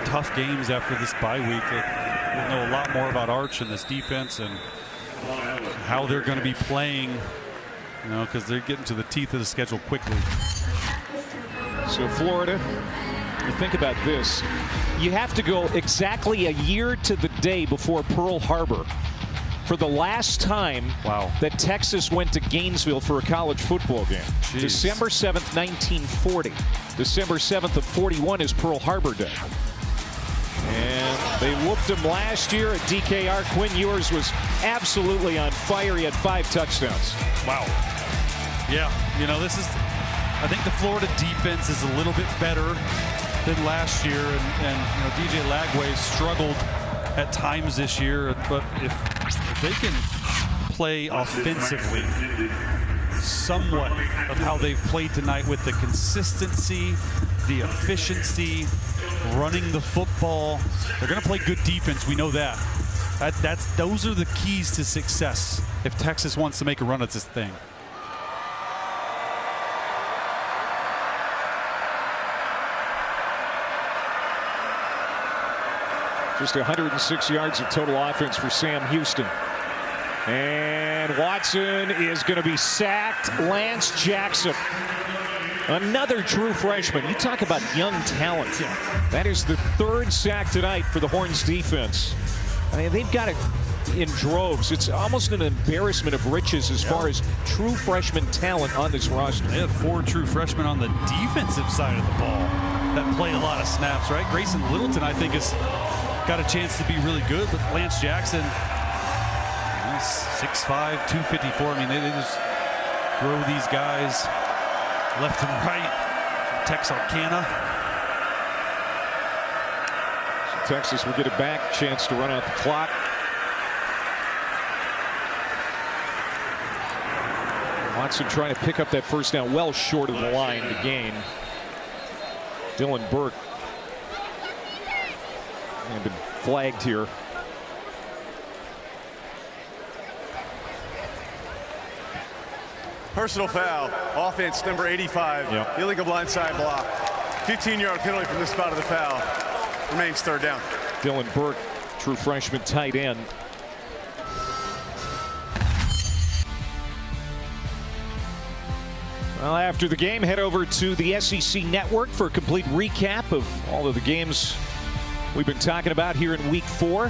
tough games after this bye week. We'll know a lot more about Arch and this defense and how they're going to be playing, you know, because they're getting to the teeth of the schedule quickly. So Florida, you think about this, you have to go exactly a year to the day before Pearl Harbor for the last time that Texas went to Gainesville for a college football game. Jeez. December 7th, 1940. December 7th of 41 is Pearl Harbor Day. And they whooped them last year at DKR. Quinn Ewers was absolutely on fire. He had 5 touchdowns. Wow. Yeah, you know, this is, I think the Florida defense is a little bit better than last year. And you know, DJ Lagway struggled at times this year. But if they can play offensively somewhat of how they've played tonight with the consistency, the efficiency, running the football, they're going to play good defense. We know that. Those are the keys to success if Texas wants to make a run at this thing. Just 106 yards of total offense for Sam Houston. And Watson is going to be sacked. Lance Jackson, another true freshman. You talk about young talent. That is the third sack tonight for the Horns defense. I mean, they've got it in droves. It's almost an embarrassment of riches as far as true freshman talent on this roster. They have 4 true freshmen on the defensive side of the ball that play a lot of snaps, right? Grayson Littleton, I think, has got a chance to be really good, but Lance Jackson, he's 6'5", 254. I mean, they just throw these guys left and right. Texarkana. So Texas will get it back. Chance to run out the clock. Watson trying to pick up that first down, well short of the line to gain. Dylan Burke had been flagged here. Personal foul, offense number 85, illegal blindside block. 15-yard penalty from the spot of the foul. Remains third down. Dylan Burke, true freshman tight end. Well, after the game, head over to the SEC Network for a complete recap of all of the games we've been talking about here in Week 4.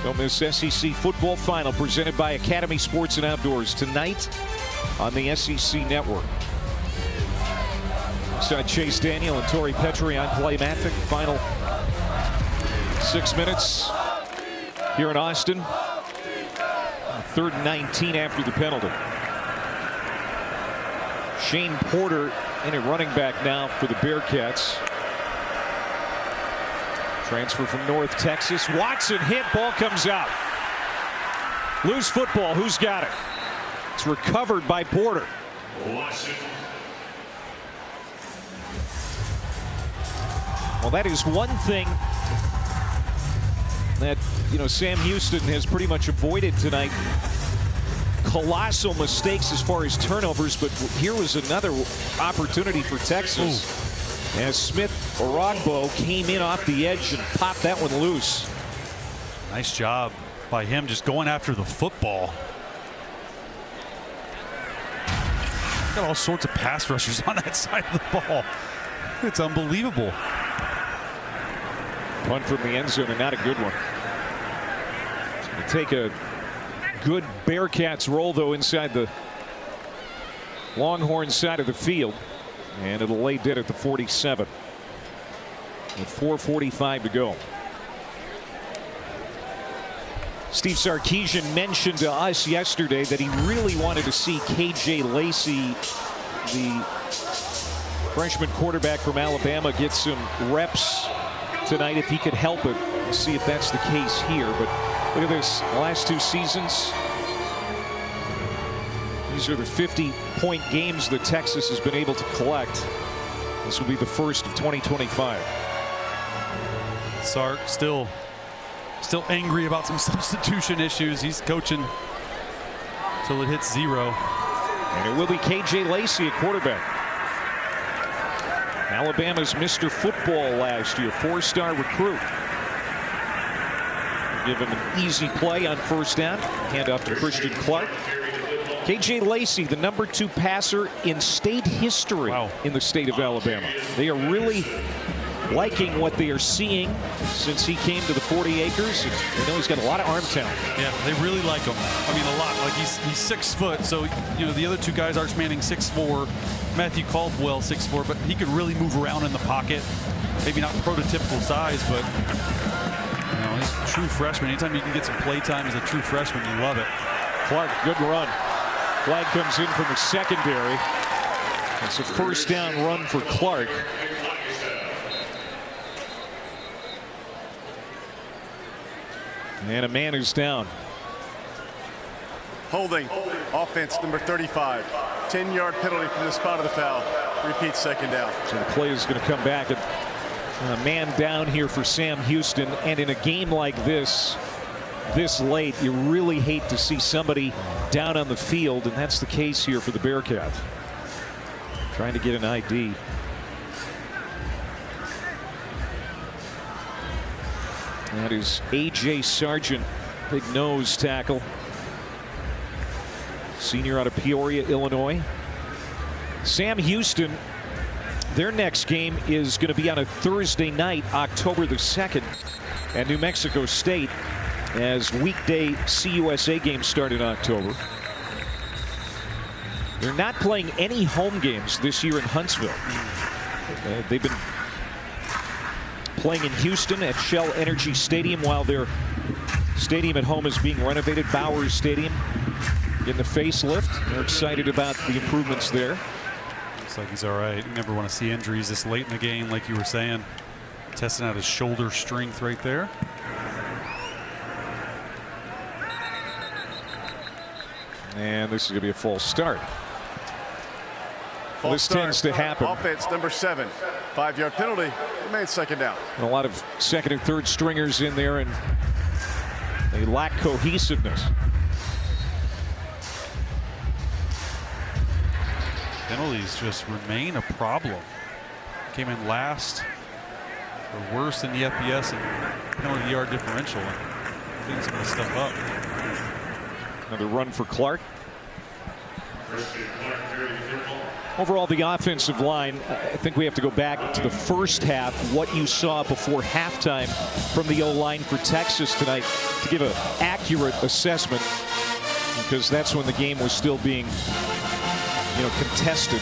Don't miss SEC Football Final presented by Academy Sports and Outdoors tonight on the SEC Network. Inside Chase Daniel and Torrey Petrie, I'm Clay Mathick. Final 6 minutes here in Austin. 3rd and 19 after the penalty. Shane Porter in at running back now for the Bearcats. Transfer from North Texas. Watson hit, ball comes out. Loose football, who's got it? It's recovered by Porter. Well, that is one thing that, Sam Houston has pretty much avoided tonight. Colossal mistakes as far as turnovers, but here was another opportunity for Texas. As Smith Orogbo came in off the edge and popped that one loose. Nice job by him just going after the football. Got all sorts of pass rushers on that side of the ball. It's unbelievable. Punt from the end zone and not a good one. It's going to take a good Bearcats roll, though, inside the Longhorn side of the field. And it'll lay dead at the 47. With 4:45 to go. Steve Sarkisian mentioned to us yesterday that he really wanted to see KJ Lacey, the freshman quarterback from Alabama, get some reps tonight if he could help it. We'll see if that's the case here. But look at this, the last 2 seasons. These are the 50-point games that Texas has been able to collect. This will be the first of 2025. Sark still angry about some substitution issues. He's coaching till it hits 0. And it will be KJ Lacey at quarterback. Alabama's Mr. Football last year, 4-star recruit. Give him an easy play on first down. Hand off to Christian Clark. KJ Lacey, the number 2 passer in state history in the state of Alabama. They are really liking what they are seeing since he came to the 40 acres. They know he's got a lot of arm talent. Yeah, they really like him. I mean, a lot. Like he's 6 foot, so the other 2 guys, Arch Manning 6'4", Matthew Caldwell 6'4", but he could really move around in the pocket. Maybe not prototypical size, but he's a true freshman. Anytime you can get some play time as a true freshman, you love it. Clark, good run. Flag comes in from the secondary. It's a first down run for Clark. And a man is down. Holding, offense number 35. 10-yard penalty from the spot of the foul. Repeat second down. So the play is going to come back. And a man down here for Sam Houston. And in a game like this late, you really hate to see somebody down on the field, and that's the case here for the Bearcats. Trying to get an ID. That is A.J. Sargent, big nose tackle. Senior out of Peoria, Illinois. Sam Houston, their next game is going to be on a Thursday night, October the 2nd, at New Mexico State, as weekday CUSA games start in October. They're not playing any home games this year in Huntsville. They've been playing in Houston at Shell Energy Stadium while their stadium at home is being renovated. Bowers Stadium in the facelift. They're excited about the improvements there. Looks like he's all right. You never want to see injuries this late in the game, like you were saying. Testing out his shoulder strength right there. And this is going to be a false start. False this start. tends to happen. Offense number 7. 5-yard penalty. Remains second down. And a lot of second and third stringers in there, and they lack cohesiveness. Penalties just remain a problem. Came in last, or worse in the FBS and penalty yard differential. And cleaning some of this stuff up. Another run for Clark. Overall, the offensive line, I think we have to go back to the first half, what you saw before halftime from the O-line for Texas tonight, to give an accurate assessment, because that's when the game was still being, contested.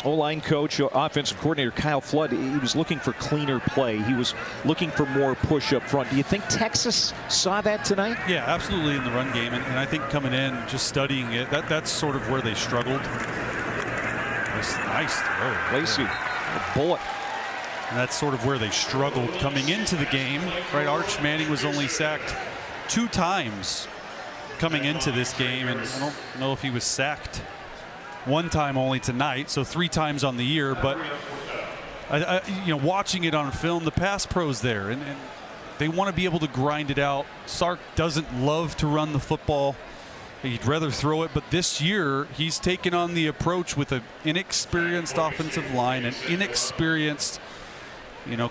O-line coach, offensive coordinator Kyle Flood, he was looking for cleaner play. He was looking for more push up front. Do you think Texas saw that tonight? Yeah, absolutely, in the run game. And I think coming in, just studying it, that's sort of where they struggled. Nice throw. Lacey, a bullet. And that's sort of where they struggled coming into the game. Right, Arch Manning was only sacked 2 times coming into this game, and I don't know if he was sacked 1 time only tonight, so 3 times on the year. But watching it on film, the pass pro's there, and they want to be able to grind it out. Sark doesn't love to run the football. He'd rather throw it, but this year he's taken on the approach with an inexperienced offensive line, an inexperienced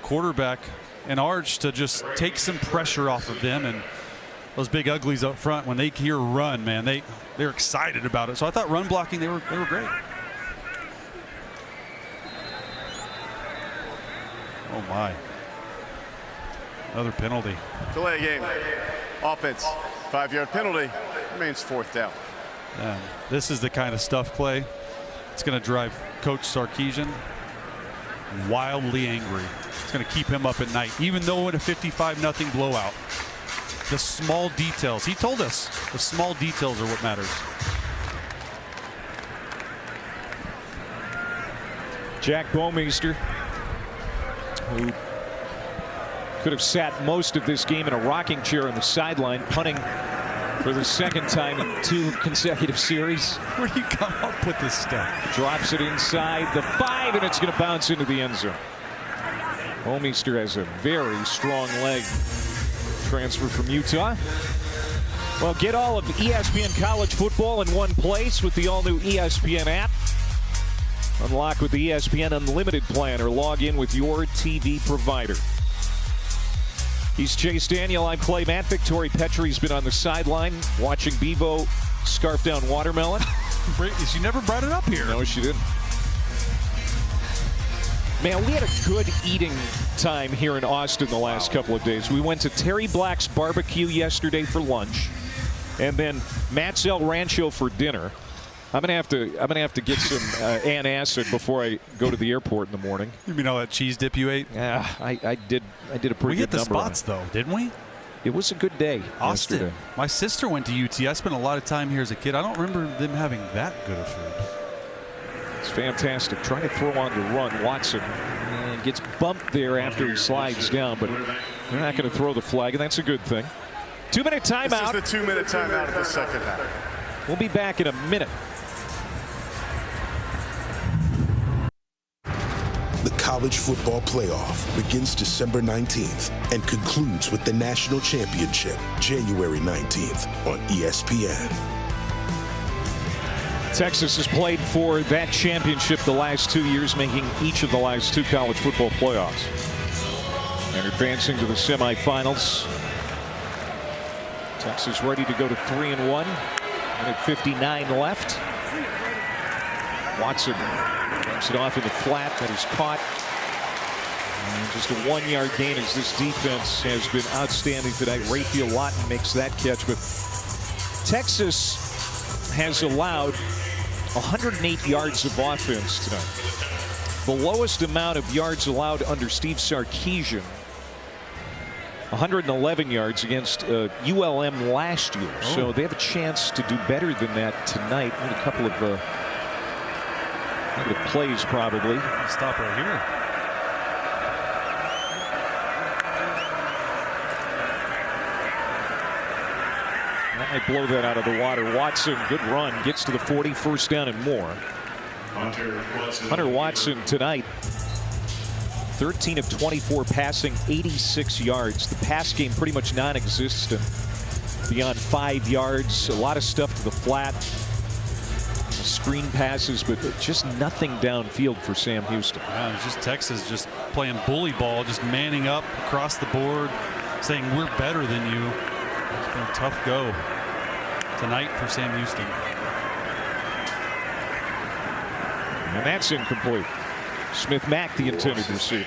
quarterback, and Arch to just take some pressure off of them. And those big uglies up front, when they hear run, man, they're excited about it. So I thought run blocking, they were great. Oh my. Another penalty. Delay game. Offense. 5-yard penalty. Remains 4th down. This is the kind of stuff, Clay, it's going to drive Coach Sarkisian wildly angry. It's going to keep him up at night, even though in a 55-0 blowout. The small details. He told us the small details are what matters. Jack Bomeister, who could have sat most of this game in a rocking chair on the sideline, punting for the 2nd time in 2 consecutive series. Where do you come up with this stuff? Drops it inside the 5, and it's going to bounce into the end zone. Bomeister has a very strong leg. Transfer from Utah. Well, get all of ESPN college football in one place with the all-new ESPN app. Unlock with the ESPN Unlimited plan or log in with your TV provider. He's Chase Daniel. I'm Clay Matt. Victoria Petrie's been on the sideline watching Bevo scarf down watermelon. She never brought it up here. No, she didn't. Man, we had a good eating time here in Austin the last couple of days. We went to Terry Black's Barbecue yesterday for lunch, and then Matt's El Rancho for dinner. I'm gonna have to get some antacid before I go to the airport in the morning. You mean all that cheese dip you ate? Yeah, I did a pretty good number. We hit the spots though, didn't we? It was a good day. Austin. Yesterday. My sister went to UT. I spent a lot of time here as a kid. I don't remember them having that good of food. It's fantastic. Trying to throw on the run. Watson and gets bumped there after he slides down, but they're not going to throw the flag, and that's a good thing. 2-minute timeout. This is the 2-minute timeout of the 2nd half. We'll be back in a minute. The College Football Playoff begins December 19th and concludes with the National Championship January 19th on ESPN. Texas has played for that championship the last 2 years, making each of the last 2 college football playoffs. And advancing to the semifinals. Texas ready to go to 3-1. Minute 59 left. Watson drops it off in the flat. That is caught. And just a 1-yard gain as this defense has been outstanding tonight. Raphael Lawton makes that catch. But Texas has allowed 108 yards of offense tonight. The lowest amount of yards allowed under Steve Sarkisian. 111 yards against ULM last year. Oh. So they have a chance to do better than that tonight. In a couple of plays probably. Stop right here. That might blow that out of the water. Watson, good run, gets to the 40, first down and more. Hunter Watson tonight, 13 of 24 passing, 86 yards. The pass game pretty much non-existent beyond 5 yards. A lot of stuff to the flat, screen passes, but just nothing downfield for Sam Houston. Yeah, it's just Texas just playing bully ball, just manning up across the board, saying we're better than you. It's been a tough go tonight for Sam Houston. And that's incomplete. Smith-Mack, the intended receiver.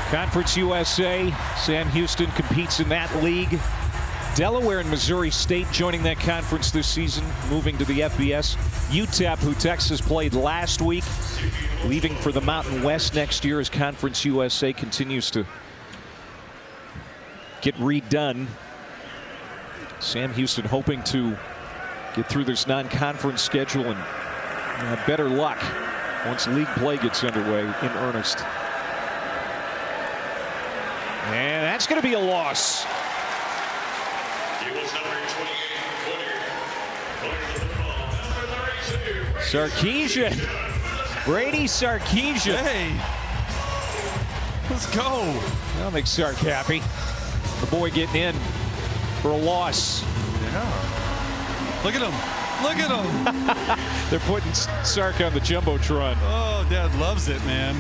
Conference USA, Sam Houston competes in that league. Delaware and Missouri State joining that conference this season, moving to the FBS. UTEP, who Texas played last week, leaving for the Mountain West next year as Conference USA continues to get redone. Sam Houston hoping to get through this non-conference schedule and have better luck once league play gets underway in earnest. And that's going to be a loss. Sarkisian. Brady Sarkisian. Hey, let's go. That'll make Sark happy. The boy getting in for a loss. Yeah. Look at him. Look at him. They're putting Sark on the Jumbotron. Oh, Dad loves it, man.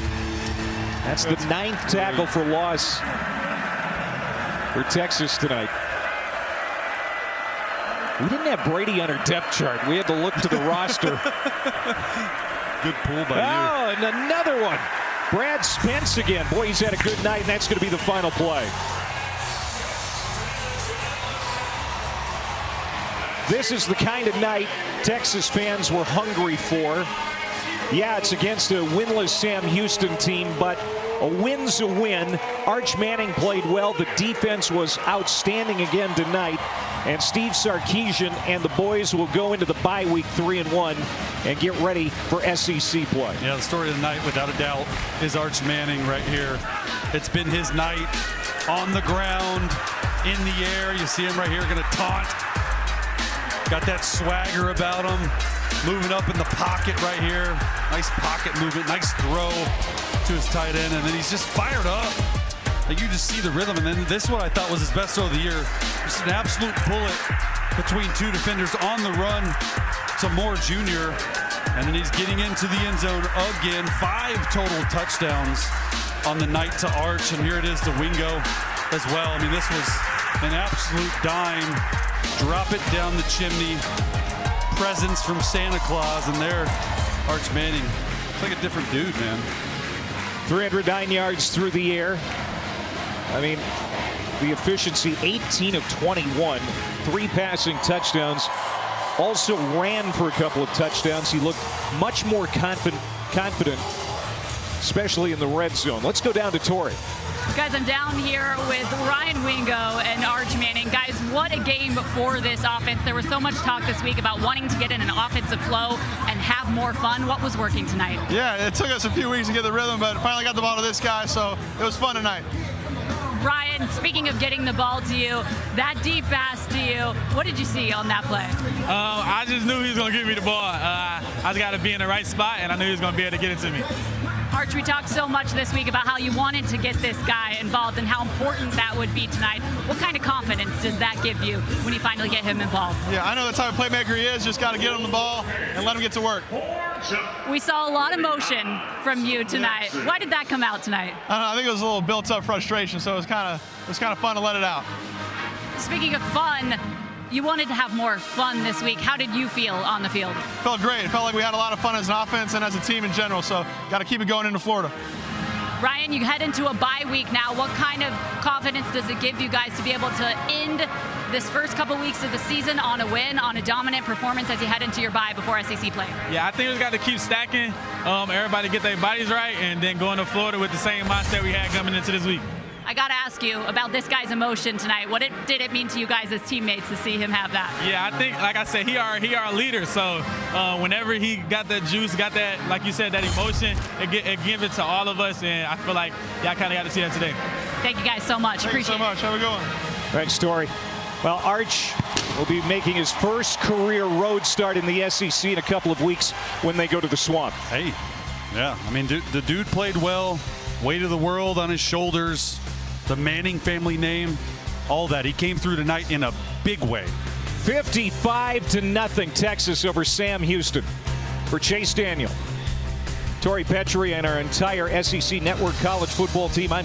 That's the 9th tackle for loss for Texas tonight. We didn't have Brady on our depth chart. We had to look to the roster. Good pull by you. Oh, and another one. Brad Spence again. Boy, he's had a good night, and that's going to be the final play. This is the kind of night Texas fans were hungry for. Yeah, it's against a winless Sam Houston team, but a win's a win. Arch Manning played well. The defense was outstanding again tonight. And Steve Sarkisian and the boys will go into the bye week 3-1 and get ready for SEC play. Yeah, the story of the night, without a doubt, is Arch Manning right here. It's been his night on the ground, in the air. You see him right here, going to taunt. Got that swagger about him, moving up in the pocket right here. Nice pocket movement, nice throw to his tight end, and then he's just fired up. Like, you just see the rhythm, and then this one I thought was his best throw of the year. Just an absolute bullet between two defenders on the run to Moore Jr., and then he's getting into the end zone again. 5 total touchdowns on the night to Arch, and here it is to Wingo as well. I mean, this was an absolute dime. Drop it down the chimney. Presents from Santa Claus, and there, Arch Manning. It's like a different dude, man. 309 yards through the air. I mean, the efficiency, 18 of 21, 3 passing touchdowns. Also ran for a couple of touchdowns. He looked much more confident, especially in the red zone. Let's go down to Torrey. Guys, I'm down here with Ryan Wingo and Arch Manning. Guys, what a game for this offense. There was so much talk this week about wanting to get in an offensive flow and have more fun. What was working tonight? Yeah, it took us a few weeks to get the rhythm, but finally got the ball to this guy, so it was fun tonight. Ryan, speaking of getting the ball to you, that deep pass to you, what did you see on that play? I just knew he was going to give me the ball. I just got to be in the right spot, and I knew he was going to be able to get it to me. Arch, we talked so much this week about how you wanted to get this guy involved and how important that would be tonight. What kind of confidence does that give you when you finally get him involved? Yeah, I know the type of playmaker he is. Just got to get him the ball and let him get to work. We saw a lot of motion from you tonight. Why did that come out tonight? I don't know, I think it was a little built-up frustration, so it was kind of fun to let it out. Speaking of fun, you wanted to have more fun this week. How did you feel on the field? Felt great. It felt like we had a lot of fun as an offense and as a team in general, so got to keep it going into Florida. Ryan, you head into a bye week now. What kind of confidence does it give you guys to be able to end this first couple weeks of the season on a win, on a dominant performance as you head into your bye before SEC play? Yeah, I think we got to keep stacking. Everybody get their bodies right, and then go into Florida with the same mindset we had coming into this week. I got to ask you about this guy's emotion tonight. What did it mean to you guys as teammates to see him have that? Yeah, I think, like I said, he our leader. So whenever he got that juice, got that, like you said, that emotion, it give it to all of us. And I feel like y'all kind of got to see that today. Thank you guys so much. Thank you so much. Have a good one. Thanks, Story. Well, Arch will be making his first career road start in the SEC in a couple of weeks when they go to the Swamp. Hey, yeah, I mean, the dude played well, weight of the world on his shoulders, the Manning family name, all that. He came through tonight in a big way. 55-0, Texas over Sam Houston. For Chase Daniel, Tori Petrie, and our entire SEC Network college football team, I'm